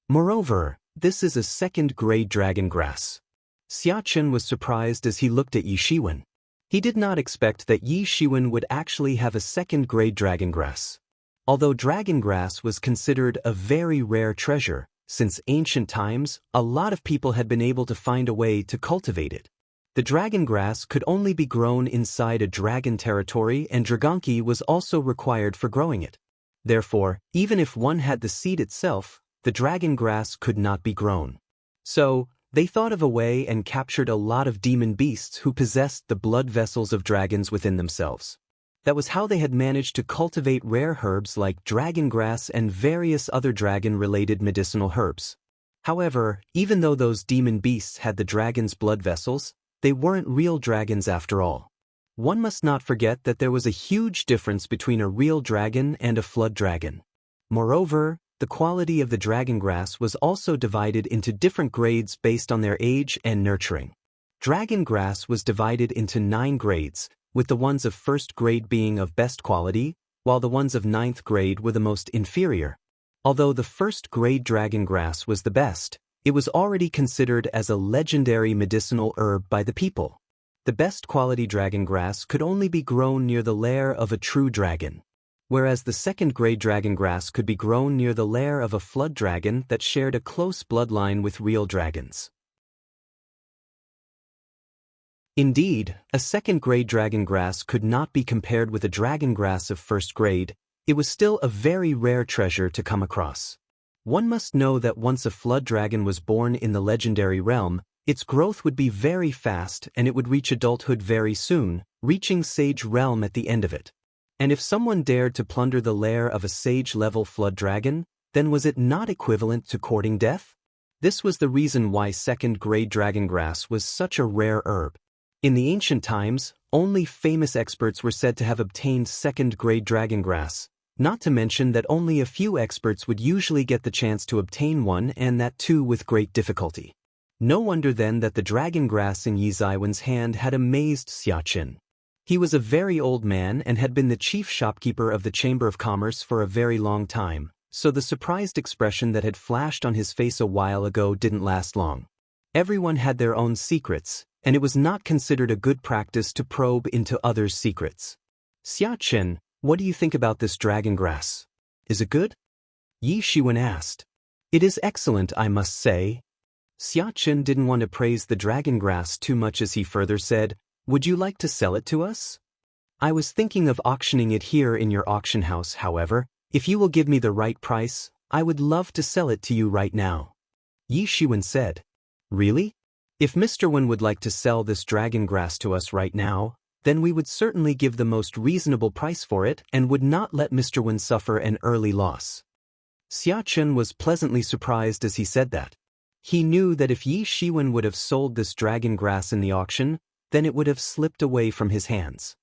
Moreover, this is a second-grade dragon grass. Xia Chen was surprised as he looked at Yi Shiwen. He did not expect that Yi Shiwen would actually have a second-grade dragon grass. Although dragon grass was considered a very rare treasure, since ancient times, a lot of people had been able to find a way to cultivate it. The dragon grass could only be grown inside a dragon territory, and dragonki was also required for growing it. Therefore, even if one had the seed itself, the dragon grass could not be grown. So, they thought of a way and captured a lot of demon beasts who possessed the blood vessels of dragons within themselves. That was how they had managed to cultivate rare herbs like dragon grass and various other dragon-related medicinal herbs. However, even though those demon beasts had the dragon's blood vessels, they weren't real dragons after all. One must not forget that there was a huge difference between a real dragon and a flood dragon. Moreover, the quality of the dragon grass was also divided into different grades based on their age and nurturing. Dragon grass was divided into 9 grades, with the ones of first grade being of best quality, while the ones of 9th grade were the most inferior. Although the first grade dragon grass was the best, it was already considered as a legendary medicinal herb by the people. The best quality dragon grass could only be grown near the lair of a true dragon, whereas the second-grade dragon grass could be grown near the lair of a flood dragon that shared a close bloodline with real dragons. Indeed, a second-grade dragon grass could not be compared with a dragon grass of first grade, it was still a very rare treasure to come across. One must know that once a flood dragon was born in the legendary realm, its growth would be very fast and it would reach adulthood very soon, reaching Sage Realm at the end of it. And if someone dared to plunder the lair of a Sage-level flood dragon, then was it not equivalent to courting death? This was the reason why second-grade dragongrass was such a rare herb. In the ancient times, only famous experts were said to have obtained second-grade dragongrass, not to mention that only a few experts would usually get the chance to obtain one, and that too with great difficulty. No wonder then that the dragongrass in Yi Zaiwen's hand had amazed Xiaqin. He was a very old man and had been the chief shopkeeper of the Chamber of Commerce for a very long time, so the surprised expression that had flashed on his face a while ago didn't last long. Everyone had their own secrets, and it was not considered a good practice to probe into others' secrets. Xiaqin, what do you think about this dragongrass? Is it good? Yi Shiwen asked. It is excellent, I must say. Xiaqin didn't want to praise the dragongrass too much as he further said, would you like to sell it to us? I was thinking of auctioning it here in your auction house, however. If you will give me the right price, I would love to sell it to you right now. Yi Shiwen said. Really? If Mr. Wen would like to sell this dragongrass to us right now, then we would certainly give the most reasonable price for it and would not let Mr. Wen suffer an early loss. Xiaqin was pleasantly surprised as he said that. He knew that if Yi Shiwen would have sold this dragongrass in the auction, then it would have slipped away from his hands.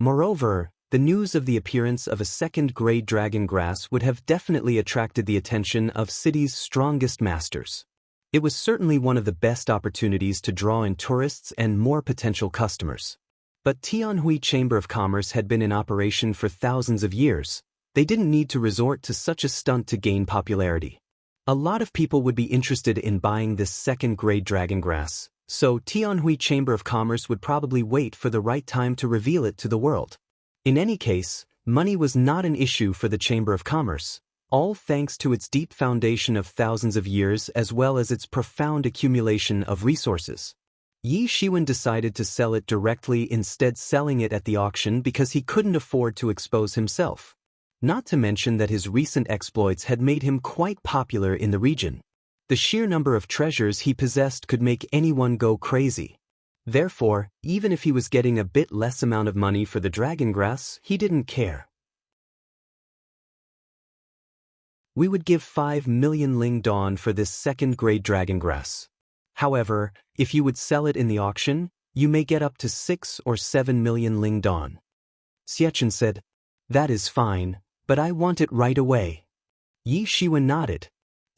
Moreover, the news of the appearance of a second-grade dragongrass would have definitely attracted the attention of city's strongest masters. It was certainly one of the best opportunities to draw in tourists and more potential customers. But Tianhui Chamber of Commerce had been in operation for thousands of years. They didn't need to resort to such a stunt to gain popularity. A lot of people would be interested in buying this second-grade dragongrass, so Tianhui Chamber of Commerce would probably wait for the right time to reveal it to the world. In any case, money was not an issue for the Chamber of Commerce, all thanks to its deep foundation of thousands of years as well as its profound accumulation of resources. Yi Shiwen decided to sell it directly instead selling it at the auction because he couldn't afford to expose himself. Not to mention that his recent exploits had made him quite popular in the region. The sheer number of treasures he possessed could make anyone go crazy. Therefore, even if he was getting a bit less amount of money for the dragongrass, he didn't care. We would give 5 million Ling Dawn for this second-grade dragongrass. However, if you would sell it in the auction, you may get up to 6 or 7 million Ling Dawn. Xiaqin said, that is fine, but I want it right away. Yi Shiwen nodded.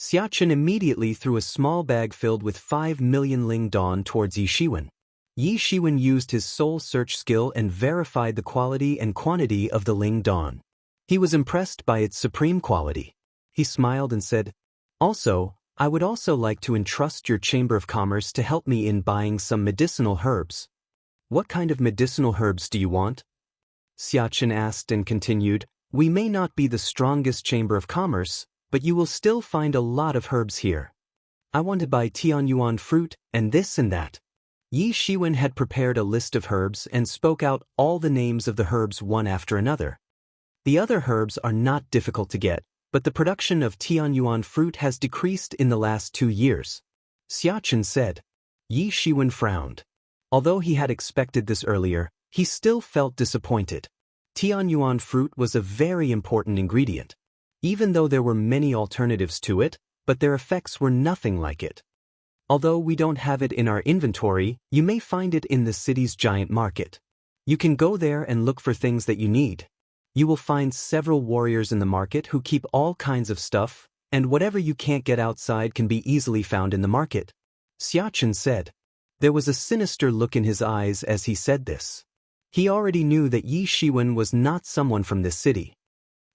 Xiaqin immediately threw a small bag filled with 5 million Ling Dawn towards Yi Shiwen. Yi Shiwen used his soul search skill and verified the quality and quantity of the Ling Dawn. He was impressed by its supreme quality. He smiled and said, also, I would also like to entrust your Chamber of Commerce to help me in buying some medicinal herbs. What kind of medicinal herbs do you want? Xiaqin asked and continued, we may not be the strongest Chamber of Commerce, but you will still find a lot of herbs here. I want to buy Tianyuan fruit and this and that. Yi Shiwen had prepared a list of herbs and spoke out all the names of the herbs one after another. The other herbs are not difficult to get, but the production of Tianyuan fruit has decreased in the last 2 years. Xiaqin said. Yi Shiwen frowned. Although he had expected this earlier, he still felt disappointed. Tianyuan fruit was a very important ingredient. Even though there were many alternatives to it, but their effects were nothing like it. Although we don't have it in our inventory, you may find it in the city's giant market. You can go there and look for things that you need. You will find several warriors in the market who keep all kinds of stuff, and whatever you can't get outside can be easily found in the market. Xiaqin said. There was a sinister look in his eyes as he said this. He already knew that Yi Shiwen was not someone from this city.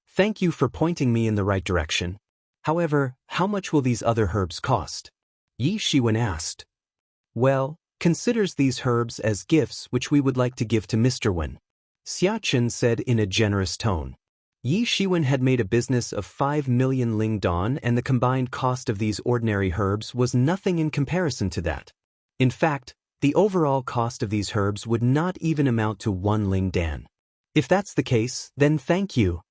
Thank you for pointing me in the right direction. However, how much will these other herbs cost? Yi Shiwen asked. Well, considers these herbs as gifts which we would like to give to Mr. Wen. Xiaqin said in a generous tone. Yi Shiwen had made a business of 5 million Ling Dawn and the combined cost of these ordinary herbs was nothing in comparison to that. In fact, the overall cost of these herbs would not even amount to 1 Ling Dan. If that's the case, then thank you.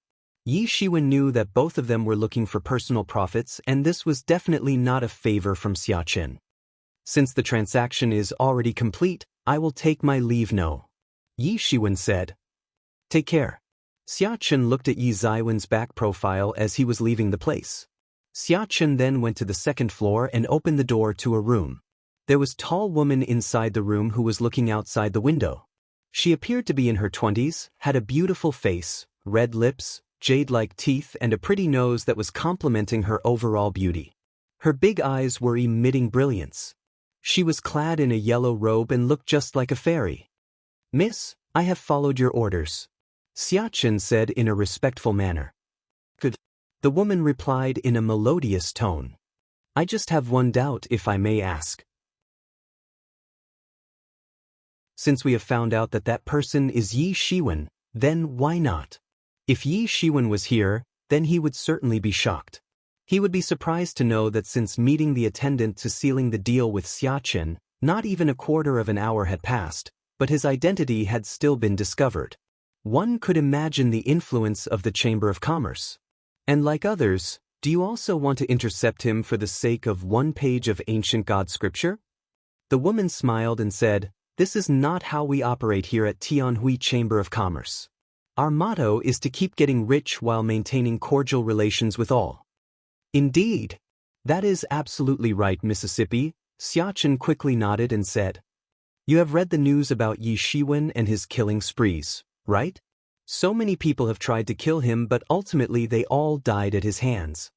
Yi Shiwen knew that both of them were looking for personal profits, and this was definitely not a favor from Xiaqin. Since the transaction is already complete, I will take my leave now, Yi Shiwen said. Take care. Xiaqin looked at Yi Ziwen's back profile as he was leaving the place. Xiaqin then went to the second floor and opened the door to a room. There was a tall woman inside the room who was looking outside the window. She appeared to be in her 20s, had a beautiful face, red lips, jade-like teeth, and a pretty nose that was complementing her overall beauty. Her big eyes were emitting brilliance. She was clad in a yellow robe and looked just like a fairy. Miss, I have followed your orders, Xiaqin said in a respectful manner. Good. The woman replied in a melodious tone. I just have one doubt, if I may ask. Since we have found out that that person is Yi Shiwen, then why not? If Yi Shiwen was here, then he would certainly be shocked. He would be surprised to know that since meeting the attendant to sealing the deal with Xiaqin, not even a quarter of an hour had passed, but his identity had still been discovered. One could imagine the influence of the Chamber of Commerce. And like others, do you also want to intercept him for the sake of one page of ancient god scripture? The woman smiled and said, This is not how we operate here at Tianhui Chamber of Commerce. Our motto is to keep getting rich while maintaining cordial relations with all. Indeed. That is absolutely right, Mississippi, Xiaqin quickly nodded and said. You have read the news about Yi Shiwen and his killing sprees, right? So many people have tried to kill him, but ultimately they all died at his hands.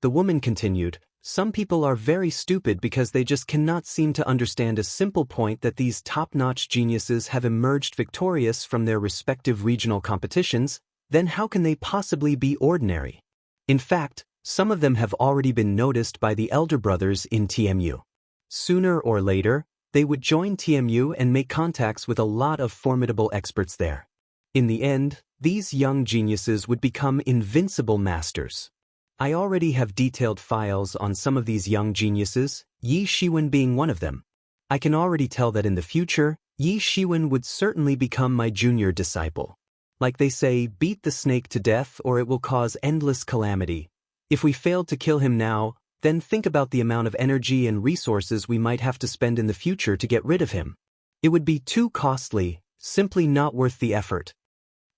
The woman continued, Some people are very stupid because they just cannot seem to understand a simple point that these top-notch geniuses have emerged victorious from their respective regional competitions, then how can they possibly be ordinary? In fact, some of them have already been noticed by the elder brothers in TMU. Sooner or later, they would join TMU and make contacts with a lot of formidable experts there. In the end, these young geniuses would become invincible masters. I already have detailed files on some of these young geniuses, Yi Shiwen being one of them. I can already tell that in the future, Yi Shiwen would certainly become my junior disciple. Like they say, beat the snake to death or it will cause endless calamity. If we failed to kill him now, then think about the amount of energy and resources we might have to spend in the future to get rid of him. It would be too costly, simply not worth the effort.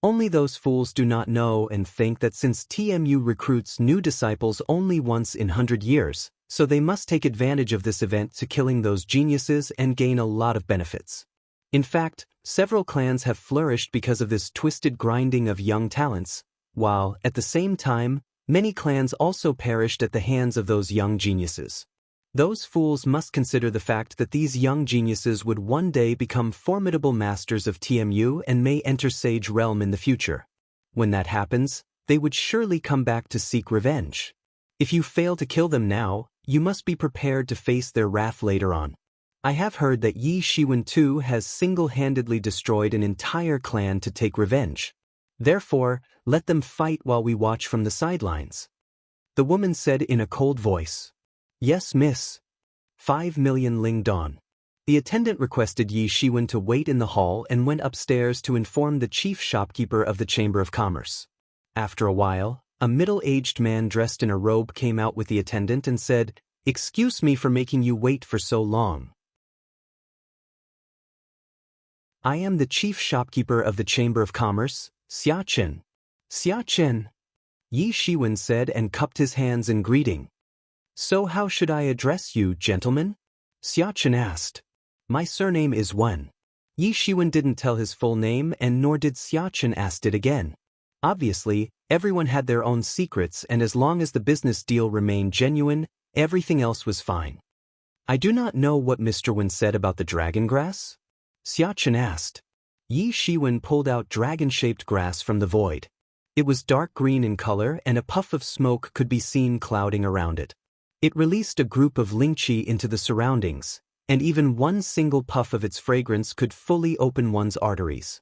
Only those fools do not know and think that since TMU recruits new disciples only once in 100 years, so they must take advantage of this event to killing those geniuses and gain a lot of benefits. In fact, several clans have flourished because of this twisted grinding of young talents, while, at the same time, many clans also perished at the hands of those young geniuses. Those fools must consider the fact that these young geniuses would one day become formidable masters of TMU and may enter Sage Realm in the future. When that happens, they would surely come back to seek revenge. If you fail to kill them now, you must be prepared to face their wrath later on. I have heard that Yi Shiwen too has single-handedly destroyed an entire clan to take revenge. Therefore, let them fight while we watch from the sidelines. The woman said in a cold voice. Yes, miss. 5 million Ling Don. The attendant requested Yi Shiwen to wait in the hall and went upstairs to inform the chief shopkeeper of the Chamber of Commerce. After a while, a middle-aged man dressed in a robe came out with the attendant and said, Excuse me for making you wait for so long. I am the chief shopkeeper of the Chamber of Commerce, Xiaqin. Xiaqin, Yi Shiwen said and cupped his hands in greeting. So how should I address you, gentlemen? Xiaqin asked. My surname is Wen. Yi Shiwen didn't tell his full name and nor did Xiaqin ask it again. Obviously, everyone had their own secrets and as long as the business deal remained genuine, everything else was fine. I do not know what Mr. Wen said about the dragon grass? Xiaqin asked. Yi Shiwen pulled out dragon-shaped grass from the void. It was dark green in color and a puff of smoke could be seen clouding around it. It released a group of Lingqi into the surroundings, and even one single puff of its fragrance could fully open one's arteries.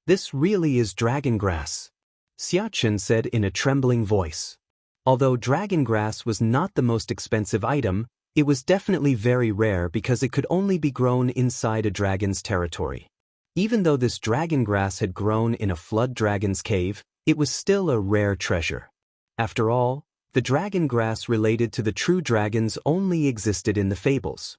This really is dragon grass, Xiaqin said in a trembling voice. Although dragon grass was not the most expensive item, it was definitely very rare because it could only be grown inside a dragon's territory. Even though this dragon grass had grown in a flood dragon's cave, it was still a rare treasure. After all, the dragon grass related to the true dragons only existed in the fables.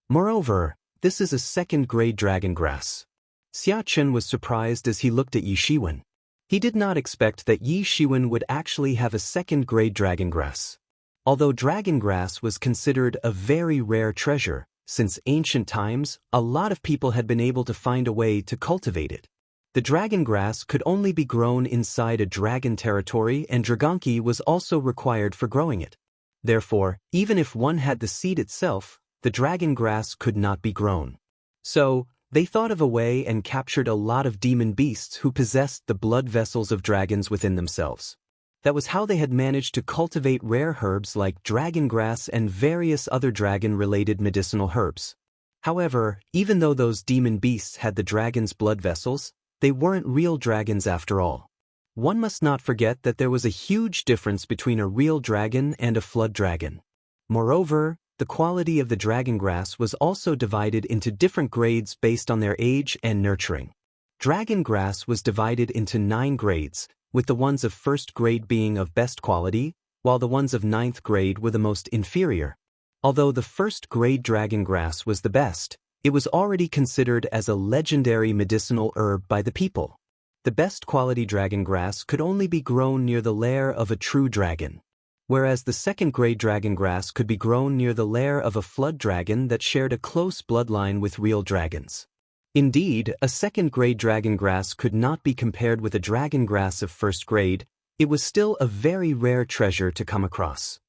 Moreover, this is a second-grade dragon grass. Xia Chen was surprised as he looked at Yi Shiwen. He did not expect that Yi Shiwen would actually have a second-grade dragon grass. Although dragon grass was considered a very rare treasure, since ancient times, a lot of people had been able to find a way to cultivate it. The dragon grass could only be grown inside a dragon territory, and dragonki was also required for growing it. Therefore, even if one had the seed itself, the dragon grass could not be grown. So, they thought of a way and captured a lot of demon beasts who possessed the blood vessels of dragons within themselves. That was how they had managed to cultivate rare herbs like dragon grass and various other dragon-related medicinal herbs. However, even though those demon beasts had the dragon's blood vessels, they weren't real dragons after all. One must not forget that there was a huge difference between a real dragon and a flood dragon. Moreover, the quality of the dragon grass was also divided into different grades based on their age and nurturing. Dragon grass was divided into 9 grades, with the ones of first grade being of best quality, while the ones of 9th grade were the most inferior. Although the first grade dragon grass was the best, it was already considered as a legendary medicinal herb by the people. The best quality dragon grass could only be grown near the lair of a true dragon, whereas the second grade dragon grass could be grown near the lair of a flood dragon that shared a close bloodline with real dragons. Indeed, a second-grade dragon grass could not be compared with a dragon grass of first grade. It was still a very rare treasure to come across.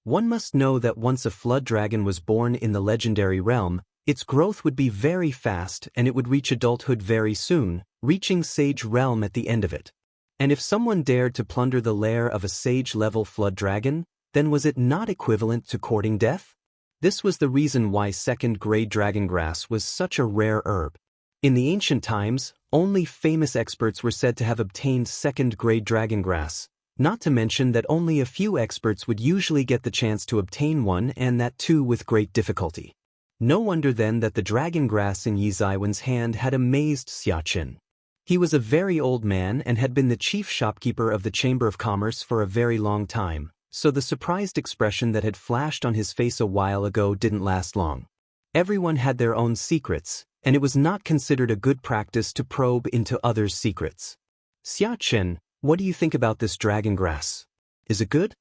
One must know that once a flood dragon was born in the legendary realm, its growth would be very fast and it would reach adulthood very soon, reaching sage realm at the end of it. And if someone dared to plunder the lair of a sage-level flood dragon, then was it not equivalent to courting death? This was the reason why second-grade dragon grass was such a rare herb. In the ancient times, only famous experts were said to have obtained second-grade dragon grass, not to mention that only a few experts would usually get the chance to obtain one, and that too with great difficulty. No wonder then that the dragon grass in Yi Ziwen's hand had amazed Xia Chen. He was a very old man and had been the chief shopkeeper of the Chamber of Commerce for a very long time, so the surprised expression that had flashed on his face a while ago didn't last long. Everyone had their own secrets, and it was not considered a good practice to probe into others' secrets. Xia Chen, what do you think about this dragon grass? Is it good?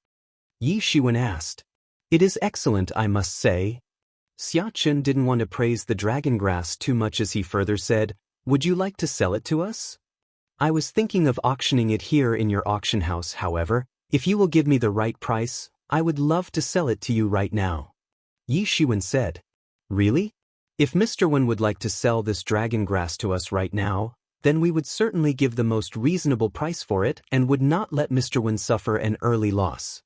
Yi Shiwen asked. It is excellent, I must say. Xia Chen didn't want to praise the dragon grass too much as he further said, would you like to sell it to us? I was thinking of auctioning it here in your auction house, however. If you will give me the right price, I would love to sell it to you right now. Yi Shiwen said. Really? If Mr. Wen would like to sell this dragon grass to us right now, then we would certainly give the most reasonable price for it and would not let Mr. Wen suffer an early loss.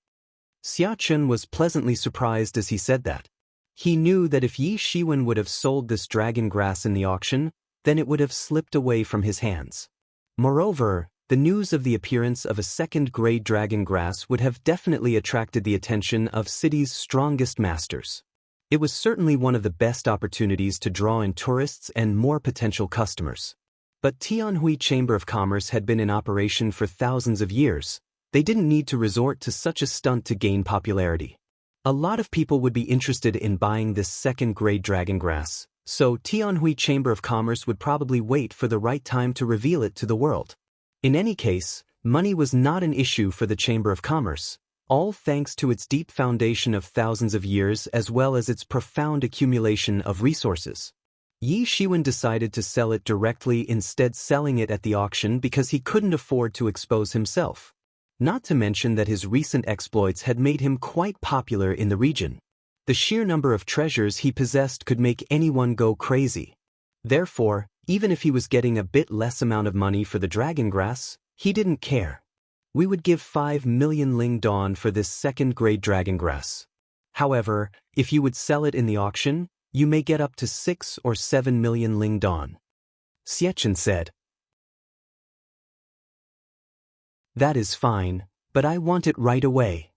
Xia Chen was pleasantly surprised as he said that. He knew that if Yi Shiwen would have sold this dragon grass in the auction, then it would have slipped away from his hands. Moreover, the news of the appearance of a second-grade dragon grass would have definitely attracted the attention of city's strongest masters. It was certainly one of the best opportunities to draw in tourists and more potential customers. But Tianhui Chamber of Commerce had been in operation for thousands of years. They didn't need to resort to such a stunt to gain popularity. A lot of people would be interested in buying this second-grade dragon grass, so Tianhui Chamber of Commerce would probably wait for the right time to reveal it to the world. In any case, money was not an issue for the Chamber of Commerce, all thanks to its deep foundation of thousands of years as well as its profound accumulation of resources. Yi Shiwen decided to sell it directly instead selling it at the auction because he couldn't afford to expose himself. Not to mention that his recent exploits had made him quite popular in the region. The sheer number of treasures he possessed could make anyone go crazy. Therefore, even if he was getting a bit less amount of money for the dragon grass, he didn't care. We would give 5 million ling dawn for this second-grade dragon grass. However, if you would sell it in the auction, you may get up to 6 or 7 million ling dawn. Xia Chen said. That is fine, but I want it right away.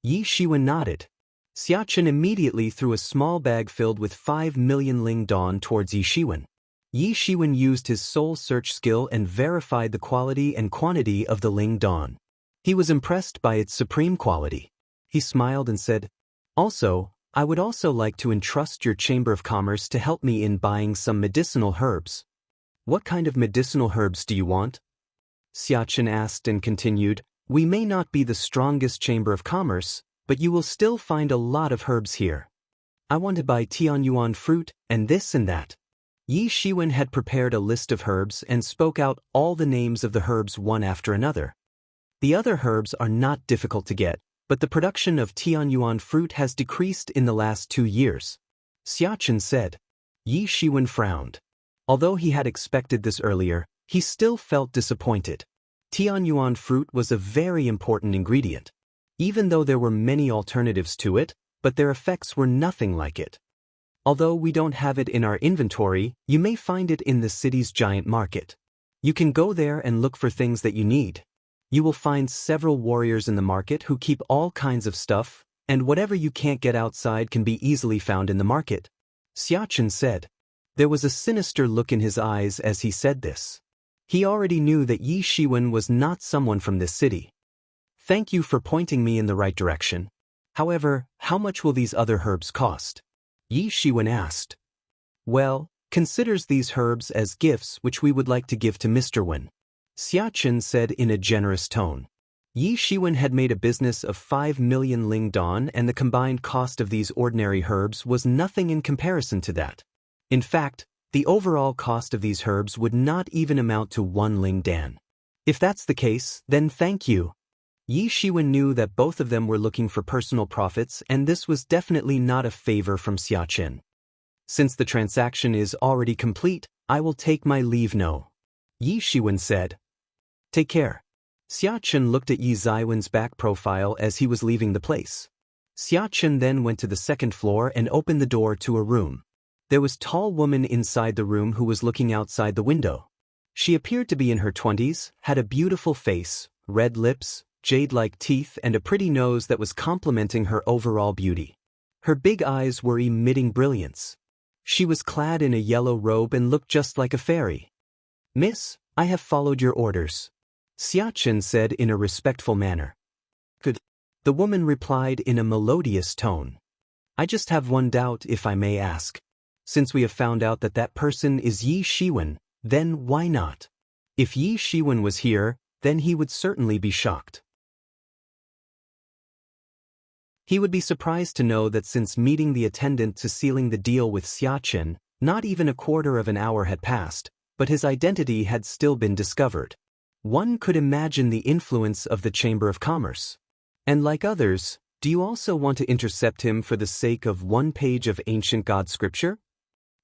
Yi Shiwen nodded. Xia Chen immediately threw a small bag filled with 5 million ling dawn towards Yi Shiwen. Yi Shiwen used his soul search skill and verified the quality and quantity of the Ling Dawn. He was impressed by its supreme quality. He smiled and said, "Also, I would also like to entrust your Chamber of Commerce to help me in buying some medicinal herbs." "What kind of medicinal herbs do you want?" Xiachen asked and continued, "We may not be the strongest Chamber of Commerce, but you will still find a lot of herbs here. I want to buy Tianyuan fruit and this and that." Yi Shiwen had prepared a list of herbs and spoke out all the names of the herbs one after another. The other herbs are not difficult to get, but the production of Tianyuan fruit has decreased in the last 2 years. Xiachen said. Yi Shiwen frowned. Although he had expected this earlier, he still felt disappointed. Tianyuan fruit was a very important ingredient. Even though there were many alternatives to it, but their effects were nothing like it. Although we don't have it in our inventory, you may find it in the city's giant market. You can go there and look for things that you need. You will find several warriors in the market who keep all kinds of stuff, and whatever you can't get outside can be easily found in the market. Xiachen said. There was a sinister look in his eyes as he said this. He already knew that Yi Shiwen was not someone from this city. "Thank you for pointing me in the right direction. However, how much will these other herbs cost?" Yi Shiwen asked. "Well, considers these herbs as gifts which we would like to give to Mr. Wen," Xiachen said in a generous tone. Yi Shiwen had made a business of 5 million Ling Dawn, and the combined cost of these ordinary herbs was nothing in comparison to that. In fact, the overall cost of these herbs would not even amount to 1 Ling Dan. If that's the case, then thank you. Yi Shiwen knew that both of them were looking for personal profits, and this was definitely not a favor from Xiachen. "Since the transaction is already complete, I will take my leave now," Yi Shiwen said. "Take care." Xiachen looked at Yi Ziwen's back profile as he was leaving the place. Xiachen then went to the second floor and opened the door to a room. There was a tall woman inside the room who was looking outside the window. She appeared to be in her 20s, had a beautiful face, red lips, jade-like teeth, and a pretty nose that was complementing her overall beauty. Her big eyes were emitting brilliance. She was clad in a yellow robe and looked just like a fairy. "Miss, I have followed your orders," Xiachen said in a respectful manner. "Good," the woman replied in a melodious tone. "I just have one doubt, if I may ask. Since we have found out that that person is Yi Shiwen, then why not? If Yi Shiwen was here, then he would certainly be shocked. He would be surprised to know that since meeting the attendant to sealing the deal with Xiachen, not even a quarter of an hour had passed, but his identity had still been discovered. One could imagine the influence of the Chamber of Commerce. And like others, do you also want to intercept him for the sake of one page of ancient God scripture?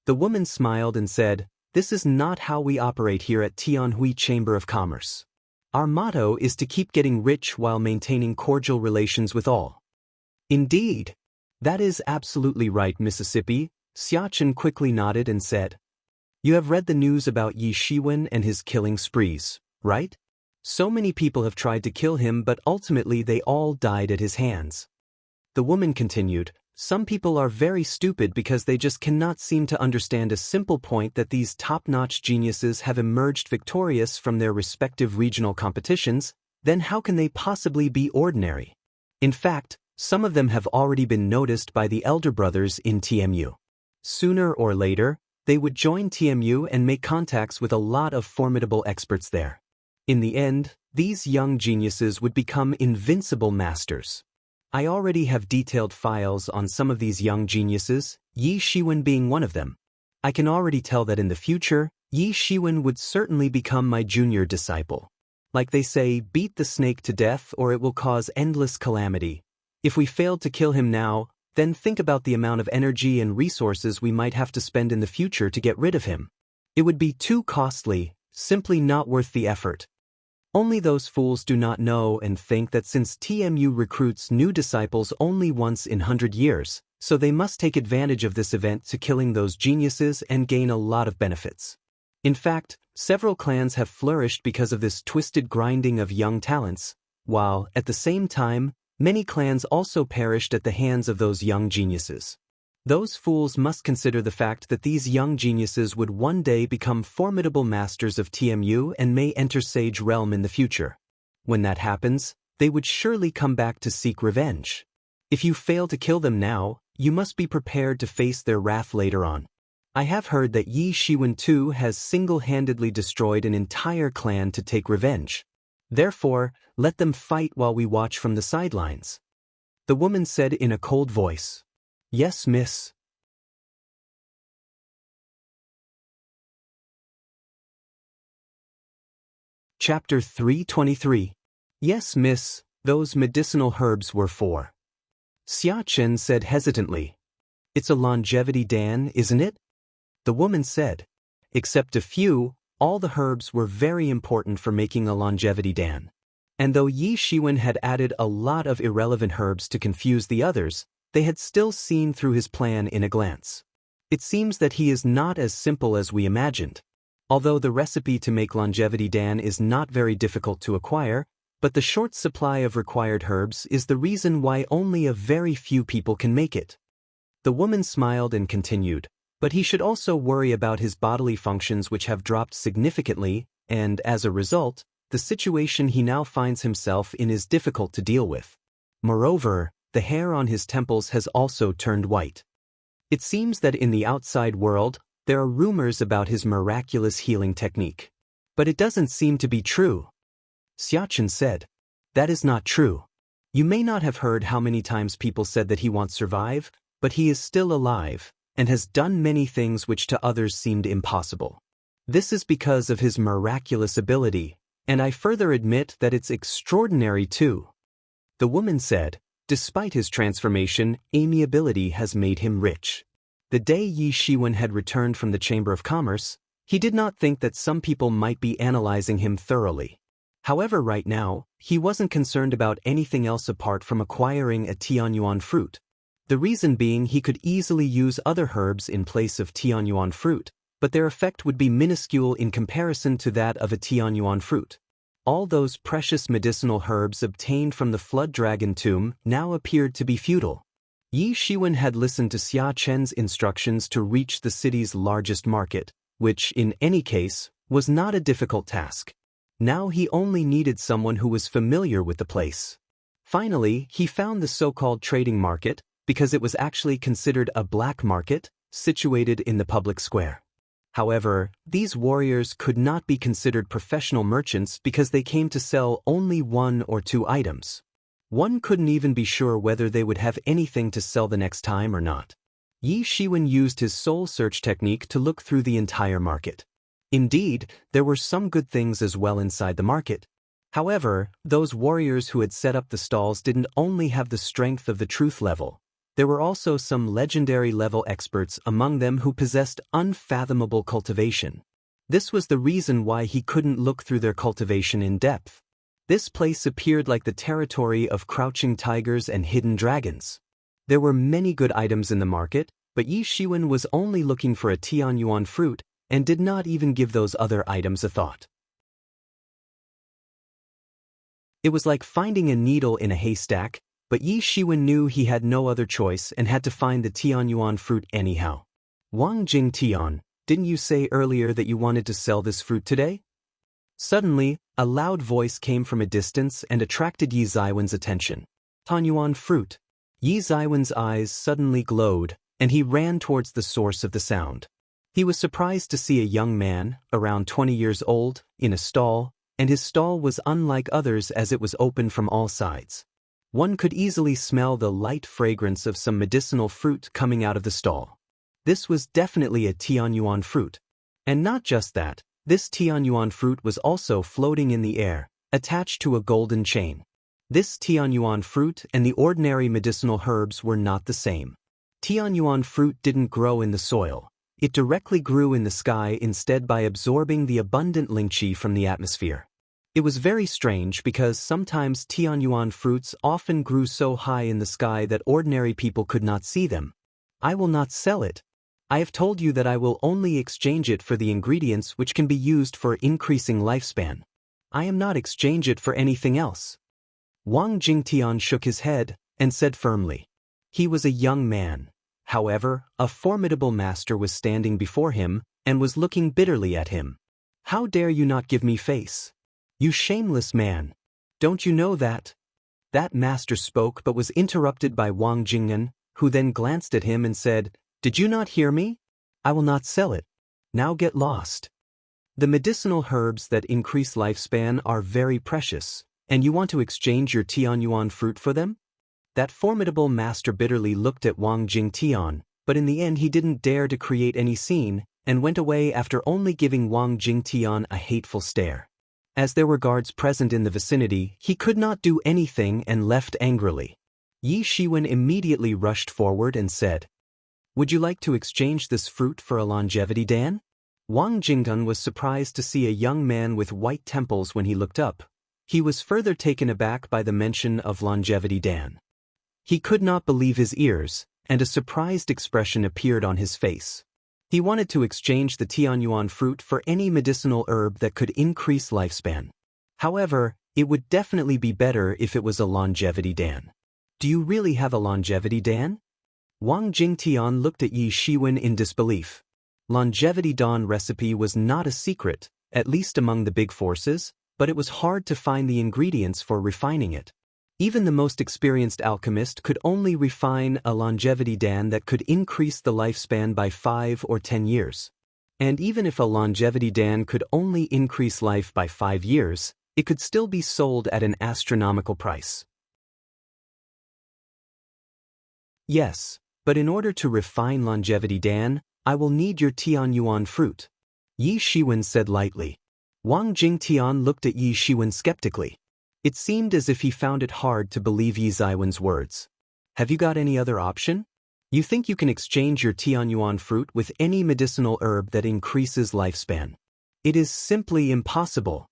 The woman smiled and said, "This is not how we operate here at Tianhui Chamber of Commerce. Our motto is to keep getting rich while maintaining cordial relations with all." "Indeed. That is absolutely right, Mississippi," Xiachen quickly nodded and said. "You have read the news about Yi Shiwen and his killing sprees, right? So many people have tried to kill him, but ultimately they all died at his hands." The woman continued, "Some people are very stupid because they just cannot seem to understand a simple point that these top-notch geniuses have emerged victorious from their respective regional competitions, then how can they possibly be ordinary? In fact, some of them have already been noticed by the elder brothers in TMU. Sooner or later, they would join TMU and make contacts with a lot of formidable experts there. In the end, these young geniuses would become invincible masters. I already have detailed files on some of these young geniuses, Yi Shiwen being one of them. I can already tell that in the future, Yi Shiwen would certainly become my junior disciple. Like they say, beat the snake to death or it will cause endless calamity. If we failed to kill him now, then think about the amount of energy and resources we might have to spend in the future to get rid of him. It would be too costly, simply not worth the effort. Only those fools do not know and think that since TMU recruits new disciples only once in 100 years, so they must take advantage of this event to killing those geniuses and gain a lot of benefits. In fact, several clans have flourished because of this twisted grinding of young talents, while, at the same time, many clans also perished at the hands of those young geniuses. Those fools must consider the fact that these young geniuses would one day become formidable masters of TMU and may enter Sage Realm in the future. When that happens, they would surely come back to seek revenge. If you fail to kill them now, you must be prepared to face their wrath later on. I have heard that Yi Shiwen too has single-handedly destroyed an entire clan to take revenge. Therefore, let them fight while we watch from the sidelines. The woman said in a cold voice. Yes, miss. Chapter 323. Yes, miss, those medicinal herbs were for. Xia Chen said hesitantly. It's a longevity dan, isn't it? The woman said. Except a few, all the herbs were very important for making a longevity dan. And though Yi Shiwen had added a lot of irrelevant herbs to confuse the others, they had still seen through his plan in a glance. It seems that he is not as simple as we imagined. Although the recipe to make longevity dan is not very difficult to acquire, but the short supply of required herbs is the reason why only a very few people can make it. The woman smiled and continued, but he should also worry about his bodily functions which have dropped significantly, and as a result, the situation he now finds himself in is difficult to deal with. Moreover, the hair on his temples has also turned white. It seems that in the outside world, there are rumors about his miraculous healing technique. But it doesn't seem to be true. Xiachen said. That is not true. You may not have heard how many times people said that he won't survive, but he is still alive, and has done many things which to others seemed impossible. This is because of his miraculous ability, and I further admit that it's extraordinary too. The woman said. Despite his transformation, amiability has made him rich. The day Yi Shiwen had returned from the Chamber of Commerce, he did not think that some people might be analyzing him thoroughly. However, right now, he wasn't concerned about anything else apart from acquiring a Tianyuan fruit. The reason being he could easily use other herbs in place of Tianyuan fruit, but their effect would be minuscule in comparison to that of a Tianyuan fruit. All those precious medicinal herbs obtained from the Flood Dragon tomb now appeared to be futile. Yi Shiwen had listened to Xia Chen's instructions to reach the city's largest market, which, in any case, was not a difficult task. Now he only needed someone who was familiar with the place. Finally, he found the so-called trading market, because it was actually considered a black market, situated in the public square. However, these warriors could not be considered professional merchants because they came to sell only 1 or 2 items. One couldn't even be sure whether they would have anything to sell the next time or not. Yi Shiwen used his soul search technique to look through the entire market. Indeed, there were some good things as well inside the market. However, those warriors who had set up the stalls didn't only have the strength of the truth level. There were also some legendary level experts among them who possessed unfathomable cultivation. This was the reason why he couldn't look through their cultivation in depth. This place appeared like the territory of crouching tigers and hidden dragons. There were many good items in the market, but Yi Shiwen was only looking for a Tianyuan fruit and did not even give those other items a thought. It was like finding a needle in a haystack, but Yi Shiwen knew he had no other choice and had to find the Tianyuan fruit anyhow. Wang Jing Tian, didn't you say earlier that you wanted to sell this fruit today? Suddenly, a loud voice came from a distance and attracted Yi Ziwen's attention. Tianyuan fruit. Yi Ziwen's eyes suddenly glowed, and he ran towards the source of the sound. He was surprised to see a young man, around 20 years old, in a stall, and his stall was unlike others as it was open from all sides. One could easily smell the light fragrance of some medicinal fruit coming out of the stall. This was definitely a Tianyuan fruit. And not just that, this Tianyuan fruit was also floating in the air, attached to a golden chain. This Tianyuan fruit and the ordinary medicinal herbs were not the same. Tianyuan fruit didn't grow in the soil. It directly grew in the sky instead by absorbing the abundant lingqi from the atmosphere. It was very strange because sometimes Tianyuan fruits often grew so high in the sky that ordinary people could not see them. I will not sell it. I have told you that I will only exchange it for the ingredients which can be used for increasing lifespan. I am not exchange it for anything else. Wang Jingtian shook his head and said firmly. He was a young man. However, a formidable master was standing before him and was looking bitterly at him. "How dare you not give me face? You shameless man! Don't you know that?" That master spoke but was interrupted by Wang Jing'an, who then glanced at him and said, "Did you not hear me? I will not sell it. Now get lost." The medicinal herbs that increase lifespan are very precious, and you want to exchange your Tianyuan fruit for them? That formidable master bitterly looked at Wang Jingtian, but in the end he didn't dare to create any scene, and went away after only giving Wang Jingtian a hateful stare. As there were guards present in the vicinity, he could not do anything and left angrily. Yi Shiwen immediately rushed forward and said, "Would you like to exchange this fruit for a longevity dan?" Wang Jingdun was surprised to see a young man with white temples when he looked up. He was further taken aback by the mention of longevity dan. He could not believe his ears, and a surprised expression appeared on his face. He wanted to exchange the Tianyuan fruit for any medicinal herb that could increase lifespan. However, it would definitely be better if it was a longevity dan. "Do you really have a longevity dan?" Wang Jingtian looked at Yi Shiwen in disbelief. Longevity dan recipe was not a secret, at least among the big forces, but it was hard to find the ingredients for refining it. Even the most experienced alchemist could only refine a longevity dan that could increase the lifespan by 5 or 10 years. And even if a longevity dan could only increase life by 5 years, it could still be sold at an astronomical price. "Yes, but in order to refine longevity dan, I will need your Tianyuan fruit," Yi Shiwen said lightly. Wang Jingtian looked at Yi Shiwen skeptically. It seemed as if he found it hard to believe Yi Ziwen's words. "Have you got any other option? You think you can exchange your Tianyuan fruit with any medicinal herb that increases lifespan? It is simply impossible."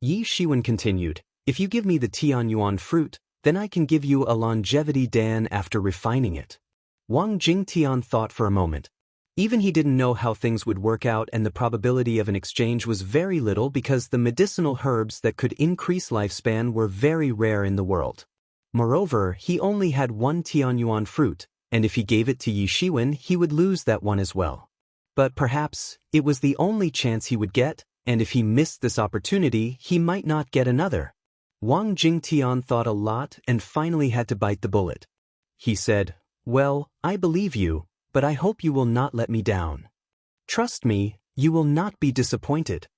Yi Shiwen continued, "If you give me the Tianyuan fruit, then I can give you a longevity dan after refining it." Wang Jingtian thought for a moment. Even he didn't know how things would work out, and the probability of an exchange was very little because the medicinal herbs that could increase lifespan were very rare in the world. Moreover, he only had one Tianyuan fruit, and if he gave it to Yi Shiwen, he would lose that one as well. But perhaps it was the only chance he would get, and if he missed this opportunity, he might not get another. Wang Jingtian thought a lot and finally had to bite the bullet. He said, "Well, I believe you, but I hope you will not let me down. Trust me, you will not be disappointed,"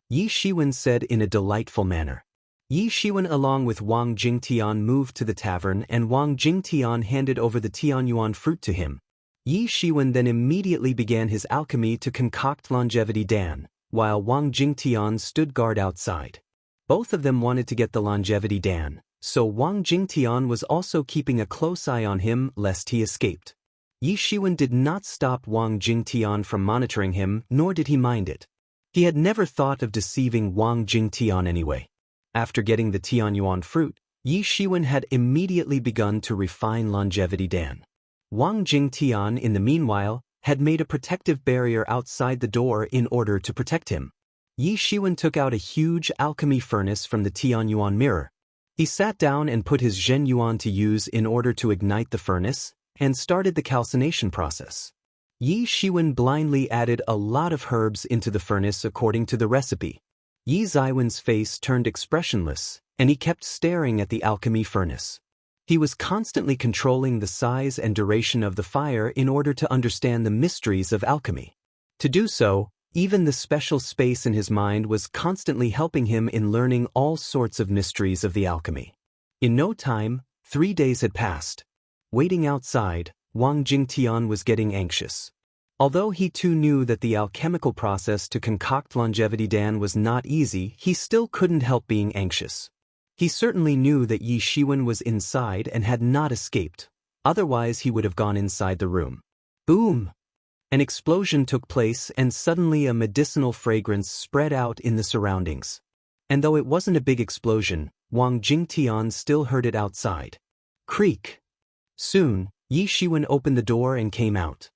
Yi Shiwen said in a delightful manner. Yi Shiwen along with Wang Jingtian moved to the tavern, and Wang Jingtian handed over the Tianyuan fruit to him. Yi Shiwen then immediately began his alchemy to concoct longevity dan, while Wang Jingtian stood guard outside. Both of them wanted to get the longevity dan, so Wang Jingtian was also keeping a close eye on him lest he escaped. Yi Shiwen did not stop Wang Jingtian from monitoring him, nor did he mind it. He had never thought of deceiving Wang Jingtian anyway. After getting the Tianyuan fruit, Yi Shiwen had immediately begun to refine longevity dan. Wang Jingtian, in the meanwhile, had made a protective barrier outside the door in order to protect him. Yi Shiwen took out a huge alchemy furnace from the Tianyuan mirror. He sat down and put his Zhenyuan to use in order to ignite the furnace, and started the calcination process. Yi Shiwen blindly added a lot of herbs into the furnace according to the recipe. Yi Ziwen's face turned expressionless, and he kept staring at the alchemy furnace. He was constantly controlling the size and duration of the fire in order to understand the mysteries of alchemy. To do so, even the special space in his mind was constantly helping him in learning all sorts of mysteries of the alchemy. In no time, 3 days had passed. Waiting outside, Wang Jingtian was getting anxious. Although he too knew that the alchemical process to concoct longevity dan was not easy, he still couldn't help being anxious. He certainly knew that Yi Shiwen was inside and had not escaped. Otherwise he would have gone inside the room. Boom! An explosion took place, and suddenly a medicinal fragrance spread out in the surroundings. And though it wasn't a big explosion, Wang Jingtian still heard it outside. Creak! Soon, Yi Shiwen opened the door and came out.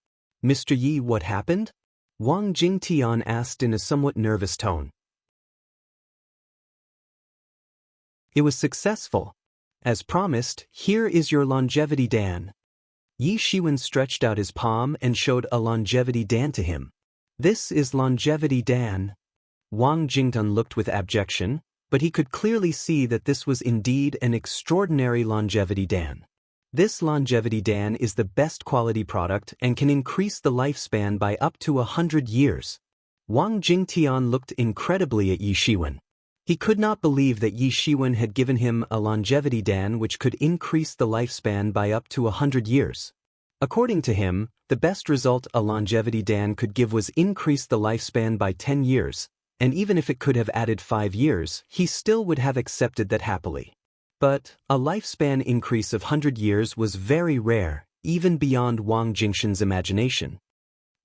"Mr. Yi, what happened?" Wang Jingtian asked in a somewhat nervous tone. "It was successful. As promised, here is your longevity dan." Yi Shiwen stretched out his palm and showed a longevity dan to him. This is longevity dan. Wang Jingtun looked with abjection, but he could clearly see that this was indeed an extraordinary longevity dan. This longevity dan is the best quality product and can increase the lifespan by up to 100 years. Wang Jingtian looked incredibly at Yi Shiwen. He could not believe that Yi Shiwen had given him a longevity dan which could increase the lifespan by up to 100 years. According to him, the best result a longevity dan could give was increase the lifespan by 10 years, and even if it could have added 5 years, he still would have accepted that happily. But a lifespan increase of 100 years was very rare, even beyond Wang Jingshan's imagination.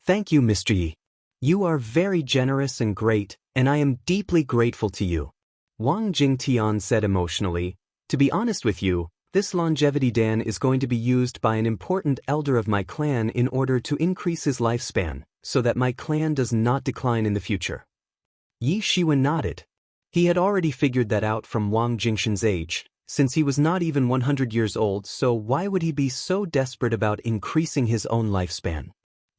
Thank you, Mr. Yi. You are very generous and great, and I am deeply grateful to you. Wang Jingtian said emotionally, to be honest with you, this longevity dan is going to be used by an important elder of my clan in order to increase his lifespan, so that my clan does not decline in the future. Yi Shiwen nodded. He had already figured that out from Wang Jingshan's age, since he was not even 100 years old, so why would he be so desperate about increasing his own lifespan?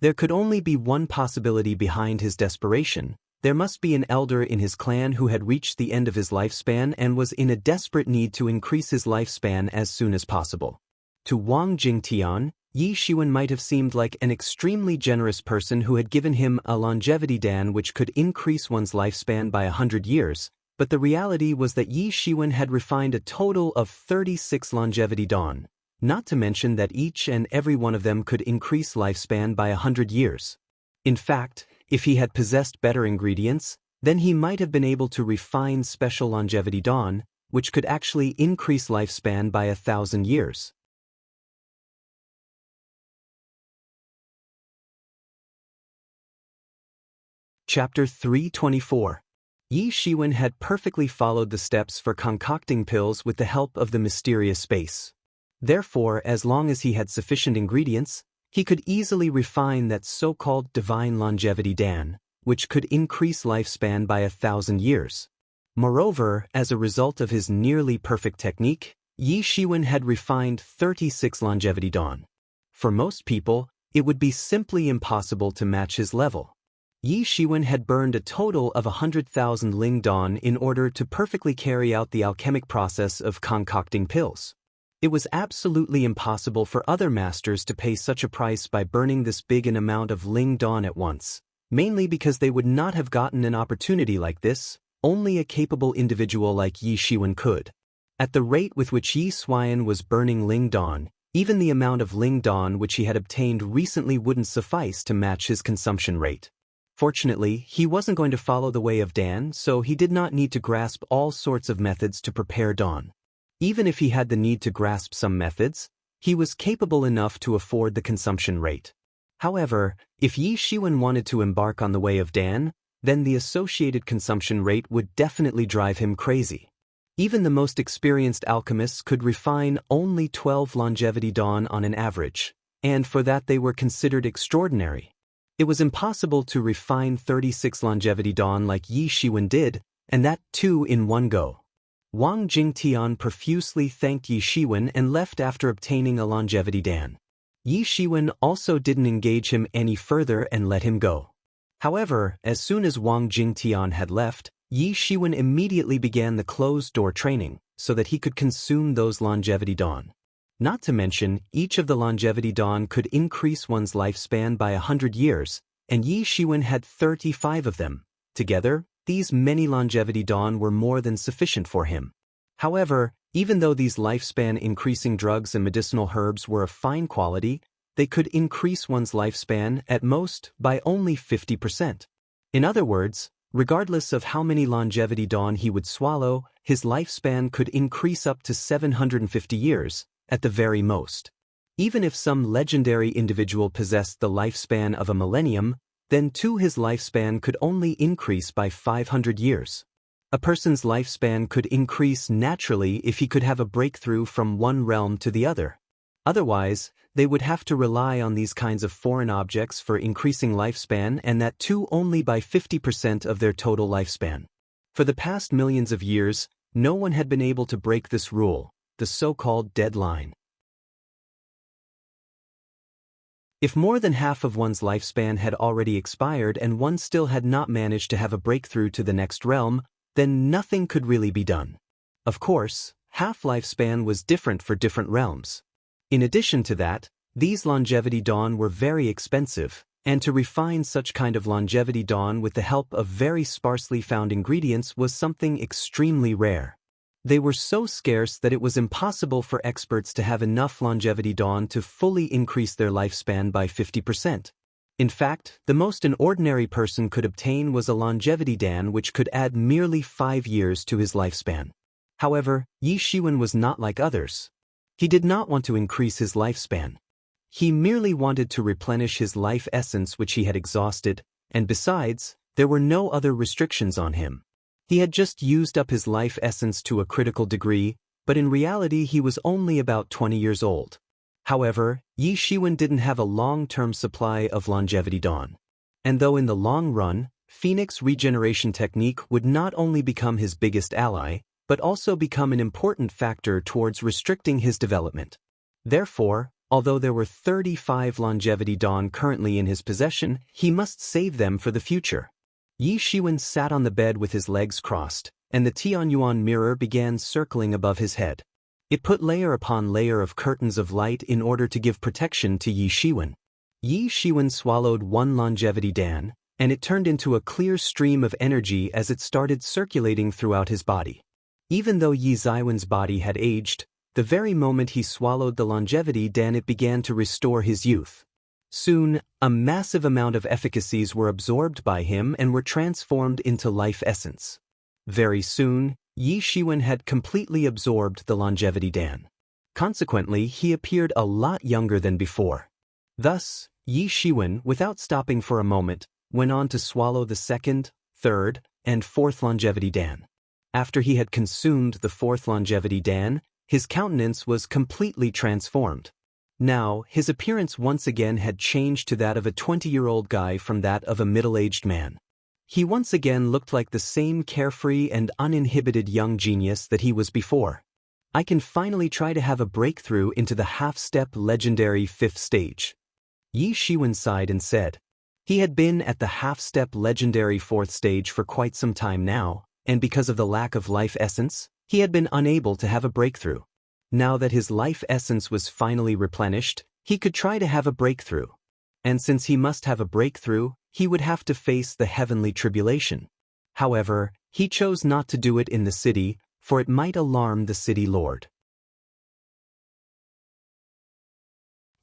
There could only be one possibility behind his desperation. There must be an elder in his clan who had reached the end of his lifespan and was in a desperate need to increase his lifespan as soon as possible. To Wang Jingtian, Yi Shiwen might have seemed like an extremely generous person who had given him a longevity dan which could increase one's lifespan by 100 years, but the reality was that Yi Shiwen had refined a total of 36 longevity dan, not to mention that each and every one of them could increase lifespan by 100 years. In fact, if he had possessed better ingredients, then he might have been able to refine special longevity dan, which could actually increase lifespan by 1,000 years. Chapter 324. Yi Shiwen had perfectly followed the steps for concocting pills with the help of the mysterious space. Therefore, as long as he had sufficient ingredients, he could easily refine that so-called divine longevity dan, which could increase lifespan by 1,000 years. Moreover, as a result of his nearly perfect technique, Yi Shiwen had refined 36 longevity dan. For most people, it would be simply impossible to match his level. Yi Shiwen had burned a total of 100,000 ling dan in order to perfectly carry out the alchemic process of concocting pills. It was absolutely impossible for other masters to pay such a price by burning this big an amount of ling dan at once, mainly because they would not have gotten an opportunity like this. Only a capable individual like Yi Shiwen could. At the rate with which Yi Shiwen was burning ling dan, even the amount of ling dan which he had obtained recently wouldn't suffice to match his consumption rate. Fortunately, he wasn't going to follow the way of Dan, so he did not need to grasp all sorts of methods to prepare dan. Even if he had the need to grasp some methods, he was capable enough to afford the consumption rate. However, if Yi Shiwen wanted to embark on the way of Dan, then the associated consumption rate would definitely drive him crazy. Even the most experienced alchemists could refine only 12 longevity dan on an average, and for that they were considered extraordinary. It was impossible to refine 36 longevity dan like Yi Shiwen did, and that too in one go. Wang Jingtian profusely thanked Yi Shiwen and left after obtaining a longevity dan. Yi Shiwen also didn't engage him any further and let him go. However, as soon as Wang Jingtian had left, Yi Shiwen immediately began the closed-door training, so that he could consume those longevity dan. Not to mention, each of the longevity dan could increase one's lifespan by 100 years, and Yi Shiwen had 35 of them. Together, these many longevity dan were more than sufficient for him. However, even though these lifespan-increasing drugs and medicinal herbs were of fine quality, they could increase one's lifespan, at most, by only 50%. In other words, regardless of how many longevity dan he would swallow, his lifespan could increase up to 750 years, at the very most. Even if some legendary individual possessed the lifespan of a millennium, then too his lifespan could only increase by 500 years. A person's lifespan could increase naturally if he could have a breakthrough from one realm to the other. Otherwise, they would have to rely on these kinds of foreign objects for increasing lifespan, and that too only by 50% of their total lifespan. For the past millions of years, no one had been able to break this rule, the so-called deadline. If more than half of one's lifespan had already expired and one still had not managed to have a breakthrough to the next realm, then nothing could really be done. Of course, half lifespan was different for different realms. In addition to that, these longevity dawn were very expensive, and to refine such kind of longevity dawn with the help of very sparsely found ingredients was something extremely rare. They were so scarce that it was impossible for experts to have enough longevity dawn to fully increase their lifespan by 50%. In fact, the most an ordinary person could obtain was a longevity dan which could add merely 5 years to his lifespan. However, Yi Shiwen was not like others. He did not want to increase his lifespan. He merely wanted to replenish his life essence which he had exhausted, and besides, there were no other restrictions on him. He had just used up his life essence to a critical degree, but in reality he was only about 20 years old. However, Yi Shiwen didn't have a long-term supply of longevity dawn. And though in the long run, Phoenix regeneration technique would not only become his biggest ally, but also become an important factor towards restricting his development. Therefore, although there were 35 longevity dawn currently in his possession, he must save them for the future. Yi Shiwen sat on the bed with his legs crossed, and the Tianyuan mirror began circling above his head. It put layer upon layer of curtains of light in order to give protection to Yi Shiwen. Yi Shiwen swallowed one longevity dan, and it turned into a clear stream of energy as it started circulating throughout his body. Even though Yi Ziwen's body had aged, the very moment he swallowed the longevity dan it began to restore his youth. Soon, a massive amount of efficacies were absorbed by him and were transformed into life essence. Very soon, Yi Shiwen had completely absorbed the longevity dan. Consequently, he appeared a lot younger than before. Thus, Yi Shiwen, without stopping for a moment, went on to swallow the second, third, and fourth longevity dan. After he had consumed the fourth longevity dan, his countenance was completely transformed. Now, his appearance once again had changed to that of a 20-year-old guy from that of a middle-aged man. He once again looked like the same carefree and uninhibited young genius that he was before. I can finally try to have a breakthrough into the half-step legendary 5th stage. Yi Shiwen sighed and said. He had been at the half-step legendary 4th stage for quite some time now, and because of the lack of life essence, he had been unable to have a breakthrough. Now that his life essence was finally replenished, he could try to have a breakthrough. And since he must have a breakthrough, he would have to face the heavenly tribulation. However, he chose not to do it in the city, for it might alarm the city lord.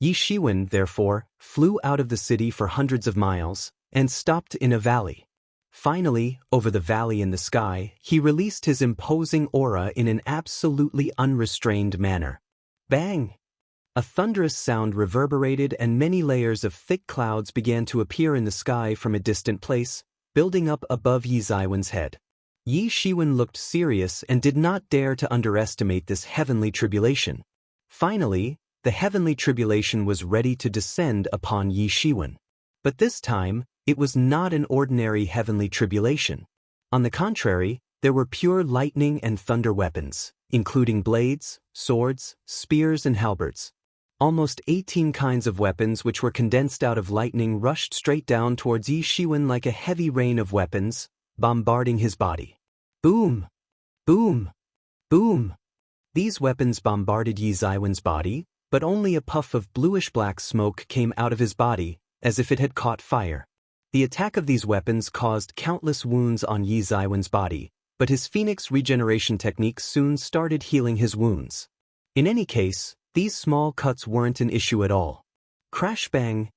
Yi Shiwen, therefore, flew out of the city for hundreds of miles, and stopped in a valley. Finally, over the valley in the sky, he released his imposing aura in an absolutely unrestrained manner. Bang! A thunderous sound reverberated and many layers of thick clouds began to appear in the sky from a distant place, building up above Yi Ziwen's head. Yi Shiwen looked serious and did not dare to underestimate this heavenly tribulation. Finally, the heavenly tribulation was ready to descend upon Yi Shiwen. But this time, it was not an ordinary heavenly tribulation. On the contrary, there were pure lightning and thunder weapons, including blades, swords, spears and halberds. Almost 18 kinds of weapons which were condensed out of lightning rushed straight down towards Yi Shiwen like a heavy rain of weapons, bombarding his body. Boom! Boom! Boom! These weapons bombarded Yi Ziwen's body, but only a puff of bluish-black smoke came out of his body, as if it had caught fire. The attack of these weapons caused countless wounds on Yi Ziwen's body, but his Phoenix regeneration technique soon started healing his wounds. In any case, these small cuts weren't an issue at all. Crash bang!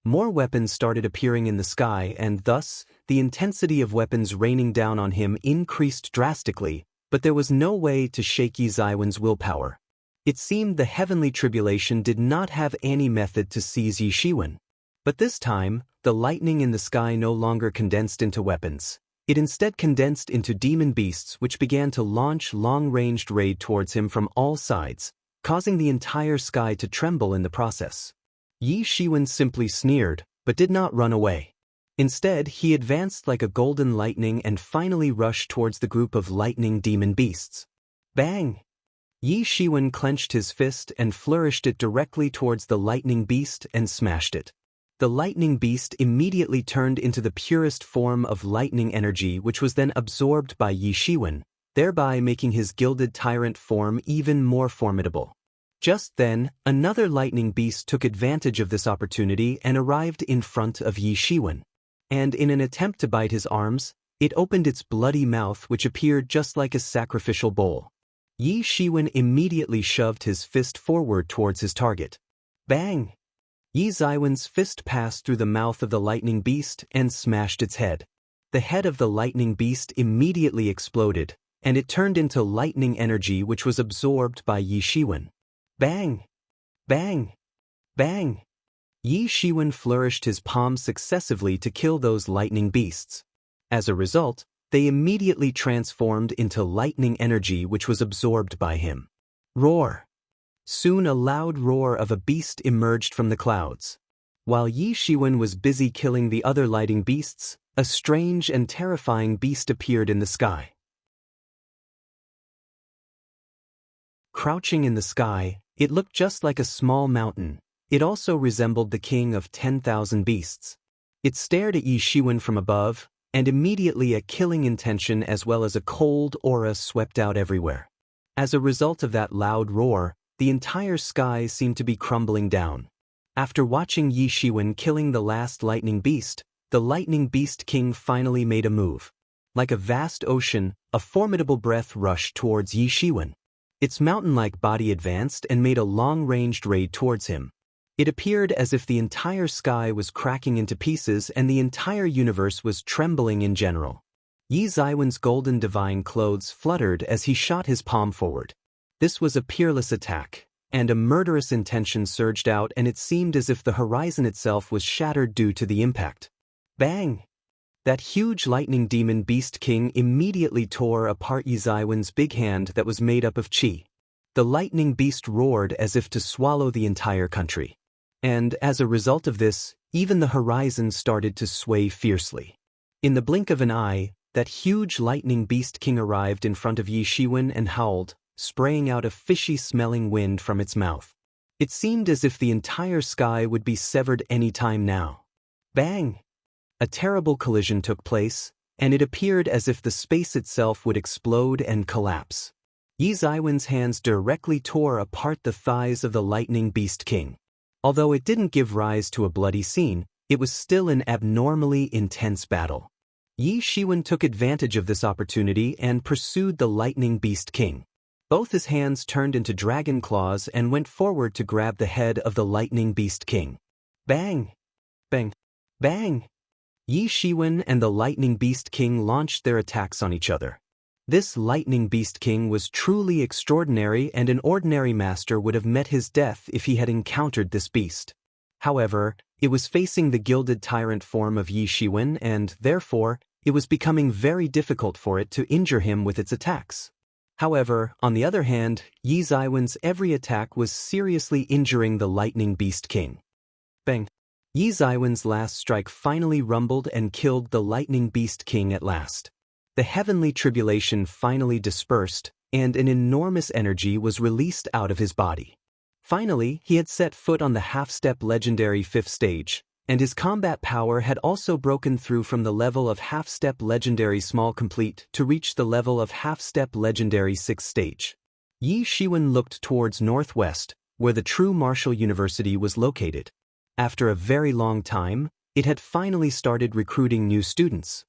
More weapons started appearing in the sky and thus, the intensity of weapons raining down on him increased drastically, but there was no way to shake Yi Ziwen's willpower. It seemed the heavenly tribulation did not have any method to seize Yi Shiwen. But this time, the lightning in the sky no longer condensed into weapons. It instead condensed into demon beasts which began to launch long-ranged raid towards him from all sides, causing the entire sky to tremble in the process. Yi Shiwen simply sneered, but did not run away. Instead, he advanced like a golden lightning and finally rushed towards the group of lightning demon beasts. Bang! Yi Shiwen clenched his fist and flourished it directly towards the lightning beast and smashed it. The lightning beast immediately turned into the purest form of lightning energy, which was then absorbed by Yi Shiwen, thereby making his gilded tyrant form even more formidable. Just then, another lightning beast took advantage of this opportunity and arrived in front of Yi Shiwen. And in an attempt to bite his arms, it opened its bloody mouth, which appeared just like a sacrificial bowl. Yi Shiwen immediately shoved his fist forward towards his target. Bang! Yi Ziwen's fist passed through the mouth of the lightning beast and smashed its head. The head of the lightning beast immediately exploded, and it turned into lightning energy, which was absorbed by Yi Shiwen. Bang! Bang! Bang! Yi Shiwen flourished his palms successively to kill those lightning beasts. As a result, they immediately transformed into lightning energy, which was absorbed by him. Roar! Soon a loud roar of a beast emerged from the clouds. While Yi Shiwen was busy killing the other lightning beasts, a strange and terrifying beast appeared in the sky. Crouching in the sky, it looked just like a small mountain. It also resembled the king of 10,000 beasts. It stared at Yi Shiwen from above, and immediately a killing intention as well as a cold aura swept out everywhere. As a result of that loud roar, the entire sky seemed to be crumbling down. After watching Yi Shiwen killing the last lightning beast, the lightning beast king finally made a move. Like a vast ocean, a formidable breath rushed towards Yi Shiwen. Its mountain-like body advanced and made a long-ranged raid towards him. It appeared as if the entire sky was cracking into pieces and the entire universe was trembling in general. Yi Ziwen's golden divine clothes fluttered as he shot his palm forward. This was a peerless attack, and a murderous intention surged out, and it seemed as if the horizon itself was shattered due to the impact. Bang! That huge lightning demon beast king immediately tore apart Yi Ziwen's big hand that was made up of qi. The lightning beast roared as if to swallow the entire country. And as a result of this, even the horizon started to sway fiercely. In the blink of an eye, that huge lightning beast king arrived in front of Yi Shiwen and howled, spraying out a fishy-smelling wind from its mouth. It seemed as if the entire sky would be severed any time now. Bang! A terrible collision took place, and it appeared as if the space itself would explode and collapse. Yi Ziwen's hands directly tore apart the thighs of the lightning beast king. Although it didn't give rise to a bloody scene, it was still an abnormally intense battle. Yi Shiwen took advantage of this opportunity and pursued the lightning beast king. Both his hands turned into dragon claws and went forward to grab the head of the lightning beast king. Bang! Bang! Bang! Yi Shiwen and the lightning beast king launched their attacks on each other. This lightning beast king was truly extraordinary, and an ordinary master would have met his death if he had encountered this beast. However, it was facing the gilded tyrant form of Yi Shiwen, and therefore, it was becoming very difficult for it to injure him with its attacks. However, on the other hand, Yi Ziwen's every attack was seriously injuring the lightning beast king. Bang! Yi Ziwen's last strike finally rumbled and killed the lightning beast king at last. The heavenly tribulation finally dispersed, and an enormous energy was released out of his body. Finally, he had set foot on the half-step legendary 5th stage, and his combat power had also broken through from the level of half-step legendary small complete to reach the level of half-step legendary 6th stage. Yi Shiwen looked towards northwest, where the true martial university was located. After a very long time, it had finally started recruiting new students.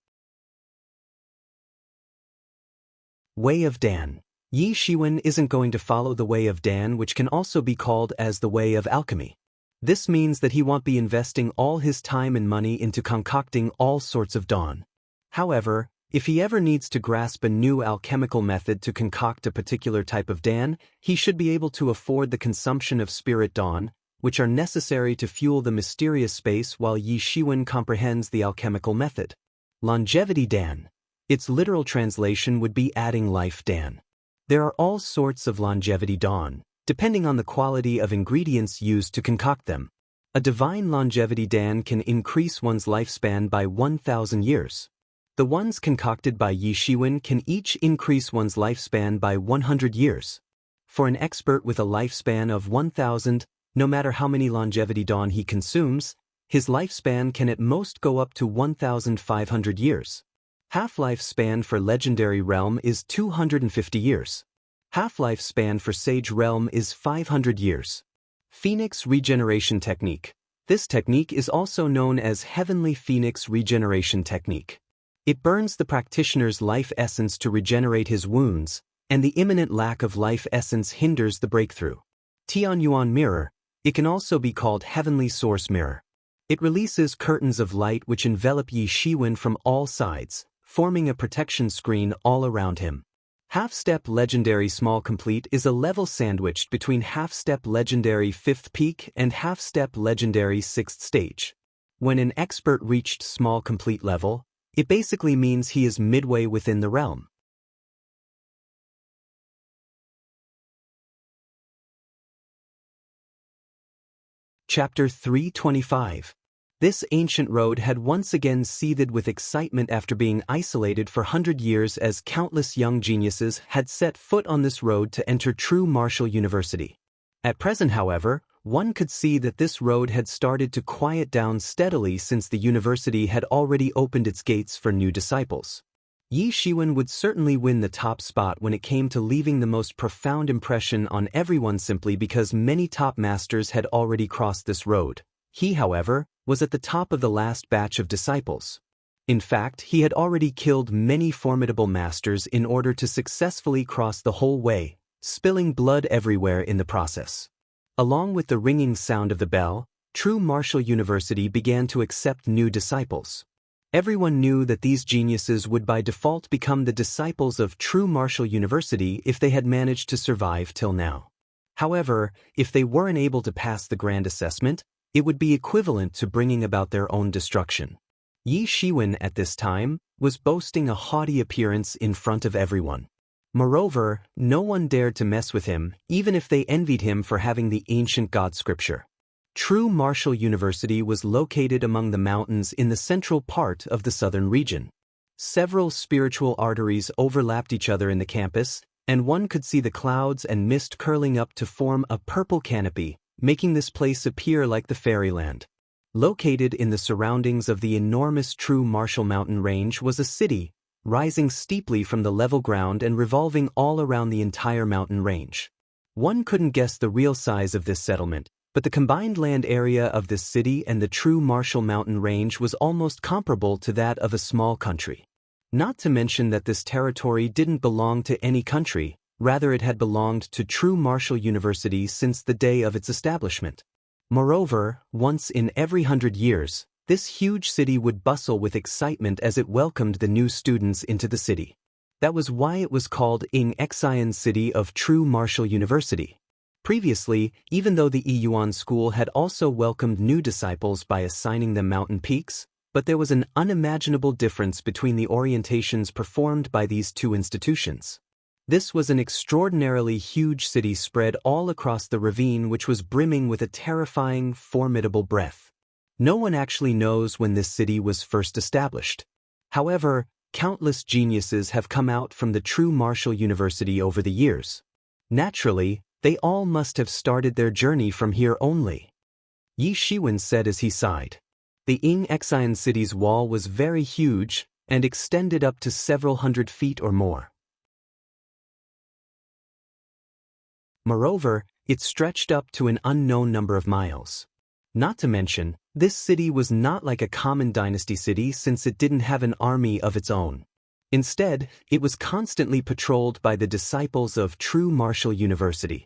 Way of Dan. Yi Shiwen isn't going to follow the Way of Dan, which can also be called as the Way of Alchemy. This means that he won't be investing all his time and money into concocting all sorts of dawn. However, if he ever needs to grasp a new alchemical method to concoct a particular type of Dan, he should be able to afford the consumption of spirit dawn, which are necessary to fuel the mysterious space while Yi Shiwen comprehends the alchemical method. Longevity Dan. Its literal translation would be adding life Dan. There are all sorts of longevity dawn, depending on the quality of ingredients used to concoct them. A divine longevity Dan can increase one's lifespan by 1,000 years. The ones concocted by Yi Shiwen can each increase one's lifespan by 100 years. For an expert with a lifespan of 1,000, no matter how many longevity dawn he consumes, his lifespan can at most go up to 1,500 years. Half-life span for Legendary Realm is 250 years. Half-life span for Sage Realm is 500 years. Phoenix Regeneration Technique. This technique is also known as Heavenly Phoenix Regeneration Technique. It burns the practitioner's life essence to regenerate his wounds, and the imminent lack of life essence hinders the breakthrough. Tianyuan Mirror. It can also be called Heavenly Source Mirror. It releases curtains of light which envelop Yi Shiwen from all sides, forming a protection screen all around him. Half-Step Legendary Small Complete is a level sandwiched between Half-Step Legendary 5th Peak and Half-Step Legendary 6th Stage. When an expert reached Small Complete level, it basically means he is midway within the realm. Chapter 325. This ancient road had once again seethed with excitement after being isolated for 100 years, as countless young geniuses had set foot on this road to enter true martial university. At present, however, one could see that this road had started to quiet down steadily since the university had already opened its gates for new disciples. Yi Shiwen would certainly win the top spot when it came to leaving the most profound impression on everyone, simply because many top masters had already crossed this road. He, however, was at the top of the last batch of disciples. In fact, he had already killed many formidable masters in order to successfully cross the whole way, spilling blood everywhere in the process. Along with the ringing sound of the bell, True Martial University began to accept new disciples. Everyone knew that these geniuses would by default become the disciples of True Martial University if they had managed to survive till now. However, if they weren't able to pass the grand assessment, it would be equivalent to bringing about their own destruction. Yi Shiwen at this time was boasting a haughty appearance in front of everyone. Moreover, no one dared to mess with him, even if they envied him for having the ancient god scripture. True Martial University was located among the mountains in the central part of the southern region. Several spiritual arteries overlapped each other in the campus, and one could see the clouds and mist curling up to form a purple canopy, making this place appear like the fairyland. Located in the surroundings of the enormous True Martial Mountain Range was a city, rising steeply from the level ground and revolving all around the entire mountain range. One couldn't guess the real size of this settlement, but the combined land area of this city and the True Martial Mountain Range was almost comparable to that of a small country. Not to mention that this territory didn't belong to any country. Rather, it had belonged to True Martial University since the day of its establishment. Moreover, once in every 100 years, this huge city would bustle with excitement as it welcomed the new students into the city. That was why it was called Ing Xian City of True Martial University. Previously, even though the Yiyuan school had also welcomed new disciples by assigning them mountain peaks, but there was an unimaginable difference between the orientations performed by these two institutions. This was an extraordinarily huge city spread all across the ravine, which was brimming with a terrifying, formidable breath. No one actually knows when this city was first established. However, countless geniuses have come out from the True Martial University over the years. Naturally, they all must have started their journey from here only. Yi Shiwen said as he sighed. The Ing Xian city's wall was very huge and extended up to several hundred feet or more. Moreover, it stretched up to an unknown number of miles. Not to mention, this city was not like a common dynasty city since it didn't have an army of its own. Instead, it was constantly patrolled by the disciples of True Martial University.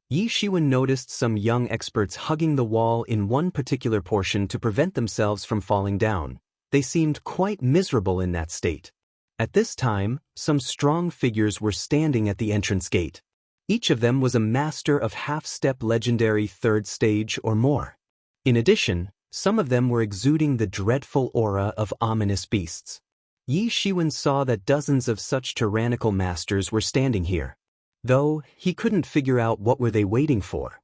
Yi Shiwen noticed some young experts hugging the wall in one particular portion to prevent themselves from falling down. They seemed quite miserable in that state. At this time, some strong figures were standing at the entrance gate. Each of them was a master of half-step legendary 3rd stage or more. In addition, some of them were exuding the dreadful aura of ominous beasts. Yi Shiwen saw that dozens of such tyrannical masters were standing here. Though, he couldn't figure out what were they waiting for.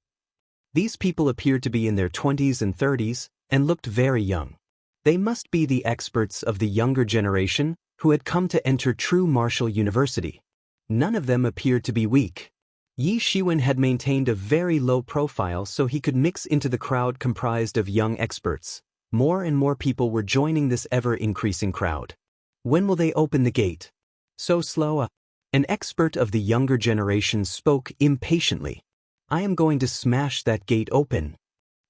These people appeared to be in their 20s and 30s, and looked very young. They must be the experts of the younger generation who had come to enter True Martial University. None of them appeared to be weak. Yi Shiwen had maintained a very low profile so he could mix into the crowd comprised of young experts. More and more people were joining this ever-increasing crowd. When will they open the gate? So slow. An expert of the younger generation spoke impatiently. I am going to smash that gate open.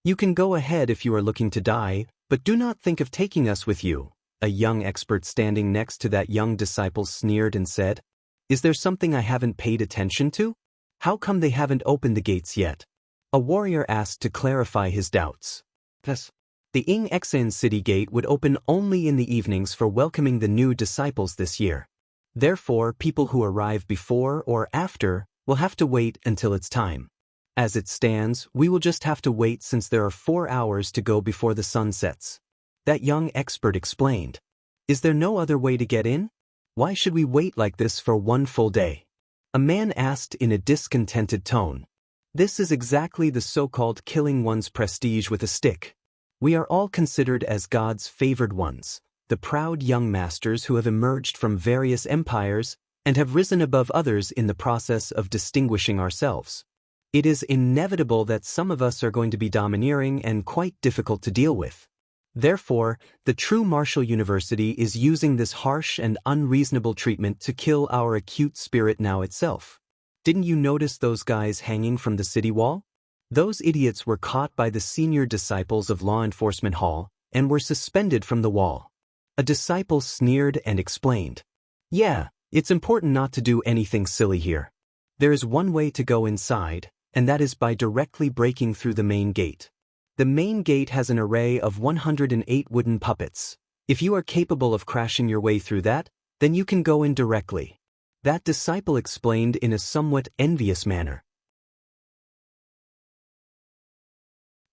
You can go ahead if you are looking to die, but do not think of taking us with you. A young expert standing next to that young disciple sneered and said, Is there something I haven't paid attention to? How come they haven't opened the gates yet? A warrior asked to clarify his doubts. Thus, the Ing Exan city gate would open only in the evenings for welcoming the new disciples this year. Therefore, people who arrive before or after will have to wait until it's time. As it stands, we will just have to wait since there are 4 hours to go before the sun sets. That young expert explained. Is there no other way to get in? Why should we wait like this for 1 full day? A man asked in a discontented tone. This is exactly the so-called killing one's prestige with a stick. We are all considered as God's favored ones, the proud young masters who have emerged from various empires and have risen above others in the process of distinguishing ourselves. It is inevitable that some of us are going to be domineering and quite difficult to deal with. Therefore, the true martial university is using this harsh and unreasonable treatment to kill our acute spirit now itself. Didn't you notice those guys hanging from the city wall? Those idiots were caught by the senior disciples of Law Enforcement Hall and were suspended from the wall. A disciple sneered and explained. Yeah, it's important not to do anything silly here. There is one way to go inside, and that is by directly breaking through the main gate. The main gate has an array of 108 wooden puppets. If you are capable of crashing your way through that, then you can go in directly. That disciple explained in a somewhat envious manner.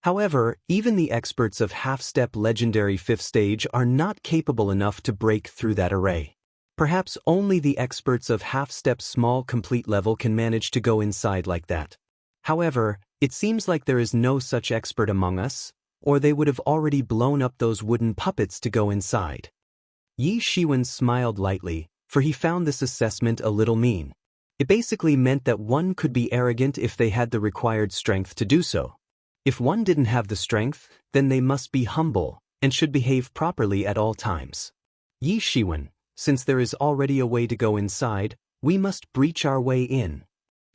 However, even the experts of half-step legendary 5th stage are not capable enough to break through that array. Perhaps only the experts of half-step small complete level can manage to go inside like that. However, it seems like there is no such expert among us, or they would have already blown up those wooden puppets to go inside. Yi Shiwen smiled lightly, for he found this assessment a little mean. It basically meant that one could be arrogant if they had the required strength to do so. If one didn't have the strength, then they must be humble, and should behave properly at all times. Yi Shiwen, since there is already a way to go inside, we must breach our way in.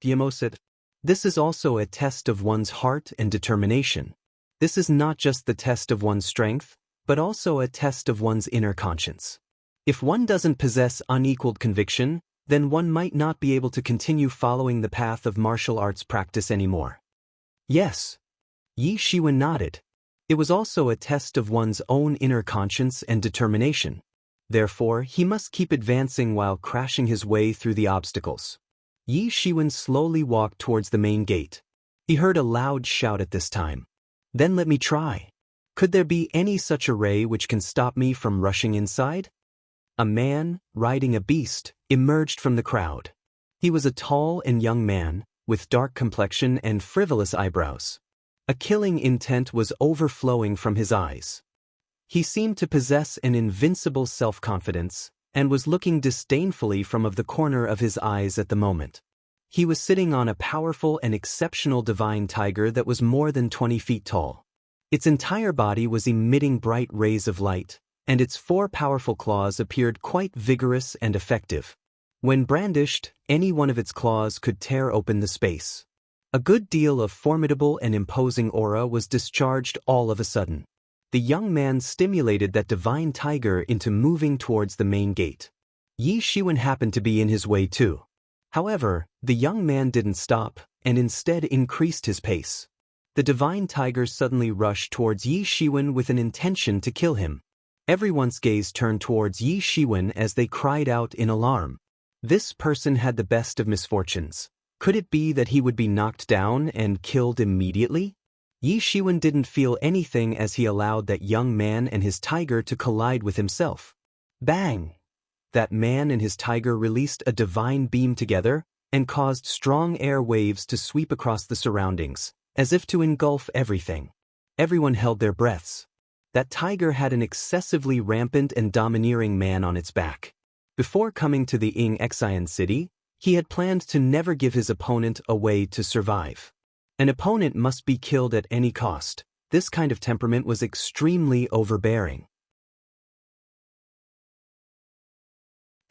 Diemo said. This is also a test of one's heart and determination. This is not just the test of one's strength, but also a test of one's inner conscience. If one doesn't possess unequaled conviction, then one might not be able to continue following the path of martial arts practice anymore. Yes. Yi Shiwen nodded. It was also a test of one's own inner conscience and determination. Therefore, he must keep advancing while crashing his way through the obstacles. Yi Shiwen slowly walked towards the main gate. He heard a loud shout at this time. Then let me try. Could there be any such array which can stop me from rushing inside? A man, riding a beast, emerged from the crowd. He was a tall and young man, with dark complexion and frivolous eyebrows. A killing intent was overflowing from his eyes. He seemed to possess an invincible self-confidence, and was looking disdainfully from the corner of his eyes at the moment. He was sitting on a powerful and exceptional divine tiger that was more than 20 feet tall. Its entire body was emitting bright rays of light, and its 4 powerful claws appeared quite vigorous and effective. When brandished, any one of its claws could tear open the space. A good deal of formidable and imposing aura was discharged all of a sudden. The young man stimulated that divine tiger into moving towards the main gate. Yi Shiwen happened to be in his way too. However, the young man didn't stop, and instead increased his pace. The divine tiger suddenly rushed towards Yi Shiwen with an intention to kill him. Everyone's gaze turned towards Yi Shiwen as they cried out in alarm. This person had the best of misfortunes. Could it be that he would be knocked down and killed immediately? Yi Shiwen didn't feel anything as he allowed that young man and his tiger to collide with himself. Bang! That man and his tiger released a divine beam together and caused strong air waves to sweep across the surroundings, as if to engulf everything. Everyone held their breaths. That tiger had an excessively rampant and domineering man on its back. Before coming to the Ing Exan city, He had planned to never give his opponent a way to survive. An opponent must be killed at any cost. This kind of temperament was extremely overbearing.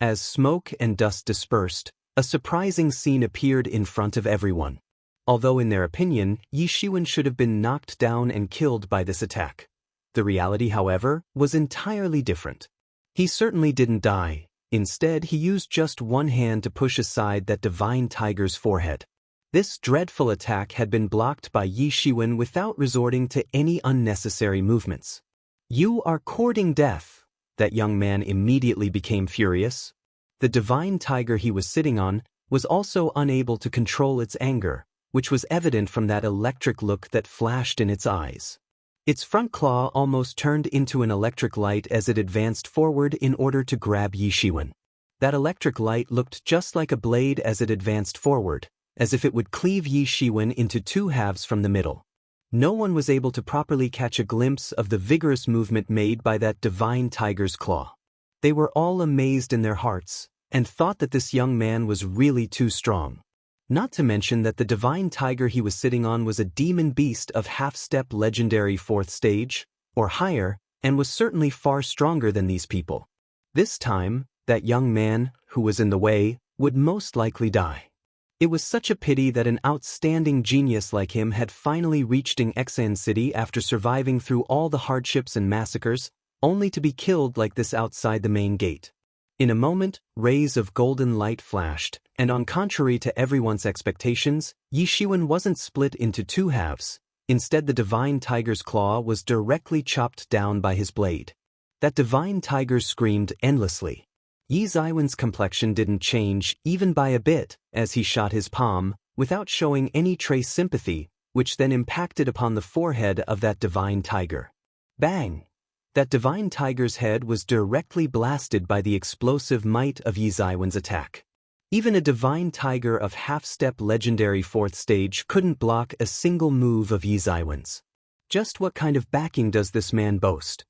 As smoke and dust dispersed, a surprising scene appeared in front of everyone. Although in their opinion, Yi Shiwen should have been knocked down and killed by this attack. The reality, however, was entirely different. He certainly didn't die. Instead, he used just one hand to push aside that divine tiger's forehead. This dreadful attack had been blocked by Yi Shiwen without resorting to any unnecessary movements. "You are courting death." That young man immediately became furious. The divine tiger he was sitting on was also unable to control its anger, which was evident from that electric look that flashed in its eyes. Its front claw almost turned into an electric light as it advanced forward in order to grab Yi Shiwen. That electric light looked just like a blade as it advanced forward, as if it would cleave Yi Shiwen into two halves from the middle. No one was able to properly catch a glimpse of the vigorous movement made by that divine tiger's claw. They were all amazed in their hearts, and thought that this young man was really too strong. Not to mention that the divine tiger he was sitting on was a demon beast of half-step legendary 4th stage, or higher, and was certainly far stronger than these people. This time, that young man, who was in the way, would most likely die. It was such a pity that an outstanding genius like him had finally reached Exan City after surviving through all the hardships and massacres, only to be killed like this outside the main gate. In a moment, rays of golden light flashed, and contrary to everyone's expectations, Yi Shiwen wasn't split into two halves. Instead, the divine tiger's claw was directly chopped down by his blade. That divine tiger screamed endlessly. Yi Shiwen's complexion didn't change even by a bit as he shot his palm, without showing any trace sympathy, which then impacted upon the forehead of that divine tiger. Bang! That divine tiger's head was directly blasted by the explosive might of Yi Shiwen's attack. Even a divine tiger of half-step legendary 4th stage couldn't block a single move of Yi Shiwen's. Just what kind of backing does this man boast?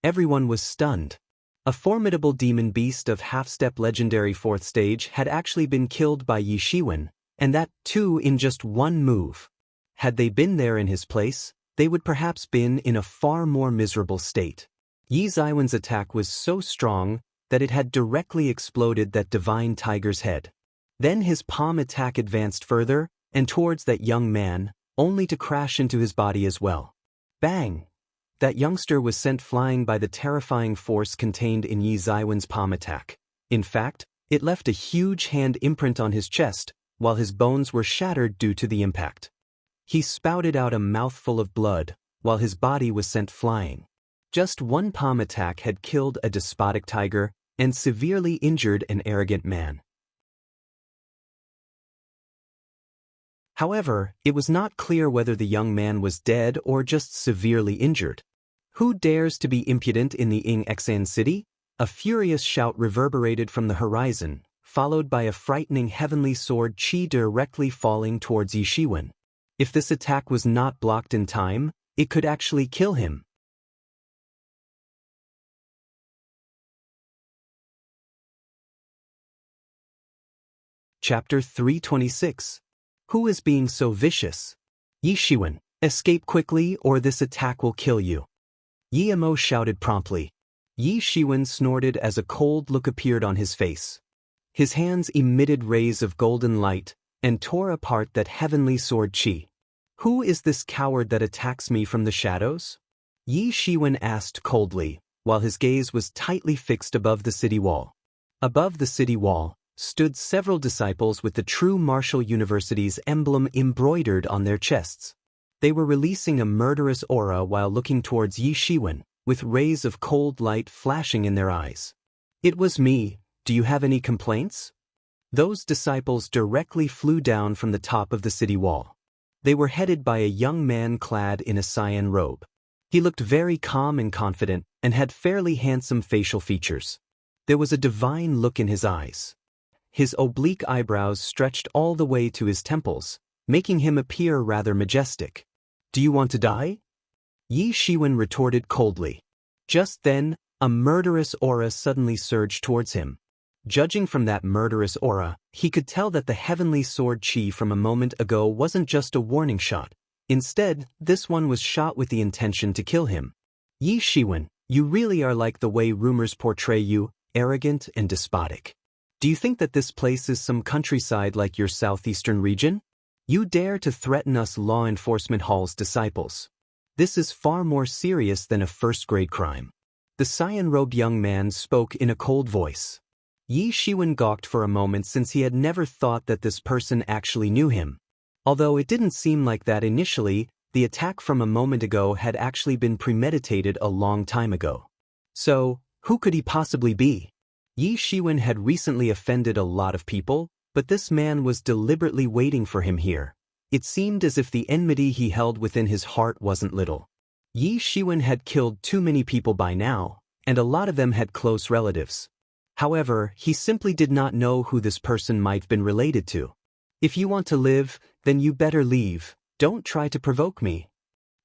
Everyone was stunned. A formidable demon beast of half-step legendary 4th stage had actually been killed by Yi Shiwen, and that, too, in just one move. Had they been there in his place, they would perhaps been in a far more miserable state. Yi Shiwen's attack was so strong that it had directly exploded that divine tiger's head. Then his palm attack advanced further, and towards that young man, only to crash into his body as well. Bang! That youngster was sent flying by the terrifying force contained in Yi Shiwen's palm attack. In fact, it left a huge hand imprint on his chest, while his bones were shattered due to the impact. He spouted out a mouthful of blood, while his body was sent flying. Just one palm attack had killed a despotic tiger and severely injured an arrogant man. However, it was not clear whether the young man was dead or just severely injured. "Who dares to be impudent in the Exan City?" A furious shout reverberated from the horizon, followed by a frightening heavenly sword chi directly falling towards Yi Shiwen. If this attack was not blocked in time, it could actually kill him. Chapter 326. Who is being so vicious? Yi Shiwen, escape quickly or this attack will kill you. Yi Mo shouted promptly. Yi Shiwen snorted as a cold look appeared on his face. His hands emitted rays of golden light and tore apart that heavenly sword chi. "Who is this coward that attacks me from the shadows?" Yi Shiwen asked coldly, while his gaze was tightly fixed above the city wall. Above the city wall stood several disciples with the true martial university's emblem embroidered on their chests. They were releasing a murderous aura while looking towards Yi Shiwen, with rays of cold light flashing in their eyes. "It was me. Do you have any complaints?" Those disciples directly flew down from the top of the city wall. They were headed by a young man clad in a cyan robe. He looked very calm and confident, and had fairly handsome facial features. There was a divine look in his eyes. His oblique eyebrows stretched all the way to his temples, making him appear rather majestic. "Do you want to die?" Yi Shiwen retorted coldly. Just then, a murderous aura suddenly surged towards him. Judging from that murderous aura, he could tell that the heavenly sword chi from a moment ago wasn't just a warning shot. Instead, this one was shot with the intention to kill him. Yi Shiwen, you really are like the way rumors portray you, arrogant and despotic. Do you think that this place is some countryside like your southeastern region? You dare to threaten us law enforcement hall's disciples. This is far more serious than a first-grade crime. The cyan-robed young man spoke in a cold voice. Yi Shiwen gawked for a moment since he had never thought that this person actually knew him. Although it didn't seem like that initially, the attack from a moment ago had actually been premeditated a long time ago. So, who could he possibly be? Yi Shiwen had recently offended a lot of people, but this man was deliberately waiting for him here. It seemed as if the enmity he held within his heart wasn't little. Yi Shiwen had killed too many people by now, and a lot of them had close relatives. However, he simply did not know who this person might have been related to. If you want to live, then you better leave. Don't try to provoke me.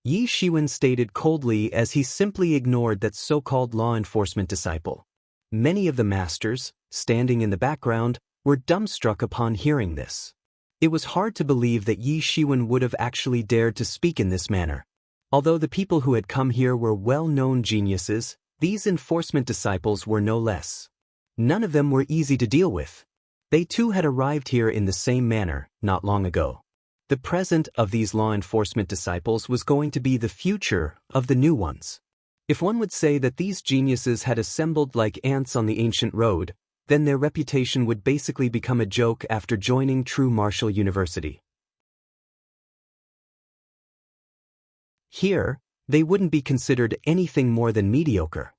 Yi Shiwen stated coldly as he simply ignored that so-called law enforcement disciple. Many of the masters, standing in the background, were dumbstruck upon hearing this. It was hard to believe that Yi Shiwen would have actually dared to speak in this manner. Although the people who had come here were well-known geniuses, these enforcement disciples were no less. None of them were easy to deal with. They too had arrived here in the same manner, not long ago. The present of these law enforcement disciples was going to be the future of the new ones. If one would say that these geniuses had assembled like ants on the ancient road, then their reputation would basically become a joke after joining True Martial University. Here, they wouldn't be considered anything more than mediocre.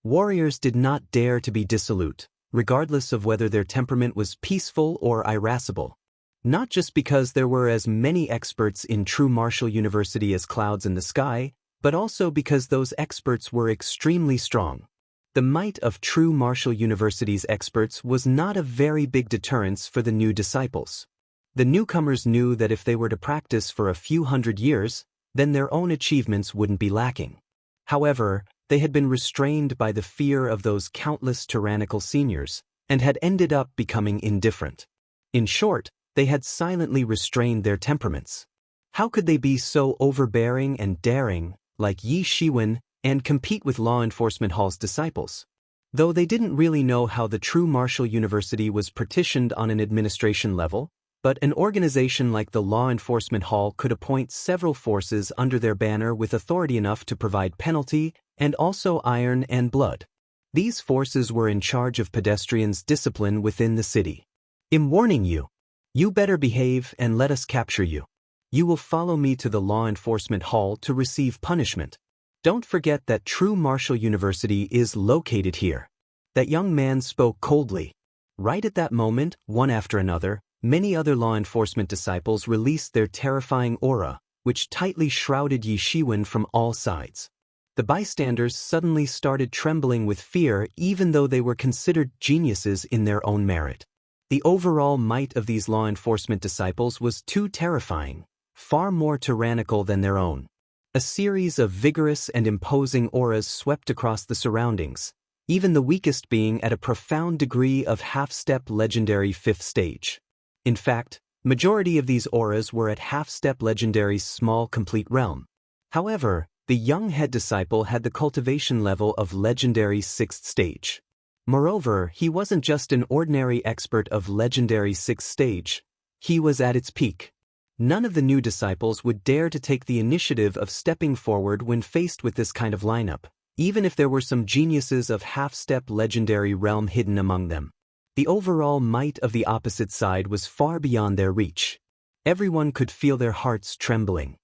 Warriors did not dare to be dissolute, regardless of whether their temperament was peaceful or irascible. Not just because there were as many experts in True Martial University as clouds in the sky, but also because those experts were extremely strong. The might of True Martial University's experts was not a very big deterrence for the new disciples. The newcomers knew that if they were to practice for a few hundred years, then their own achievements wouldn't be lacking. However, they had been restrained by the fear of those countless tyrannical seniors, and had ended up becoming indifferent. In short, they had silently restrained their temperaments. How could they be so overbearing and daring, like Yi Shiwen, and compete with law enforcement hall's disciples? Though they didn't really know how the True Martial University was partitioned on an administration level, but an organization like the Law Enforcement Hall could appoint several forces under their banner with authority enough to provide penalty and also iron and blood. These forces were in charge of pedestrians' discipline within the city. I'm warning you. You better behave and let us capture you. You will follow me to the Law Enforcement Hall to receive punishment. Don't forget that True Martial University is located here. That young man spoke coldly. Right at that moment, one after another, many other law enforcement disciples released their terrifying aura, which tightly shrouded Yi Shiwen from all sides. The bystanders suddenly started trembling with fear even though they were considered geniuses in their own merit. The overall might of these law enforcement disciples was too terrifying, far more tyrannical than their own. A series of vigorous and imposing auras swept across the surroundings, even the weakest being at a profound degree of half-step legendary 5th stage. In fact, majority of these auras were at half-step legendary's small complete realm. However, the young head disciple had the cultivation level of legendary 6th stage. Moreover, he wasn't just an ordinary expert of legendary 6th stage, he was at its peak. None of the new disciples would dare to take the initiative of stepping forward when faced with this kind of lineup, even if there were some geniuses of half-step legendary realm hidden among them. The overall might of the opposite side was far beyond their reach. Everyone could feel their hearts trembling.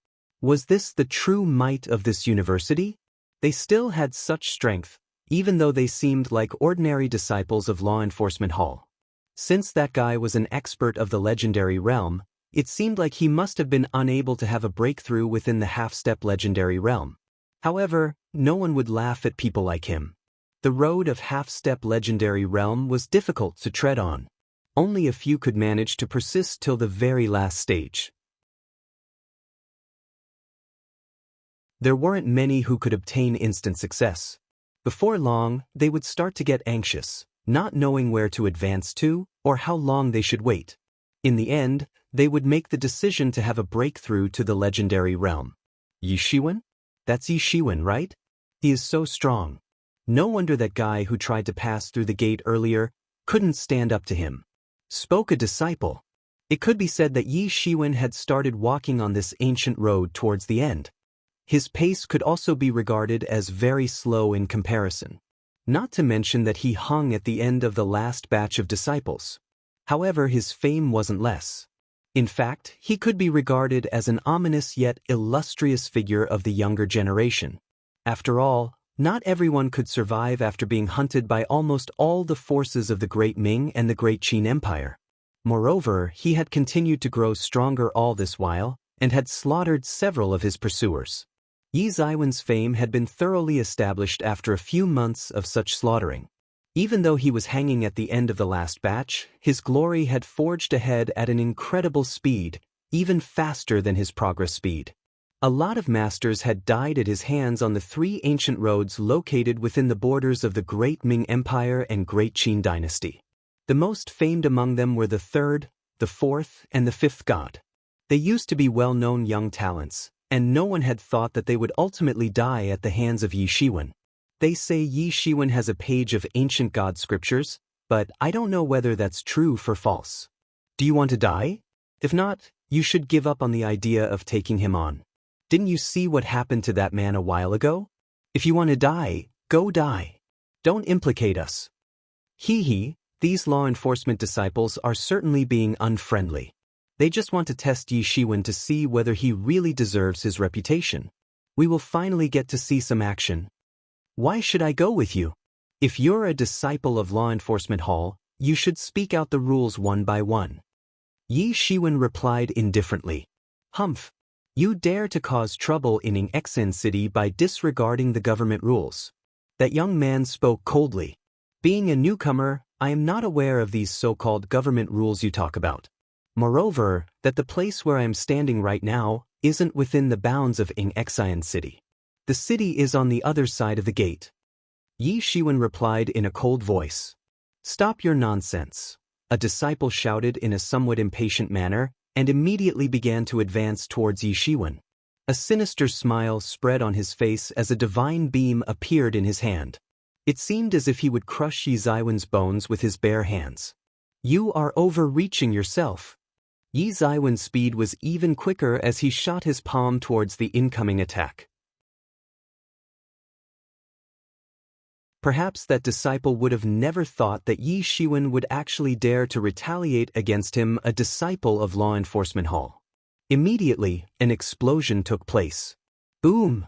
Was this the true might of this university? They still had such strength, even though they seemed like ordinary disciples of Law Enforcement Hall. Since that guy was an expert of the legendary realm, it seemed like he must have been unable to have a breakthrough within the half-step legendary realm. However, no one would laugh at people like him. The road of half-step legendary realm was difficult to tread on. Only a few could manage to persist till the very last stage. There weren't many who could obtain instant success. Before long, they would start to get anxious, not knowing where to advance to or how long they should wait. In the end, they would make the decision to have a breakthrough to the legendary realm. Yi Shiwen? That's Yi Shiwen, right? He is so strong. No wonder that guy who tried to pass through the gate earlier couldn't stand up to him. Spoke a disciple. It could be said that Yi Shiwen had started walking on this ancient road towards the end. His pace could also be regarded as very slow in comparison. Not to mention that he hung at the end of the last batch of disciples. However, his fame wasn't less. In fact, he could be regarded as an ominous yet illustrious figure of the younger generation. After all, not everyone could survive after being hunted by almost all the forces of the Great Ming and the Great Qin Empire. Moreover, he had continued to grow stronger all this while, and had slaughtered several of his pursuers. Yi Ziwen's fame had been thoroughly established after a few months of such slaughtering. Even though he was hanging at the end of the last batch, his glory had forged ahead at an incredible speed, even faster than his progress speed. A lot of masters had died at his hands on the 3 ancient roads located within the borders of the Great Ming Empire and Great Qin Dynasty. The most famed among them were the 3rd, the 4th, and the 5th god. They used to be well-known young talents, and no one had thought that they would ultimately die at the hands of Yi Shiwen. They say Yi Shiwen has a page of ancient god scriptures, but I don't know whether that's true or false. Do you want to die? If not, you should give up on the idea of taking him on. Didn't you see what happened to that man a while ago? If you want to die, go die. Don't implicate us. Hee, these law enforcement disciples are certainly being unfriendly. They just want to test Yi Shiwen to see whether he really deserves his reputation. We will finally get to see some action. Why should I go with you? If you're a disciple of Law Enforcement Hall, you should speak out the rules one by one. Yi Shiwen replied indifferently. Humph. You dare to cause trouble in Ingexen City by disregarding the government rules. That young man spoke coldly. Being a newcomer, I am not aware of these so-called government rules you talk about. Moreover, that the place where I am standing right now isn't within the bounds of Ingexen City. The city is on the other side of the gate. Yi Shiwen replied in a cold voice. Stop your nonsense. A disciple shouted in a somewhat impatient manner, and immediately began to advance towards Yi Shiwen. A sinister smile spread on his face as a divine beam appeared in his hand. It seemed as if he would crush Yi Ziwen's bones with his bare hands. You are overreaching yourself. Yi Ziwen's speed was even quicker as he shot his palm towards the incoming attack. Perhaps that disciple would have never thought that Yi Shiwen would actually dare to retaliate against him, a disciple of Law Enforcement Hall. Immediately, an explosion took place. Boom!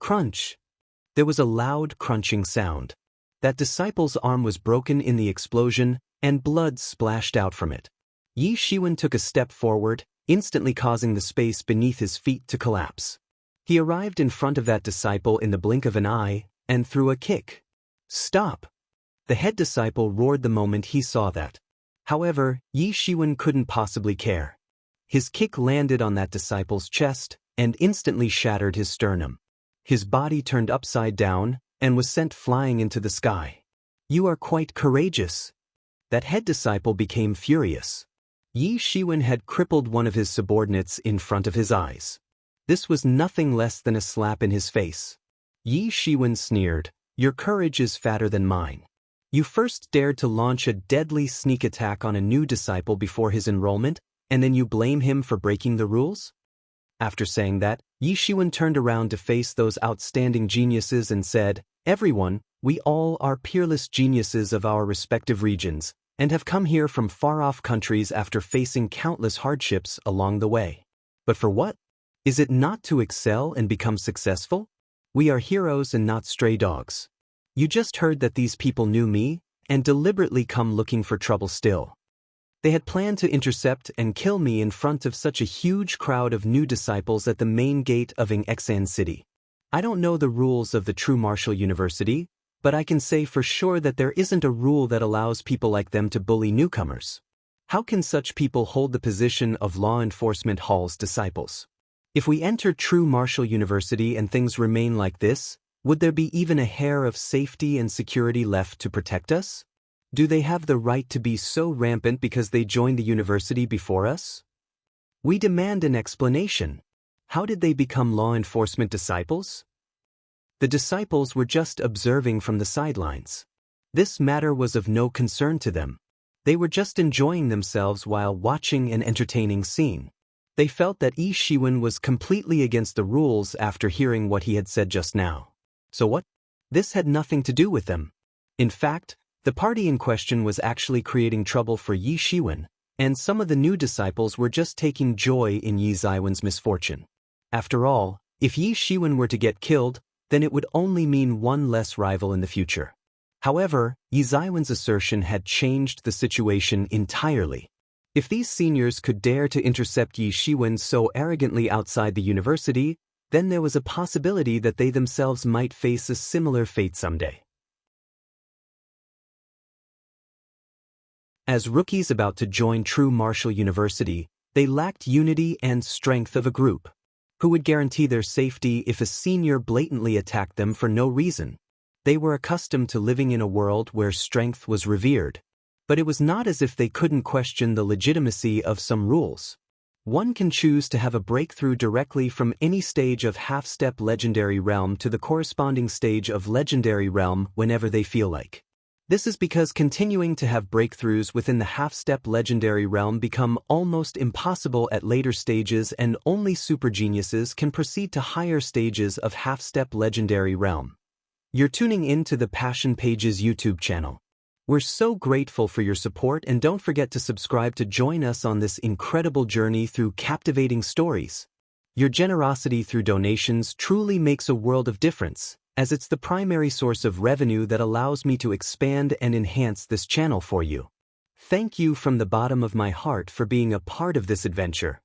Crunch! There was a loud crunching sound. That disciple's arm was broken in the explosion, and blood splashed out from it. Yi Shiwen took a step forward, instantly causing the space beneath his feet to collapse. He arrived in front of that disciple in the blink of an eye, and threw a kick. Stop! The head disciple roared the moment he saw that. However, Yi Shiwen couldn't possibly care. His kick landed on that disciple's chest, and instantly shattered his sternum. His body turned upside down, and was sent flying into the sky. You are quite courageous. That head disciple became furious. Yi Shiwen had crippled one of his subordinates in front of his eyes. This was nothing less than a slap in his face. Yi Shiwen sneered. Your courage is fatter than mine. You first dared to launch a deadly sneak attack on a new disciple before his enrollment, and then you blame him for breaking the rules? After saying that, Yi Shiwen turned around to face those outstanding geniuses and said, Everyone, we all are peerless geniuses of our respective regions, and have come here from far-off countries after facing countless hardships along the way. But for what? Is it not to excel and become successful? We are heroes and not stray dogs. You just heard that these people knew me, and deliberately come looking for trouble still. They had planned to intercept and kill me in front of such a huge crowd of new disciples at the main gate of Ingexen City. I don't know the rules of the True Martial University, but I can say for sure that there isn't a rule that allows people like them to bully newcomers. How can such people hold the position of Law Enforcement Hall's disciples? If we enter True Martial University and things remain like this, would there be even a hair of safety and security left to protect us? Do they have the right to be so rampant because they joined the university before us? We demand an explanation. How did they become law enforcement disciples? The disciples were just observing from the sidelines. This matter was of no concern to them. They were just enjoying themselves while watching an entertaining scene. They felt that Yi Shiwen was completely against the rules after hearing what he had said just now. So what? This had nothing to do with them. In fact, the party in question was actually creating trouble for Yi Shiwen, and some of the new disciples were just taking joy in Yi Ziwen's misfortune. After all, if Yi Shiwen were to get killed, then it would only mean one less rival in the future. However, Yi Ziwen's assertion had changed the situation entirely. If these seniors could dare to intercept Yi Shiwen so arrogantly outside the university, then there was a possibility that they themselves might face a similar fate someday. As rookies about to join true martial university, they lacked unity and strength of a group. Who would guarantee their safety if a senior blatantly attacked them for no reason? They were accustomed to living in a world where strength was revered. But it was not as if they couldn't question the legitimacy of some rules. One can choose to have a breakthrough directly from any stage of half-step legendary realm to the corresponding stage of legendary realm whenever they feel like. This is because continuing to have breakthroughs within the half-step legendary realm become almost impossible at later stages, and only super geniuses can proceed to higher stages of half-step legendary realm. You're tuning in to the Passion Pages YouTube channel. We're so grateful for your support, and don't forget to subscribe to join us on this incredible journey through captivating stories. Your generosity through donations truly makes a world of difference, as it's the primary source of revenue that allows me to expand and enhance this channel for you. Thank you from the bottom of my heart for being a part of this adventure.